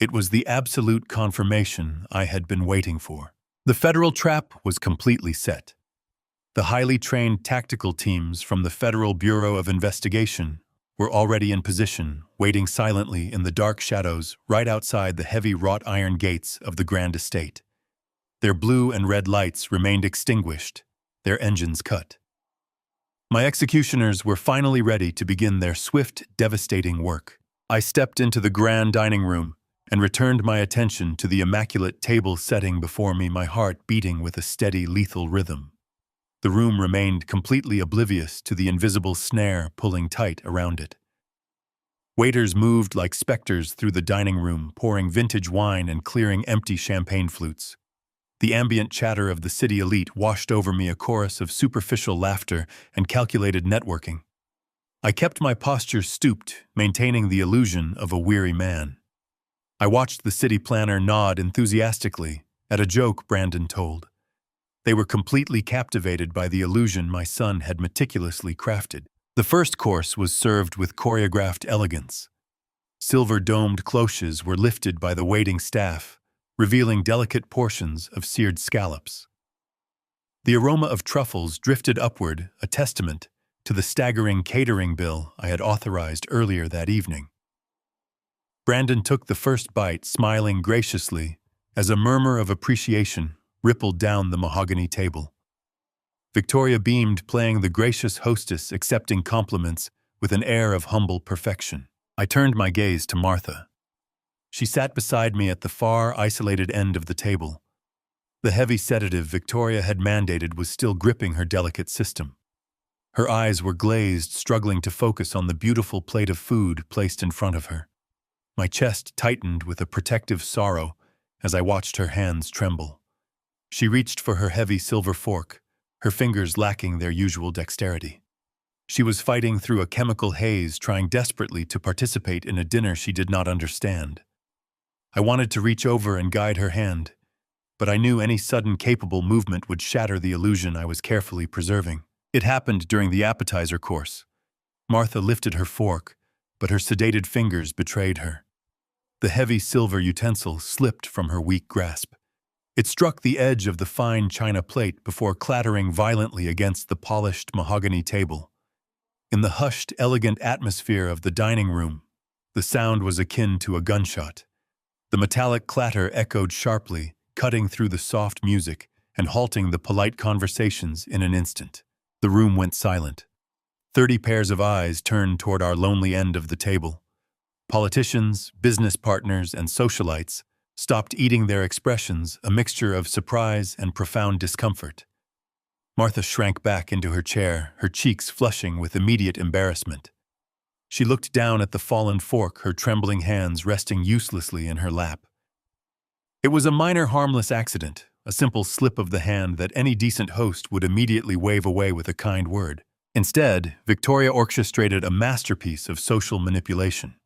A: It was the absolute confirmation I had been waiting for. The federal trap was completely set. The highly trained tactical teams from the Federal Bureau of Investigation were already in position, waiting silently in the dark shadows right outside the heavy wrought iron gates of the grand estate. Their blue and red lights remained extinguished, their engines cut. My executioners were finally ready to begin their swift, devastating work. I stepped into the grand dining room and returned my attention to the immaculate table setting before me, my heart beating with a steady, lethal rhythm. The room remained completely oblivious to the invisible snare pulling tight around it. Waiters moved like specters through the dining room, pouring vintage wine and clearing empty champagne flutes. The ambient chatter of the city elite washed over me, a chorus of superficial laughter and calculated networking. I kept my posture stooped, maintaining the illusion of a weary man. I watched the city planner nod enthusiastically at a joke Brandon told. They were completely captivated by the illusion my son had meticulously crafted. The first course was served with choreographed elegance. Silver-domed cloches were lifted by the waiting staff, revealing delicate portions of seared scallops. The aroma of truffles drifted upward, a testament to the staggering catering bill I had authorized earlier that evening. Brandon took the first bite, smiling graciously, as a murmur of appreciation rippled down the mahogany table. Victoria beamed, playing the gracious hostess, accepting compliments with an air of humble perfection. I turned my gaze to Martha. She sat beside me at the far, isolated end of the table. The heavy sedative Victoria had mandated was still gripping her delicate system. Her eyes were glazed, struggling to focus on the beautiful plate of food placed in front of her. My chest tightened with a protective sorrow as I watched her hands tremble. She reached for her heavy silver fork, her fingers lacking their usual dexterity. She was fighting through a chemical haze, trying desperately to participate in a dinner she did not understand. I wanted to reach over and guide her hand, but I knew any sudden capable movement would shatter the illusion I was carefully preserving. It happened during the appetizer course. Martha lifted her fork, but her sedated fingers betrayed her. The heavy silver utensil slipped from her weak grasp. It struck the edge of the fine china plate before clattering violently against the polished mahogany table. In the hushed, elegant atmosphere of the dining room, the sound was akin to a gunshot. The metallic clatter echoed sharply, cutting through the soft music and halting the polite conversations in an instant. The room went silent. 30 pairs of eyes turned toward our lonely end of the table. Politicians, business partners, and socialites stopped eating, their expressions a mixture of surprise and profound discomfort. Martha shrank back into her chair, her cheeks flushing with immediate embarrassment. She looked down at the fallen fork, her trembling hands resting uselessly in her lap. It was a minor harmless accident, a simple slip of the hand that any decent host would immediately wave away with a kind word. Instead, Victoria orchestrated a masterpiece of social manipulation.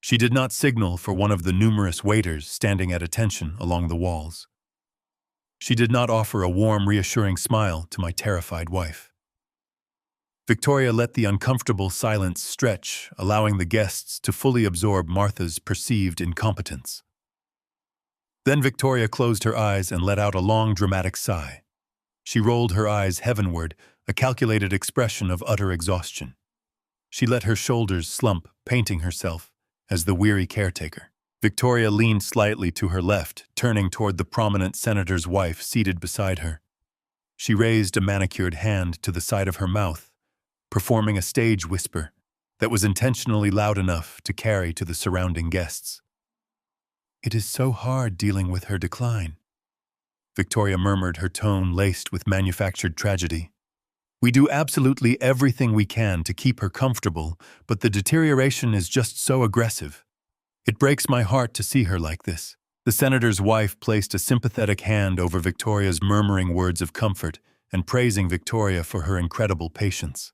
A: She did not signal for one of the numerous waiters standing at attention along the walls. She did not offer a warm, reassuring smile to my terrified wife. Victoria let the uncomfortable silence stretch, allowing the guests to fully absorb Martha's perceived incompetence. Then Victoria closed her eyes and let out a long, dramatic sigh. She rolled her eyes heavenward, a calculated expression of utter exhaustion. She let her shoulders slump, painting herself as the weary caretaker. Victoria leaned slightly to her left, turning toward the prominent senator's wife seated beside her. She raised a manicured hand to the side of her mouth, performing a stage whisper that was intentionally loud enough to carry to the surrounding guests. "It is so hard dealing with her decline," Victoria murmured, her tone laced with manufactured tragedy. "We do absolutely everything we can to keep her comfortable, but the deterioration is just so aggressive. It breaks my heart to see her like this." The senator's wife placed a sympathetic hand over Victoria's, murmuring words of comfort and praising Victoria for her incredible patience.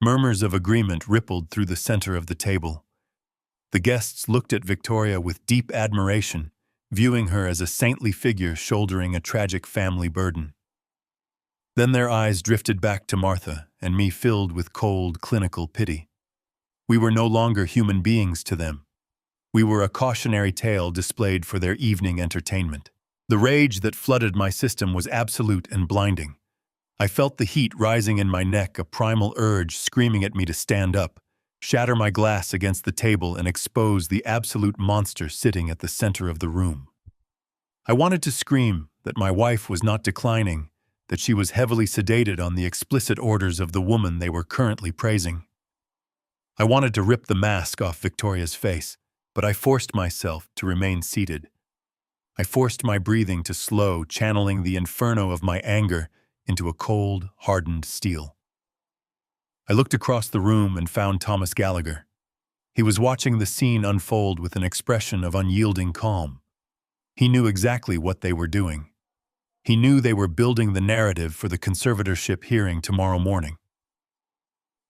A: Murmurs of agreement rippled through the center of the table. The guests looked at Victoria with deep admiration, viewing her as a saintly figure shouldering a tragic family burden. Then their eyes drifted back to Martha and me, filled with cold, clinical pity. We were no longer human beings to them. We were a cautionary tale displayed for their evening entertainment. The rage that flooded my system was absolute and blinding. I felt the heat rising in my neck, a primal urge screaming at me to stand up, shatter my glass against the table, and expose the absolute monster sitting at the center of the room. I wanted to scream that my wife was not declining, that she was heavily sedated on the explicit orders of the woman they were currently praising. I wanted to rip the mask off Victoria's face, but I forced myself to remain seated. I forced my breathing to slow, channeling the inferno of my anger into a cold, hardened steel. I looked across the room and found Thomas Gallagher. He was watching the scene unfold with an expression of unyielding calm. He knew exactly what they were doing. He knew they were building the narrative for the conservatorship hearing tomorrow morning.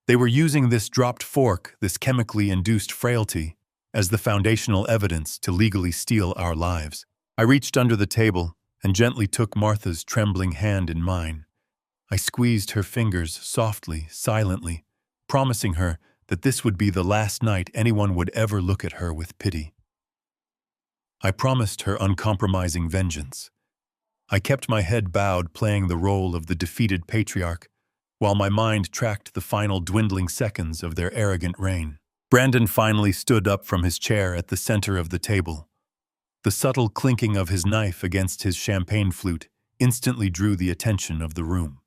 A: They were using this dropped fork, this chemically induced frailty, as the foundational evidence to legally steal our lives. I reached under the table and gently took Martha's trembling hand in mine. I squeezed her fingers softly, silently, promising her that this would be the last night anyone would ever look at her with pity. I promised her uncompromising vengeance. I kept my head bowed, playing the role of the defeated patriarch, while my mind tracked the final dwindling seconds of their arrogant reign. Brandon finally stood up from his chair at the center of the table. The subtle clinking of his knife against his champagne flute instantly drew the attention of the room.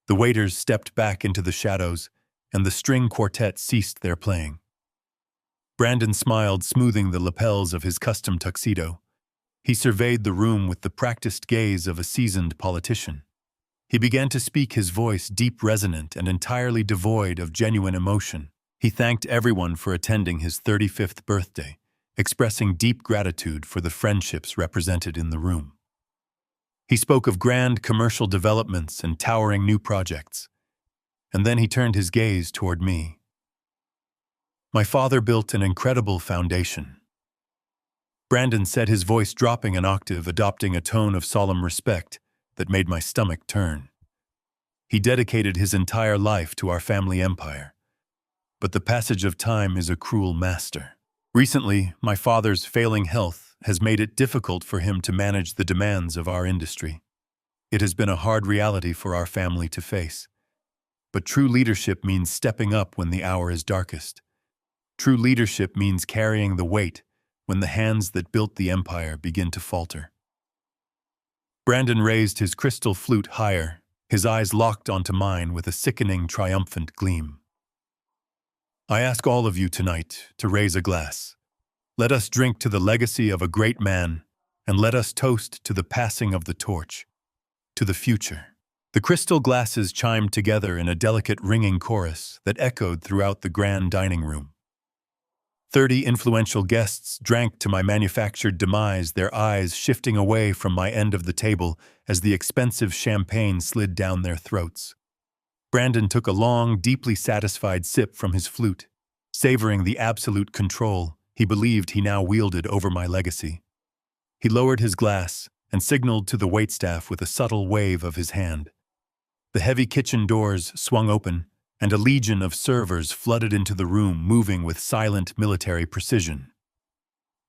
A: The waiters stepped back into the shadows, and the string quartet ceased their playing. Brandon smiled, smoothing the lapels of his custom tuxedo. He surveyed the room with the practiced gaze of a seasoned politician. He began to speak, his voice deep, resonant, and entirely devoid of genuine emotion. He thanked everyone for attending his 35th birthday, expressing deep gratitude for the friendships represented in the room. He spoke of grand commercial developments and towering new projects, and then he turned his gaze toward me. My father built an incredible foundation. Brandon said, his voice dropping an octave, adopting a tone of solemn respect that made my stomach turn. He dedicated his entire life to our family empire. But the passage of time is a cruel master. Recently, my father's failing health has made it difficult for him to manage the demands of our industry. It has been a hard reality for our family to face. But true leadership means stepping up when the hour is darkest. True leadership means carrying the weight when the hands that built the empire begin to falter. Brandon raised his crystal flute higher, his eyes locked onto mine with a sickening, triumphant gleam. I ask all of you tonight to raise a glass. Let us drink to the legacy of a great man, and let us toast to the passing of the torch, to the future. The crystal glasses chimed together in a delicate ringing chorus that echoed throughout the grand dining room. 30 influential guests drank to my manufactured demise, their eyes shifting away from my end of the table as the expensive champagne slid down their throats. Brandon took a long, deeply satisfied sip from his flute, savoring the absolute control he believed he now wielded over my legacy. He lowered his glass and signaled to the waitstaff with a subtle wave of his hand. The heavy kitchen doors swung open, and a legion of servers flooded into the room, moving with silent military precision.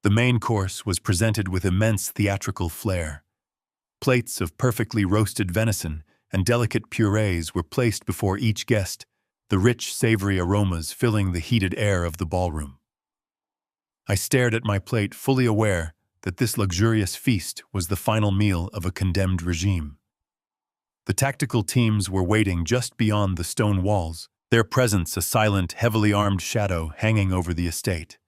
A: The main course was presented with immense theatrical flair. Plates of perfectly roasted venison and delicate purees were placed before each guest, the rich, savory aromas filling the heated air of the ballroom. I stared at my plate, fully aware that this luxurious feast was the final meal of a condemned regime. The tactical teams were waiting just beyond the stone walls, their presence a silent, heavily armed shadow hanging over the estate.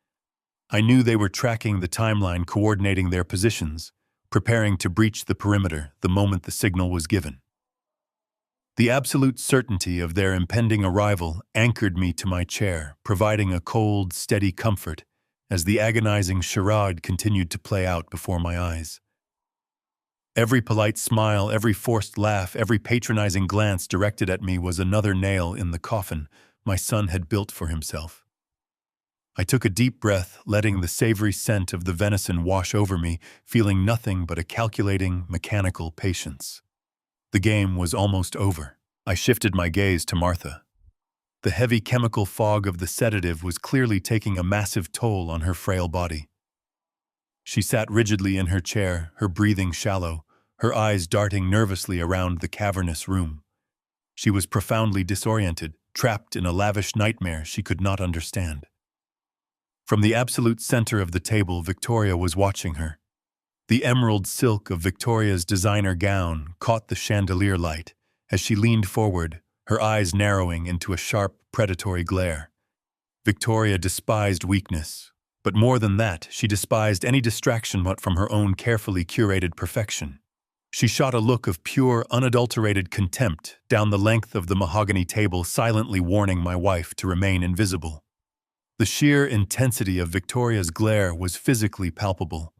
A: I knew they were tracking the timeline, coordinating their positions, preparing to breach the perimeter the moment the signal was given. The absolute certainty of their impending arrival anchored me to my chair, providing a cold, steady comfort as the agonizing charade continued to play out before my eyes. Every polite smile, every forced laugh, every patronizing glance directed at me was another nail in the coffin my son had built for himself. I took a deep breath, letting the savory scent of the venison wash over me, feeling nothing but a calculating, mechanical patience. The game was almost over. I shifted my gaze to Martha. The heavy chemical fog of the sedative was clearly taking a massive toll on her frail body. She sat rigidly in her chair, her breathing shallow, her eyes darting nervously around the cavernous room. She was profoundly disoriented, trapped in a lavish nightmare she could not understand. From the absolute center of the table, Victoria was watching her. The emerald silk of Victoria's designer gown caught the chandelier light as she leaned forward, her eyes narrowing into a sharp, predatory glare. Victoria despised weakness, but more than that, she despised any distraction but from her own carefully curated perfection. She shot a look of pure, unadulterated contempt down the length of the mahogany table, silently warning my wife to remain invisible. The sheer intensity of Victoria's glare was physically palpable.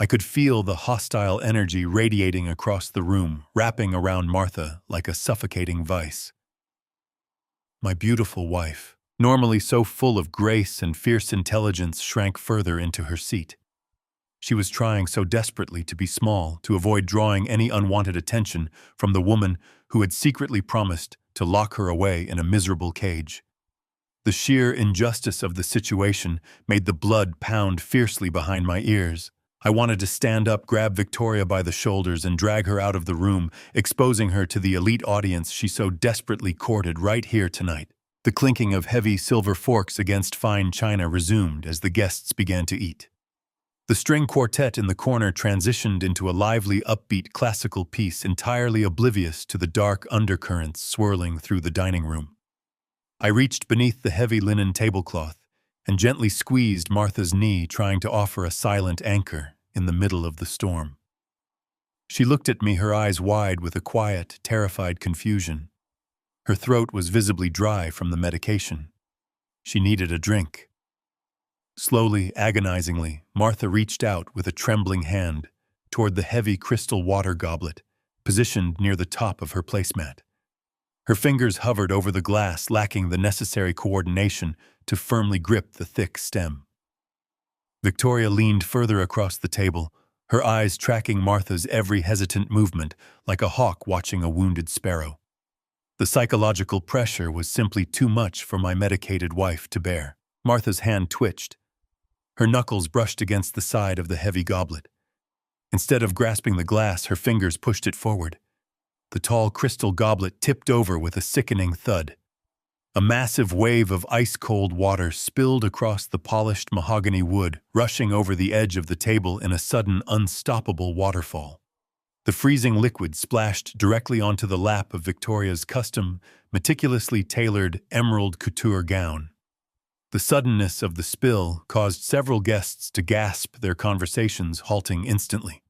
A: I could feel the hostile energy radiating across the room, wrapping around Martha like a suffocating vice. My beautiful wife, normally so full of grace and fierce intelligence, shrank further into her seat. She was trying so desperately to be small, to avoid drawing any unwanted attention from the woman who had secretly promised to lock her away in a miserable cage. The sheer injustice of the situation made the blood pound fiercely behind my ears. I wanted to stand up, grab Victoria by the shoulders, and drag her out of the room, exposing her to the elite audience she so desperately courted right here tonight. The clinking of heavy silver forks against fine china resumed as the guests began to eat. The string quartet in the corner transitioned into a lively, upbeat classical piece entirely oblivious to the dark undercurrents swirling through the dining room. I reached beneath the heavy linen tablecloth and gently squeezed Martha's knee, trying to offer a silent anchor in the middle of the storm. She looked at me, her eyes wide with a quiet, terrified confusion. Her throat was visibly dry from the medication. She needed a drink. Slowly, agonizingly, Martha reached out with a trembling hand toward the heavy crystal water goblet, positioned near the top of her placemat. Her fingers hovered over the glass, lacking the necessary coordination to firmly grip the thick stem. Victoria leaned further across the table, her eyes tracking Martha's every hesitant movement like a hawk watching a wounded sparrow. The psychological pressure was simply too much for my medicated wife to bear. Martha's hand twitched. Her knuckles brushed against the side of the heavy goblet. Instead of grasping the glass, her fingers pushed it forward. The tall crystal goblet tipped over with a sickening thud. A massive wave of ice-cold water spilled across the polished mahogany wood, rushing over the edge of the table in a sudden, unstoppable waterfall. The freezing liquid splashed directly onto the lap of Victoria's custom, meticulously tailored emerald couture gown. The suddenness of the spill caused several guests to gasp, their conversations halting instantly.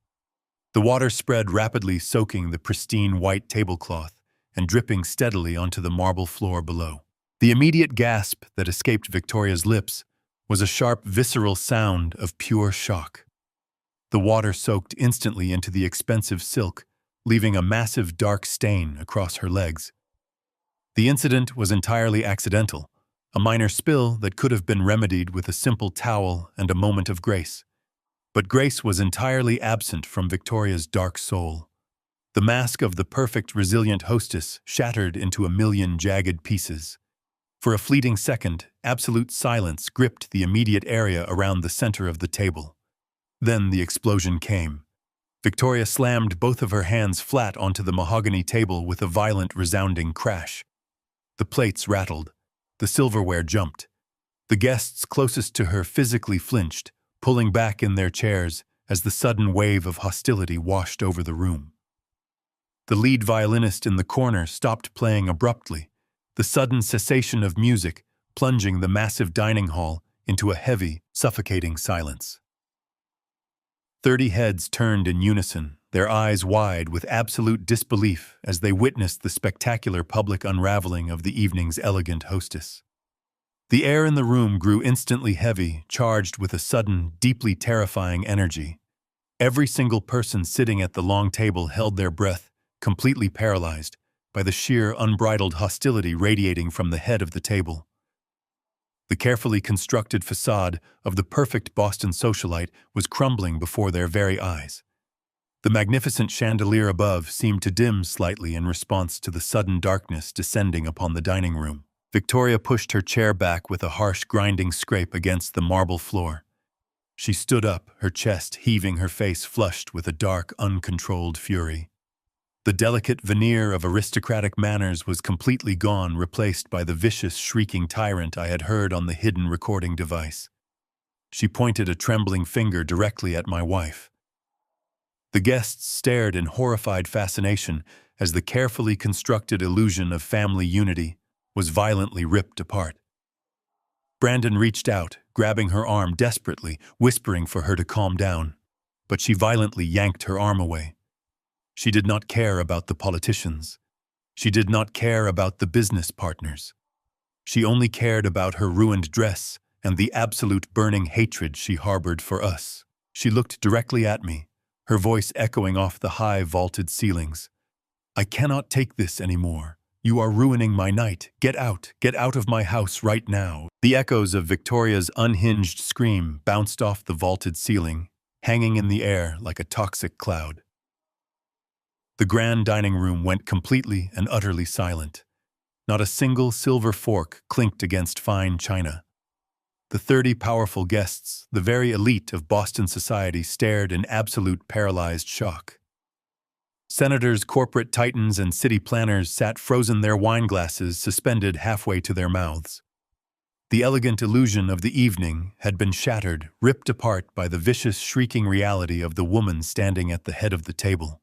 A: The water spread rapidly, soaking the pristine white tablecloth and dripping steadily onto the marble floor below. The immediate gasp that escaped Victoria's lips was a sharp, visceral sound of pure shock. The water soaked instantly into the expensive silk, leaving a massive dark stain across her legs. The incident was entirely accidental, a minor spill that could have been remedied with a simple towel and a moment of grace. But grace was entirely absent from Victoria's dark soul. The mask of the perfect, resilient hostess shattered into a million jagged pieces. For a fleeting second, absolute silence gripped the immediate area around the center of the table. Then the explosion came. Victoria slammed both of her hands flat onto the mahogany table with a violent, resounding crash. The plates rattled. The silverware jumped. The guests closest to her physically flinched, pulling back in their chairs as the sudden wave of hostility washed over the room. The lead violinist in the corner stopped playing abruptly, the sudden cessation of music plunging the massive dining hall into a heavy, suffocating silence. 30 heads turned in unison, their eyes wide with absolute disbelief as they witnessed the spectacular public unraveling of the evening's elegant hostess. The air in the room grew instantly heavy, charged with a sudden, deeply terrifying energy. Every single person sitting at the long table held their breath, completely paralyzed by the sheer, unbridled hostility radiating from the head of the table. The carefully constructed facade of the perfect Boston socialite was crumbling before their very eyes. The magnificent chandelier above seemed to dim slightly in response to the sudden darkness descending upon the dining room. Victoria pushed her chair back with a harsh, grinding scrape against the marble floor. She stood up, her chest heaving, her face flushed with a dark, uncontrolled fury. The delicate veneer of aristocratic manners was completely gone, replaced by the vicious, shrieking tyrant I had heard on the hidden recording device. She pointed a trembling finger directly at my wife. The guests stared in horrified fascination as the carefully constructed illusion of family unity was violently ripped apart. Brandon reached out, grabbing her arm desperately, whispering for her to calm down, but she violently yanked her arm away. She did not care about the politicians. She did not care about the business partners. She only cared about her ruined dress and the absolute burning hatred she harbored for us. She looked directly at me, her voice echoing off the high vaulted ceilings. "I cannot take this anymore. You are ruining my night. Get out of my house right now." The echoes of Victoria's unhinged scream bounced off the vaulted ceiling, hanging in the air like a toxic cloud. The grand dining room went completely and utterly silent. Not a single silver fork clinked against fine china. The 30 powerful guests, the very elite of Boston society, stared in absolute paralyzed shock. Senators, corporate titans, and city planners sat frozen, their wine glasses suspended halfway to their mouths. The elegant illusion of the evening had been shattered, ripped apart by the vicious, shrieking reality of the woman standing at the head of the table.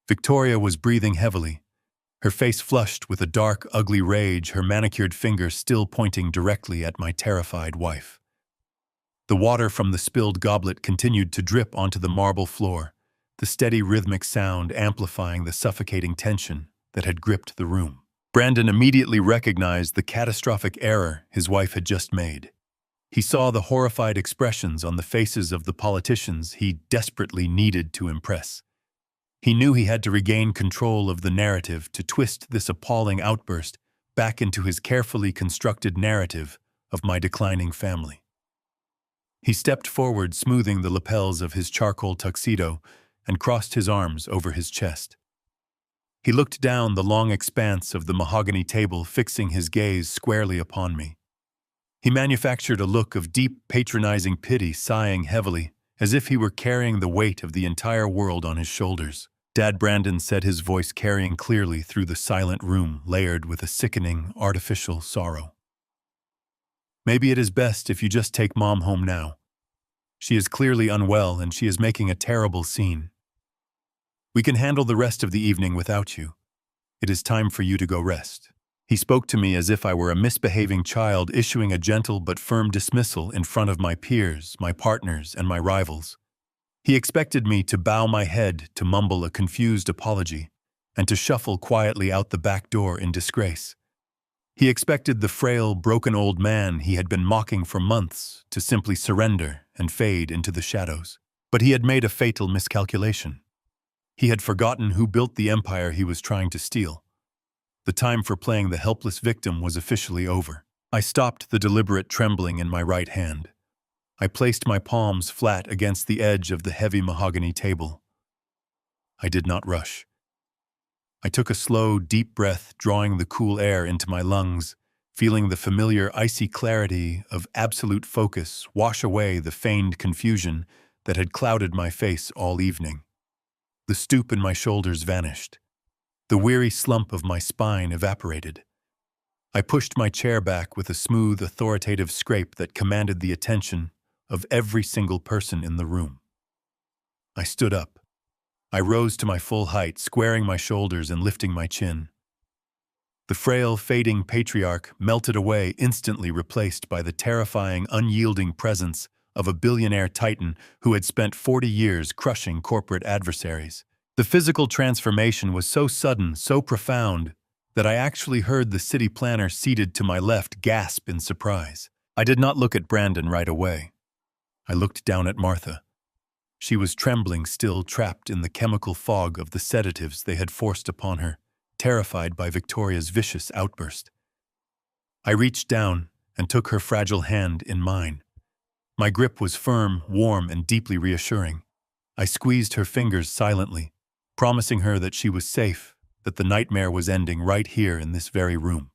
A: Victoria was breathing heavily, her face flushed with a dark, ugly rage, her manicured finger still pointing directly at my terrified wife. The water from the spilled goblet continued to drip onto the marble floor, the steady rhythmic sound amplifying the suffocating tension that had gripped the room. Brandon immediately recognized the catastrophic error his wife had just made. He saw the horrified expressions on the faces of the politicians he desperately needed to impress. He knew he had to regain control of the narrative to twist this appalling outburst back into his carefully constructed narrative of my declining family. He stepped forward, smoothing the lapels of his charcoal tuxedo, and crossed his arms over his chest. He looked down the long expanse of the mahogany table, fixing his gaze squarely upon me. He manufactured a look of deep, patronizing pity, sighing heavily, as if he were carrying the weight of the entire world on his shoulders. Dad, Brandon said, his voice carrying clearly through the silent room, layered with a sickening, artificial sorrow. Maybe it is best if you just take Mom home now. She is clearly unwell and she is making a terrible scene. We can handle the rest of the evening without you. It is time for you to go rest. He spoke to me as if I were a misbehaving child, issuing a gentle but firm dismissal in front of my peers, my partners, and my rivals. He expected me to bow my head, to mumble a confused apology, and to shuffle quietly out the back door in disgrace. He expected the frail, broken old man he had been mocking for months to simply surrender and fade into the shadows. But he had made a fatal miscalculation. He had forgotten who built the empire he was trying to steal. The time for playing the helpless victim was officially over. I stopped the deliberate trembling in my right hand. I placed my palms flat against the edge of the heavy mahogany table. I did not rush. I took a slow, deep breath, drawing the cool air into my lungs, feeling the familiar icy clarity of absolute focus wash away the feigned confusion that had clouded my face all evening. The stoop in my shoulders vanished. The weary slump of my spine evaporated. I pushed my chair back with a smooth, authoritative scrape that commanded the attention of every single person in the room. I stood up. I rose to my full height, squaring my shoulders and lifting my chin. The frail, fading patriarch melted away, instantly replaced by the terrifying, unyielding presence of a billionaire titan who had spent 40 years crushing corporate adversaries. The physical transformation was so sudden, so profound, that I actually heard the city planner seated to my left gasp in surprise. I did not look at Brandon right away. I looked down at Martha. She was trembling still, trapped in the chemical fog of the sedatives they had forced upon her, terrified by Victoria's vicious outburst. I reached down and took her fragile hand in mine. My grip was firm, warm, and deeply reassuring. I squeezed her fingers silently, promising her that she was safe, that the nightmare was ending right here in this very room.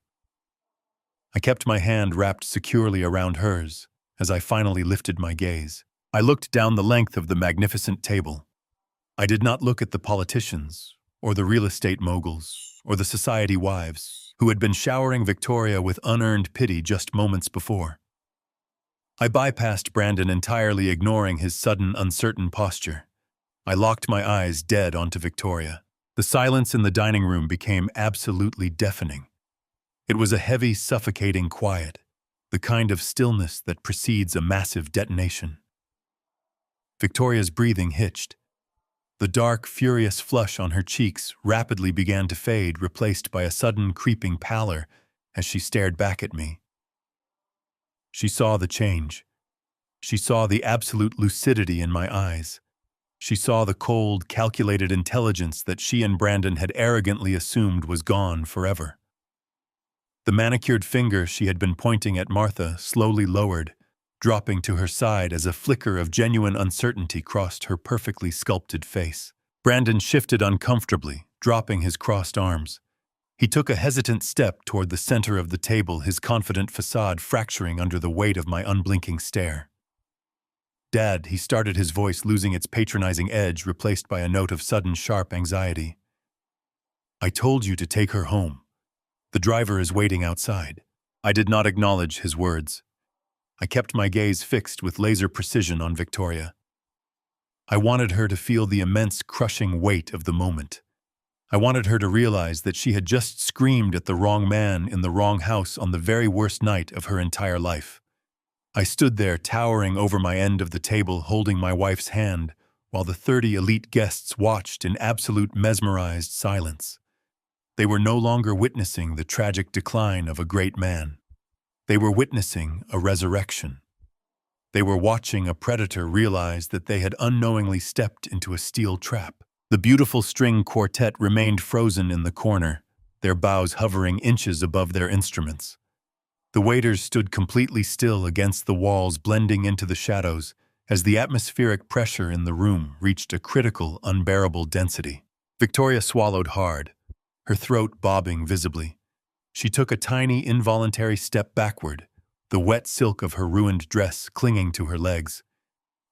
A: I kept my hand wrapped securely around hers as I finally lifted my gaze. I looked down the length of the magnificent table. I did not look at the politicians, or the real estate moguls, or the society wives, who had been showering Victoria with unearned pity just moments before. I bypassed Brandon, entirely ignoring his sudden, uncertain posture. I locked my eyes dead onto Victoria. The silence in the dining room became absolutely deafening. It was a heavy, suffocating quiet, the kind of stillness that precedes a massive detonation. Victoria's breathing hitched. The dark, furious flush on her cheeks rapidly began to fade, replaced by a sudden creeping pallor as she stared back at me. She saw the change. She saw the absolute lucidity in my eyes. She saw the cold, calculated intelligence that she and Brandon had arrogantly assumed was gone forever. The manicured finger she had been pointing at Martha slowly lowered, dropping to her side as a flicker of genuine uncertainty crossed her perfectly sculpted face. Brandon shifted uncomfortably, dropping his crossed arms. He took a hesitant step toward the center of the table, his confident facade fracturing under the weight of my unblinking stare. "Dad," he started, his voice losing its patronizing edge, replaced by a note of sudden, sharp anxiety. "I told you to take her home. The driver is waiting outside." I did not acknowledge his words. I kept my gaze fixed with laser precision on Victoria. I wanted her to feel the immense, crushing weight of the moment. I wanted her to realize that she had just screamed at the wrong man in the wrong house on the very worst night of her entire life. I stood there, towering over my end of the table, holding my wife's hand, while the 30 elite guests watched in absolute mesmerized silence. They were no longer witnessing the tragic decline of a great man. They were witnessing a resurrection. They were watching a predator realize that they had unknowingly stepped into a steel trap. The beautiful string quartet remained frozen in the corner, their bows hovering inches above their instruments. The waiters stood completely still against the walls, blending into the shadows, as the atmospheric pressure in the room reached a critical, unbearable density. Victoria swallowed hard, her throat bobbing visibly. She took a tiny, involuntary step backward, the wet silk of her ruined dress clinging to her legs.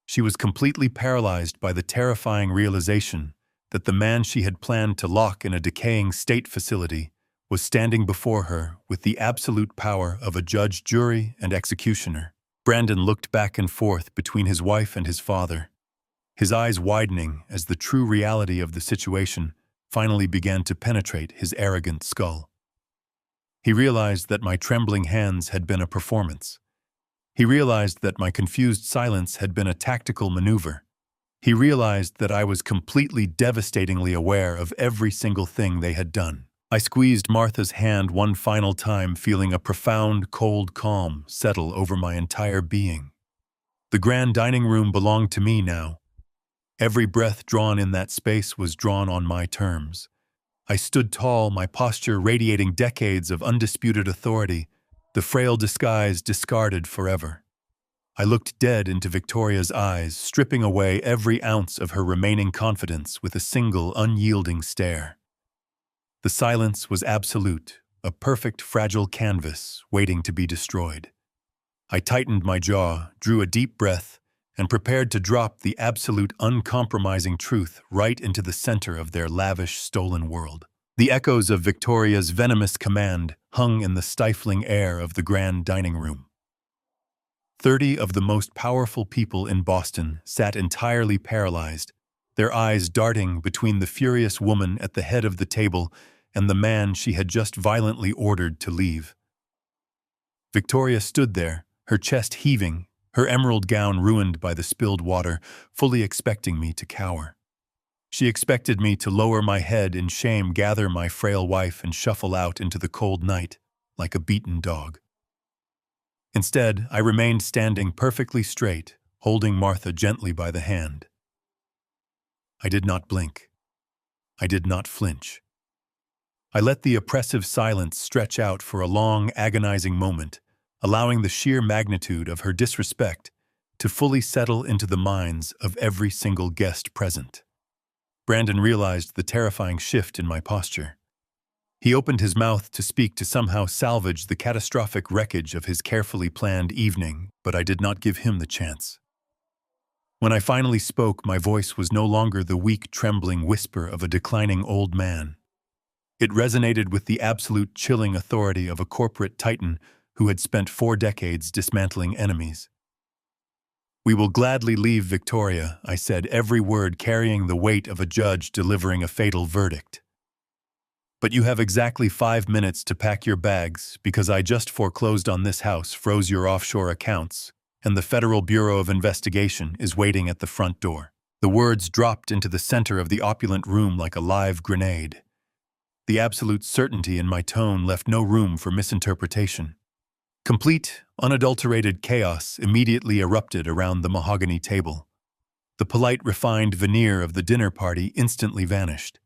A: She was completely paralyzed by the terrifying realization that the man she had planned to lock in a decaying state facility was standing before her with the absolute power of a judge, jury, and executioner. Brandon looked back and forth between his wife and his father, his eyes widening as the true reality of the situation finally began to penetrate his arrogant skull. He realized that my trembling hands had been a performance. He realized that my confused silence had been a tactical maneuver. He realized that I was completely devastatingly aware of every single thing they had done. I squeezed Martha's hand one final time, feeling a profound, cold calm settle over my entire being. The grand dining room belonged to me now. Every breath drawn in that space was drawn on my terms. I stood tall, my posture radiating decades of undisputed authority, the frail disguise discarded forever. I looked dead into Victoria's eyes, stripping away every ounce of her remaining confidence with a single, unyielding stare. The silence was absolute, a perfect, fragile canvas waiting to be destroyed. I tightened my jaw, drew a deep breath, and prepared to drop the absolute, uncompromising truth right into the center of their lavish, stolen world. The echoes of Victoria's venomous command hung in the stifling air of the grand dining room. 30 of the most powerful people in Boston sat entirely paralyzed, their eyes darting between the furious woman at the head of the table and the man she had just violently ordered to leave. Victoria stood there, her chest heaving, her emerald gown ruined by the spilled water, fully expecting me to cower. She expected me to lower my head in shame, gather my frail wife, and shuffle out into the cold night like a beaten dog. Instead, I remained standing perfectly straight, holding Martha gently by the hand. I did not blink. I did not flinch. I let the oppressive silence stretch out for a long, agonizing moment, allowing the sheer magnitude of her disrespect to fully settle into the minds of every single guest present. Brandon realized the terrifying shift in my posture. He opened his mouth to speak, to somehow salvage the catastrophic wreckage of his carefully planned evening, but I did not give him the chance. When I finally spoke, my voice was no longer the weak, trembling whisper of a declining old man. It resonated with the absolute, chilling authority of a corporate titan who had spent 4 decades dismantling enemies. "We will gladly leave Victoria," I said, every word carrying the weight of a judge delivering a fatal verdict. "But you have exactly 5 minutes to pack your bags, because I just foreclosed on this house, froze your offshore accounts, and the Federal Bureau of Investigation is waiting at the front door." The words dropped into the center of the opulent room like a live grenade. The absolute certainty in my tone left no room for misinterpretation. Complete, unadulterated chaos immediately erupted around the mahogany table. The polite, refined veneer of the dinner party instantly vanished.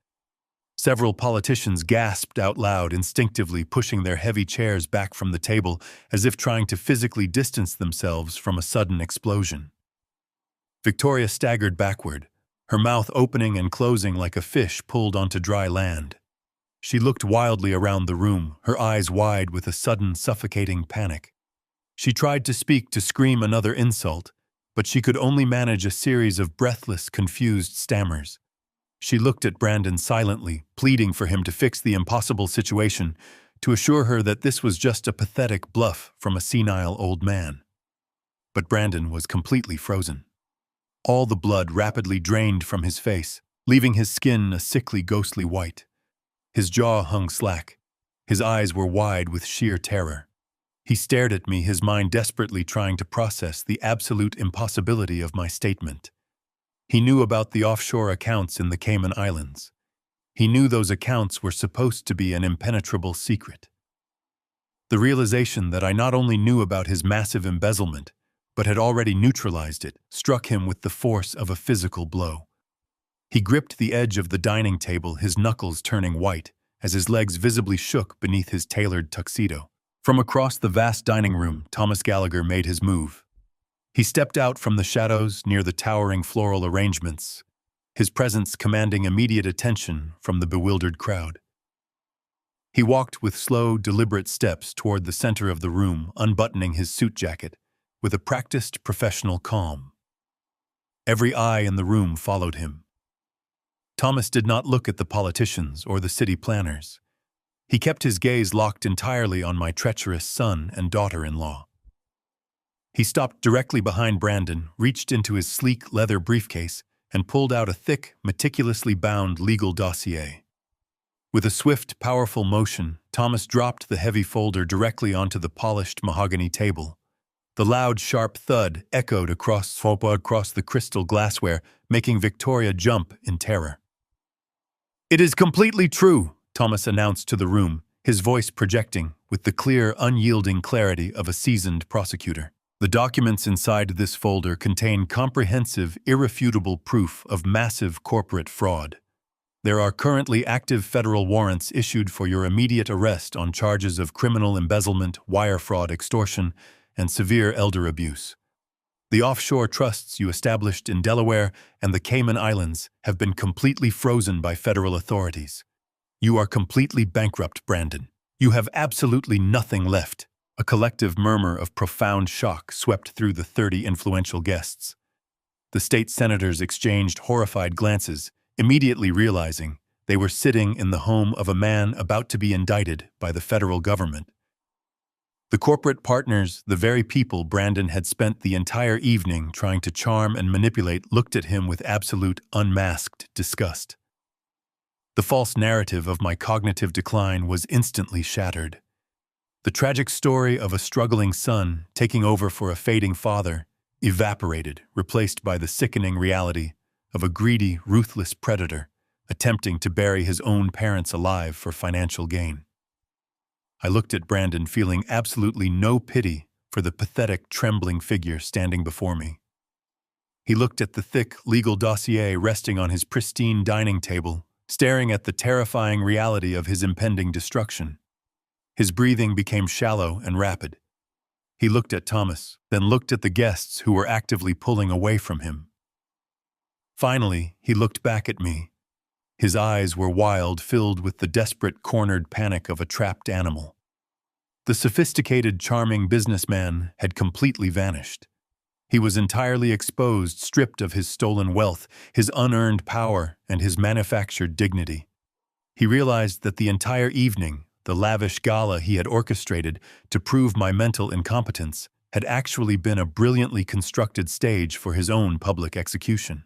A: Several politicians gasped out loud, instinctively pushing their heavy chairs back from the table as if trying to physically distance themselves from a sudden explosion. Victoria staggered backward, her mouth opening and closing like a fish pulled onto dry land. She looked wildly around the room, her eyes wide with a sudden, suffocating panic. She tried to speak, to scream another insult, but she could only manage a series of breathless, confused stammers. She looked at Brandon silently, pleading for him to fix the impossible situation, to assure her that this was just a pathetic bluff from a senile old man. But Brandon was completely frozen. All the blood rapidly drained from his face, leaving his skin a sickly, ghostly white. His jaw hung slack. His eyes were wide with sheer terror. He stared at me, his mind desperately trying to process the absolute impossibility of my statement. He knew about the offshore accounts in the Cayman Islands. He knew those accounts were supposed to be an impenetrable secret. The realization that I not only knew about his massive embezzlement, but had already neutralized it, struck him with the force of a physical blow. He gripped the edge of the dining table, his knuckles turning white, as his legs visibly shook beneath his tailored tuxedo. From across the vast dining room, Thomas Gallagher made his move. He stepped out from the shadows near the towering floral arrangements, his presence commanding immediate attention from the bewildered crowd. He walked with slow, deliberate steps toward the center of the room, unbuttoning his suit jacket, with a practiced professional calm. Every eye in the room followed him. Thomas did not look at the politicians or the city planners. He kept his gaze locked entirely on my treacherous son and daughter-in-law. He stopped directly behind Brandon, reached into his sleek leather briefcase, and pulled out a thick, meticulously bound legal dossier. With a swift, powerful motion, Thomas dropped the heavy folder directly onto the polished mahogany table. The loud, sharp thud echoed across the crystal glassware, making Victoria jump in terror. "It is completely true," Thomas announced to the room, his voice projecting with the clear, unyielding clarity of a seasoned prosecutor. The documents inside this folder contain comprehensive, irrefutable proof of massive corporate fraud. There are currently active federal warrants issued for your immediate arrest on charges of criminal embezzlement, wire fraud, extortion, and severe elder abuse. The offshore trusts you established in Delaware and the Cayman Islands have been completely frozen by federal authorities. You are completely bankrupt, Brandon. You have absolutely nothing left. A collective murmur of profound shock swept through the 30 influential guests. The state senators exchanged horrified glances, immediately realizing they were sitting in the home of a man about to be indicted by the federal government. The corporate partners, the very people Brandon had spent the entire evening trying to charm and manipulate, looked at him with absolute, unmasked disgust. The false narrative of my cognitive decline was instantly shattered. The tragic story of a struggling son taking over for a fading father evaporated, replaced by the sickening reality of a greedy, ruthless predator attempting to bury his own parents alive for financial gain. I looked at Brandon, feeling absolutely no pity for the pathetic, trembling figure standing before me. He looked at the thick legal dossier resting on his pristine dining table, staring at the terrifying reality of his impending destruction. His breathing became shallow and rapid. He looked at Thomas, then looked at the guests who were actively pulling away from him. Finally, he looked back at me. His eyes were wild, filled with the desperate, cornered panic of a trapped animal. The sophisticated, charming businessman had completely vanished. He was entirely exposed, stripped of his stolen wealth, his unearned power, and his manufactured dignity. He realized that the entire evening, the lavish gala he had orchestrated to prove my mental incompetence, had actually been a brilliantly constructed stage for his own public execution.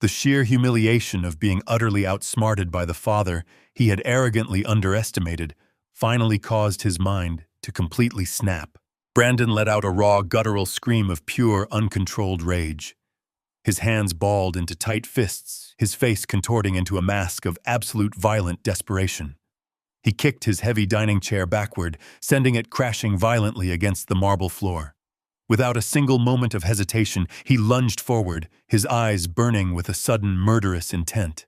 A: The sheer humiliation of being utterly outsmarted by the father he had arrogantly underestimated finally caused his mind to completely snap. Brandon let out a raw, guttural scream of pure, uncontrolled rage. His hands balled into tight fists, his face contorting into a mask of absolute violent desperation. He kicked his heavy dining chair backward, sending it crashing violently against the marble floor. Without a single moment of hesitation, he lunged forward, his eyes burning with a sudden murderous intent.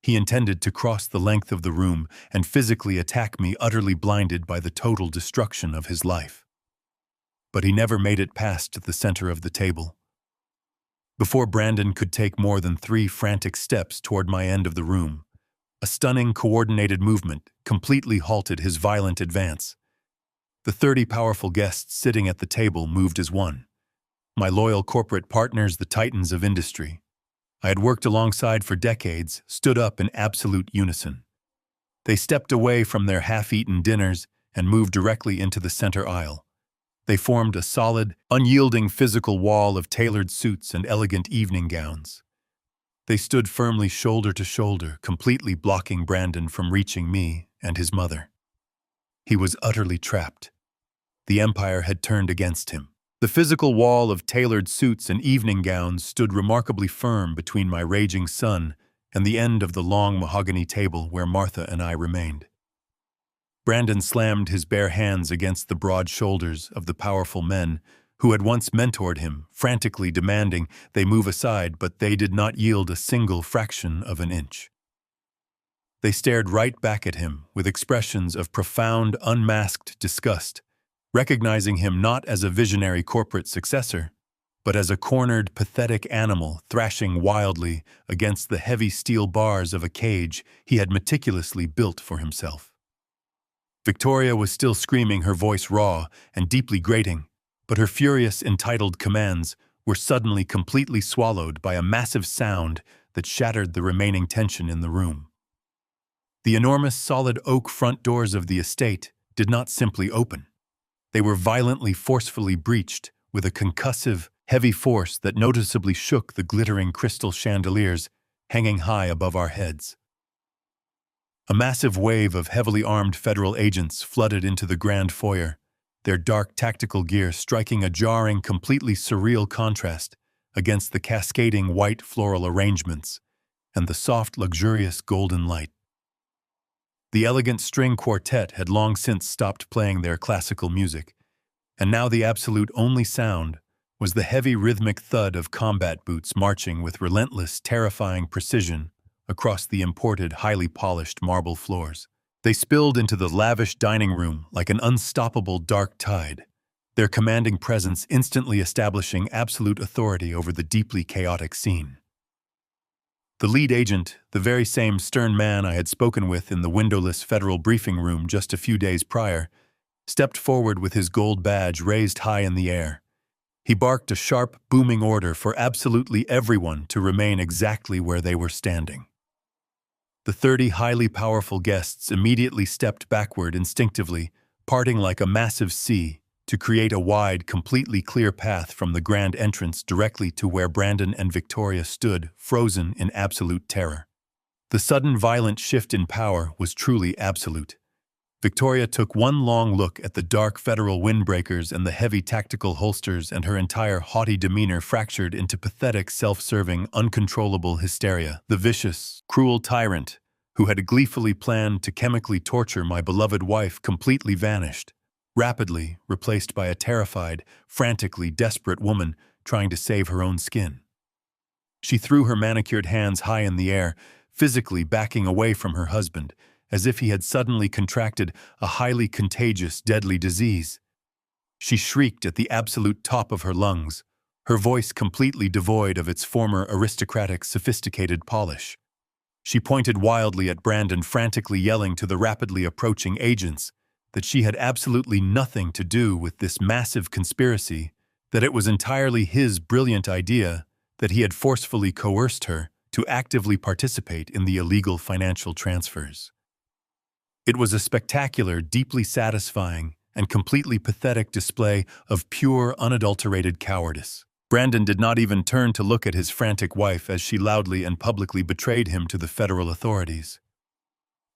A: He intended to cross the length of the room and physically attack me, utterly blinded by the total destruction of his life. But he never made it past the center of the table. Before Brandon could take more than 3 frantic steps toward my end of the room, a stunning, coordinated movement completely halted his violent advance. The 30 powerful guests sitting at the table moved as one. My loyal corporate partners, the titans of industry I had worked alongside for decades, stood up in absolute unison. They stepped away from their half-eaten dinners and moved directly into the center aisle. They formed a solid, unyielding physical wall of tailored suits and elegant evening gowns. They stood firmly shoulder to shoulder, completely blocking Brandon from reaching me and his mother. He was utterly trapped. The empire had turned against him. The physical wall of tailored suits and evening gowns stood remarkably firm between my raging son and the end of the long mahogany table where Martha and I remained. Brandon slammed his bare hands against the broad shoulders of the powerful men who had once mentored him, frantically demanding they move aside, but they did not yield a single fraction of an inch. They stared right back at him with expressions of profound, unmasked disgust, recognizing him not as a visionary corporate successor, but as a cornered, pathetic animal thrashing wildly against the heavy steel bars of a cage he had meticulously built for himself. Victoria was still screaming, her voice raw and deeply grating, but her furious, entitled commands were suddenly completely swallowed by a massive sound that shattered the remaining tension in the room. The enormous solid oak front doors of the estate did not simply open. They were violently, forcefully breached with a concussive, heavy force that noticeably shook the glittering crystal chandeliers hanging high above our heads. A massive wave of heavily armed federal agents flooded into the grand foyer, their dark tactical gear striking a jarring, completely surreal contrast against the cascading white floral arrangements and the soft, luxurious golden light. The elegant string quartet had long since stopped playing their classical music, and now the absolute only sound was the heavy rhythmic thud of combat boots marching with relentless, terrifying precision across the imported, highly polished marble floors. They spilled into the lavish dining room like an unstoppable dark tide, their commanding presence instantly establishing absolute authority over the deeply chaotic scene. The lead agent, the very same stern man I had spoken with in the windowless federal briefing room just a few days prior, stepped forward with his gold badge raised high in the air. He barked a sharp, booming order for absolutely everyone to remain exactly where they were standing. The 30 highly powerful guests immediately stepped backward instinctively, parting like a massive sea to create a wide, completely clear path from the grand entrance directly to where Brandon and Victoria stood, frozen in absolute terror. The sudden violent shift in power was truly absolute. Victoria took one long look at the dark federal windbreakers and the heavy tactical holsters, and her entire haughty demeanor fractured into pathetic, self-serving, uncontrollable hysteria. The vicious, cruel tyrant who had gleefully planned to chemically torture my beloved wife completely vanished, rapidly replaced by a terrified, frantically desperate woman trying to save her own skin. She threw her manicured hands high in the air, physically backing away from her husband, as if he had suddenly contracted a highly contagious, deadly disease. She shrieked at the absolute top of her lungs, her voice completely devoid of its former aristocratic, sophisticated polish. She pointed wildly at Brandon, frantically yelling to the rapidly approaching agents that she had absolutely nothing to do with this massive conspiracy, that it was entirely his brilliant idea, that he had forcefully coerced her to actively participate in the illegal financial transfers. It was a spectacular, deeply satisfying, and completely pathetic display of pure, unadulterated cowardice. Brandon did not even turn to look at his frantic wife as she loudly and publicly betrayed him to the federal authorities.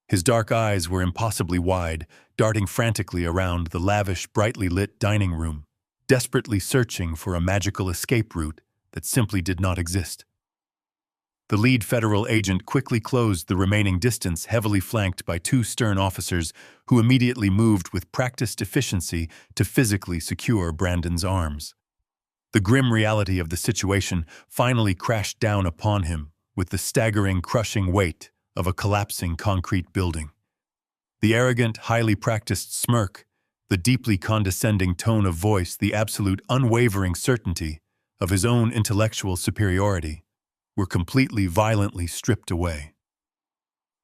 A: His dark eyes were impossibly wide, darting frantically around the lavish, brightly lit dining room, desperately searching for a magical escape route that simply did not exist. The lead federal agent quickly closed the remaining distance, heavily flanked by 2 stern officers who immediately moved with practiced efficiency to physically secure Brandon's arms. The grim reality of the situation finally crashed down upon him with the staggering, crushing weight of a collapsing concrete building. The arrogant, highly practiced smirk, the deeply condescending tone of voice, the absolute unwavering certainty of his own intellectual superiority were completely, violently stripped away.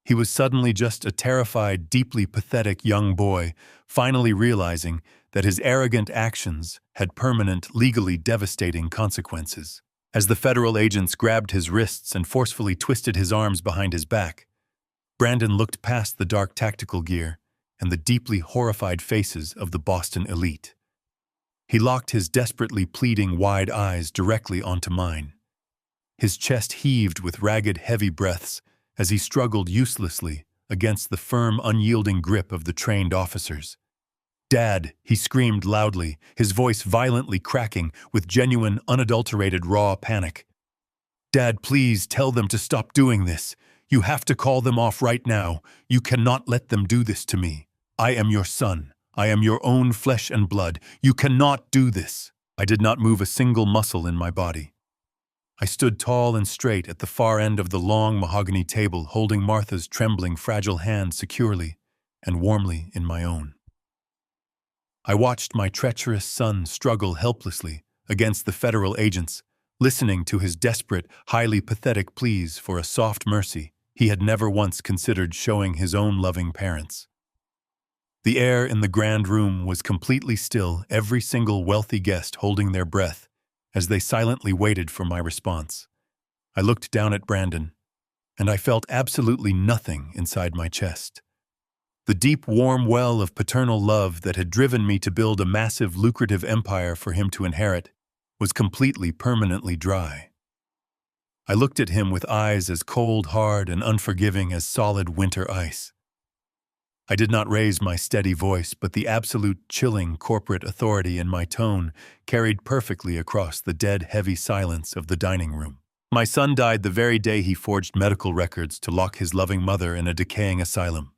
A: He was suddenly just a terrified, deeply pathetic young boy, finally realizing that his arrogant actions had permanent, legally devastating consequences. As the federal agents grabbed his wrists and forcefully twisted his arms behind his back, Brandon looked past the dark tactical gear and the deeply horrified faces of the Boston elite. He locked his desperately pleading wide eyes directly onto mine. His chest heaved with ragged, heavy breaths as he struggled uselessly against the firm, unyielding grip of the trained officers. "Dad," he screamed loudly, his voice violently cracking with genuine, unadulterated, raw panic. "Dad, please tell them to stop doing this. You have to call them off right now. You cannot let them do this to me. I am your son. I am your own flesh and blood. You cannot do this." I did not move a single muscle in my body. I stood tall and straight at the far end of the long mahogany table, holding Martha's trembling, fragile hand securely and warmly in my own. I watched my treacherous son struggle helplessly against the federal agents, listening to his desperate, highly pathetic pleas for a soft mercy he had never once considered showing his own loving parents. The air in the grand room was completely still, every single wealthy guest holding their breath as they silently waited for my response. I looked down at Brandon, and I felt absolutely nothing inside my chest. The deep, warm well of paternal love that had driven me to build a massive, lucrative empire for him to inherit was completely, permanently dry. I looked at him with eyes as cold, hard, and unforgiving as solid winter ice. I did not raise my steady voice, but the absolute, chilling corporate authority in my tone carried perfectly across the dead, heavy silence of the dining room. My son died the very day he forged medical records to lock his loving mother in a decaying asylum.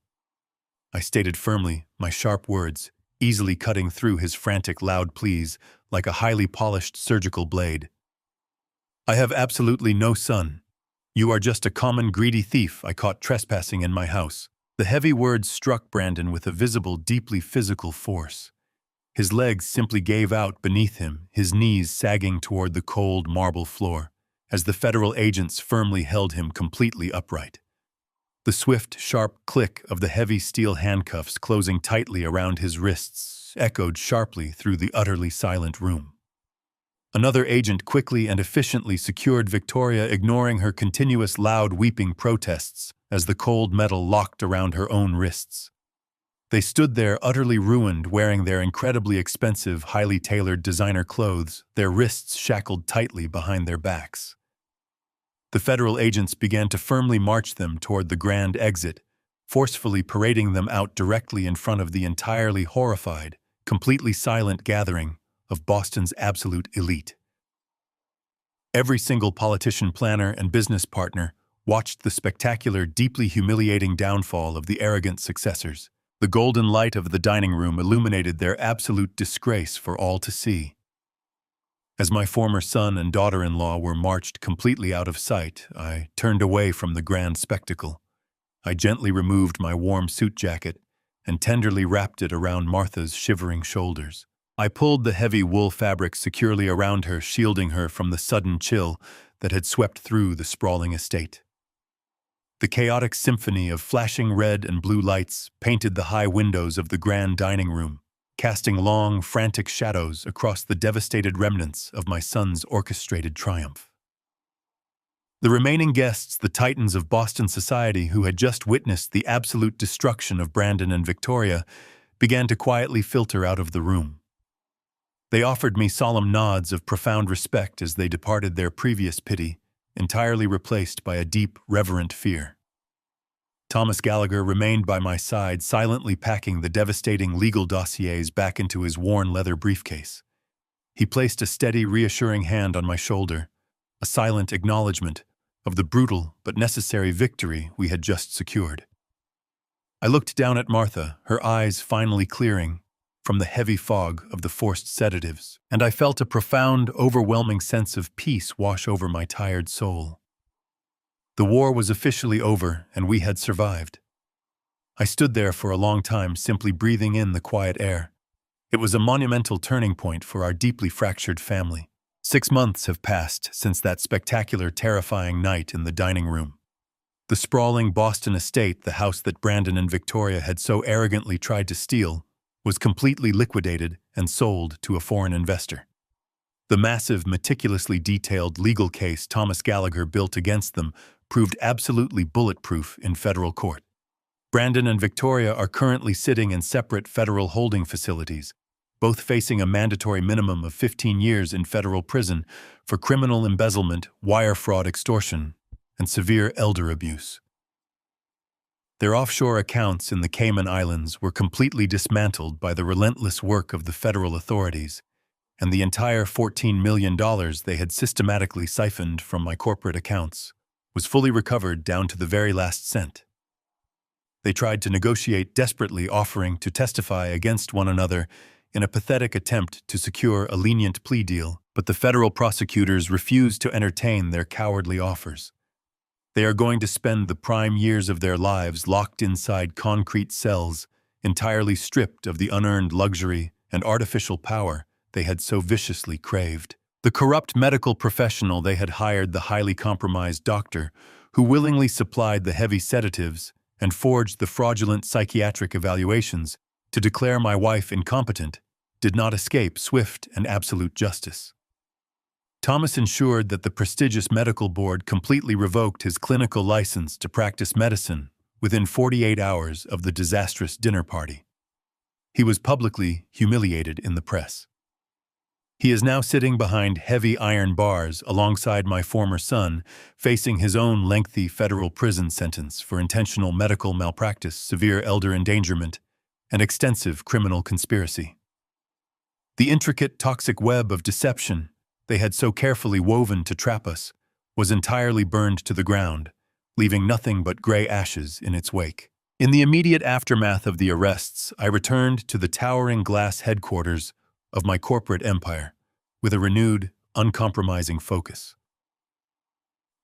A: I stated firmly, my sharp words, easily cutting through his frantic, loud pleas like a highly polished surgical blade. "I have absolutely no son. You are just a common greedy thief I caught trespassing in my house." The heavy words struck Brandon with a visible, deeply physical force. His legs simply gave out beneath him, his knees sagging toward the cold marble floor, as the federal agents firmly held him completely upright. The swift, sharp click of the heavy steel handcuffs closing tightly around his wrists echoed sharply through the utterly silent room. Another agent quickly and efficiently secured Victoria, ignoring her continuous loud weeping protests as the cold metal locked around her own wrists. They stood there utterly ruined, wearing their incredibly expensive, highly tailored designer clothes, their wrists shackled tightly behind their backs. The federal agents began to firmly march them toward the grand exit, forcefully parading them out directly in front of the entirely horrified, completely silent gathering of Boston's absolute elite. Every single politician, planner, and business partner watched the spectacular, deeply humiliating downfall of the arrogant successors. The golden light of the dining room illuminated their absolute disgrace for all to see. As my former son and daughter-in-law were marched completely out of sight, I turned away from the grand spectacle. I gently removed my warm suit jacket and tenderly wrapped it around Martha's shivering shoulders. I pulled the heavy wool fabric securely around her, shielding her from the sudden chill that had swept through the sprawling estate. The chaotic symphony of flashing red and blue lights painted the high windows of the grand dining room, casting long, frantic shadows across the devastated remnants of my son's orchestrated triumph. The remaining guests, the titans of Boston society who had just witnessed the absolute destruction of Brandon and Victoria, began to quietly filter out of the room. They offered me solemn nods of profound respect as they departed their previous pity, entirely replaced by a deep, reverent fear. Thomas Gallagher remained by my side, silently packing the devastating legal dossiers back into his worn leather briefcase. He placed a steady, reassuring hand on my shoulder, a silent acknowledgement of the brutal but necessary victory we had just secured. I looked down at Martha, her eyes finally clearing from the heavy fog of the forced sedatives, and I felt a profound, overwhelming sense of peace wash over my tired soul. The war was officially over, and we had survived. I stood there for a long time, simply breathing in the quiet air. It was a monumental turning point for our deeply fractured family. 6 months have passed since that spectacular, terrifying night in the dining room. The sprawling Boston estate, the house that Brandon and Victoria had so arrogantly tried to steal, was completely liquidated and sold to a foreign investor. The massive, meticulously detailed legal case Thomas Gallagher built against them proved absolutely bulletproof in federal court. Brandon and Victoria are currently sitting in separate federal holding facilities, both facing a mandatory minimum of 15 years in federal prison for criminal embezzlement, wire fraud, extortion, and severe elder abuse. Their offshore accounts in the Cayman Islands were completely dismantled by the relentless work of the federal authorities, and the entire $14 million they had systematically siphoned from my corporate accounts was fully recovered down to the very last cent. They tried to negotiate desperately, offering to testify against one another in a pathetic attempt to secure a lenient plea deal, but the federal prosecutors refused to entertain their cowardly offers. They are going to spend the prime years of their lives locked inside concrete cells, entirely stripped of the unearned luxury and artificial power they had so viciously craved. The corrupt medical professional they had hired, the highly compromised doctor, who willingly supplied the heavy sedatives and forged the fraudulent psychiatric evaluations to declare my wife incompetent, did not escape swift and absolute justice. Thomas ensured that the prestigious medical board completely revoked his clinical license to practice medicine within 48 hours of the disastrous dinner party. He was publicly humiliated in the press. He is now sitting behind heavy iron bars alongside my former son, facing his own lengthy federal prison sentence for intentional medical malpractice, severe elder endangerment, and extensive criminal conspiracy. The intricate, toxic web of deception they had so carefully woven to trap us was entirely burned to the ground, leaving nothing but gray ashes in its wake. In the immediate aftermath of the arrests, I returned to the towering glass headquarters of my corporate empire with a renewed, uncompromising focus.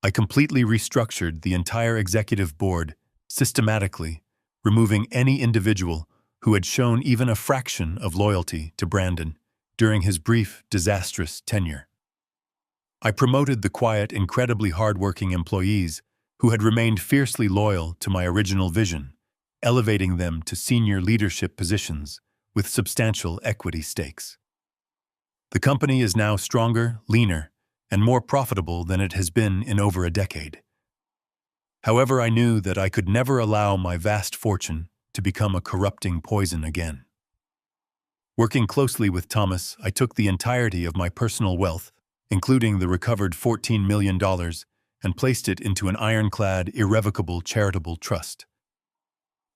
A: I completely restructured the entire executive board systematically, removing any individual who had shown even a fraction of loyalty to Brandon during his brief, disastrous tenure. I promoted the quiet, incredibly hardworking employees who had remained fiercely loyal to my original vision, elevating them to senior leadership positions with substantial equity stakes. The company is now stronger, leaner, and more profitable than it has been in over a decade. However, I knew that I could never allow my vast fortune to become a corrupting poison again. Working closely with Thomas, I took the entirety of my personal wealth, including the recovered $14 million, and placed it into an ironclad, irrevocable charitable trust.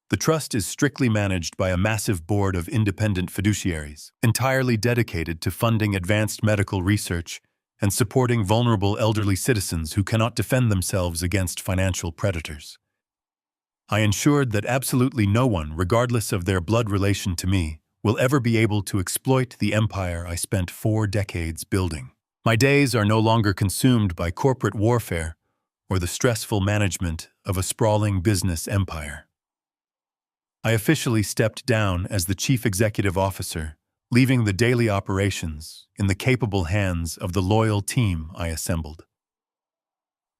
A: The trust is strictly managed by a massive board of independent fiduciaries, entirely dedicated to funding advanced medical research and supporting vulnerable elderly citizens who cannot defend themselves against financial predators. I ensured that absolutely no one, regardless of their blood relation to me, will ever be able to exploit the empire I spent 4 decades building. My days are no longer consumed by corporate warfare or the stressful management of a sprawling business empire. I officially stepped down as the chief executive officer, leaving the daily operations in the capable hands of the loyal team I assembled.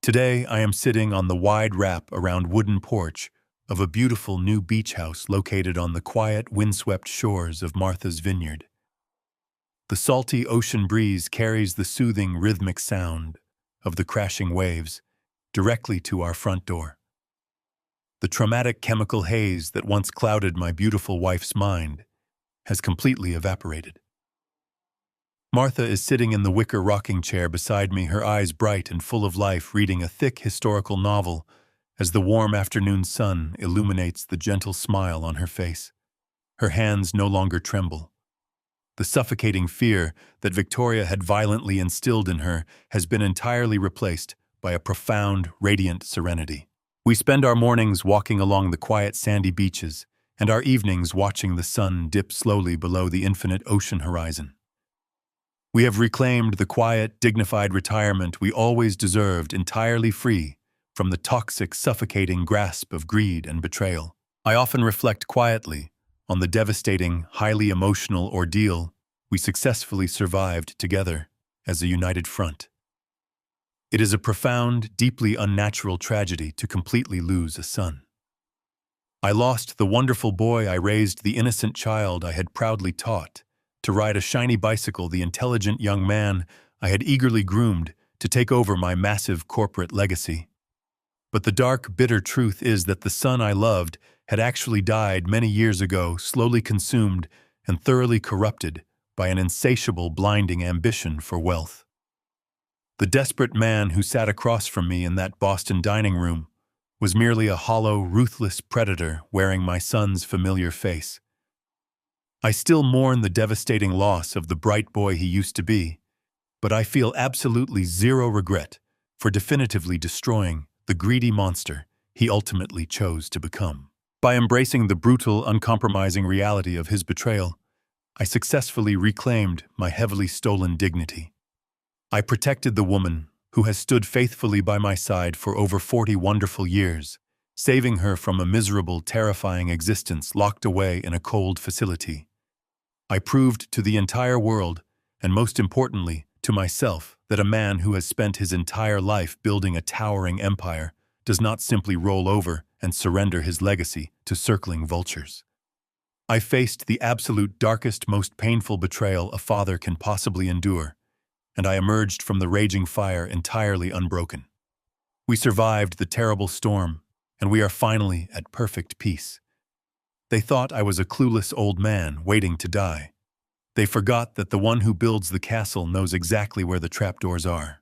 A: Today, I am sitting on the wide wrap-around wooden porch of a beautiful new beach house located on the quiet, windswept shores of Martha's Vineyard. The salty ocean breeze carries the soothing, rhythmic sound of the crashing waves directly to our front door. The traumatic chemical haze that once clouded my beautiful wife's mind has completely evaporated. Martha is sitting in the wicker rocking chair beside me, her eyes bright and full of life, reading a thick historical novel as the warm afternoon sun illuminates the gentle smile on her face. Her hands no longer tremble. The suffocating fear that Victoria had violently instilled in her has been entirely replaced by a profound, radiant serenity. We spend our mornings walking along the quiet sandy beaches and our evenings watching the sun dip slowly below the infinite ocean horizon. We have reclaimed the quiet, dignified retirement we always deserved, entirely free from the toxic, suffocating grasp of greed and betrayal. I often reflect quietly on the devastating, highly emotional ordeal we successfully survived together as a united front. It is a profound, deeply unnatural tragedy to completely lose a son. I lost the wonderful boy I raised, the innocent child I had proudly taught to ride a shiny bicycle, the intelligent young man I had eagerly groomed to take over my massive corporate legacy. But the dark, bitter truth is that the son I loved had actually died many years ago, slowly consumed and thoroughly corrupted by an insatiable, blinding ambition for wealth. The desperate man who sat across from me in that Boston dining room was merely a hollow, ruthless predator wearing my son's familiar face. I still mourn the devastating loss of the bright boy he used to be, but I feel absolutely zero regret for definitively destroying the greedy monster he ultimately chose to become. By embracing the brutal, uncompromising reality of his betrayal, I successfully reclaimed my heavily stolen dignity. I protected the woman who has stood faithfully by my side for over 40 wonderful years, saving her from a miserable, terrifying existence locked away in a cold facility. I proved to the entire world, and most importantly, to myself, that a man who has spent his entire life building a towering empire does not simply roll over and surrender his legacy to circling vultures. I faced the absolute darkest, most painful betrayal a father can possibly endure, and I emerged from the raging fire entirely unbroken. We survived the terrible storm, and we are finally at perfect peace. They thought I was a clueless old man waiting to die. They forgot that the one who builds the castle knows exactly where the trapdoors are.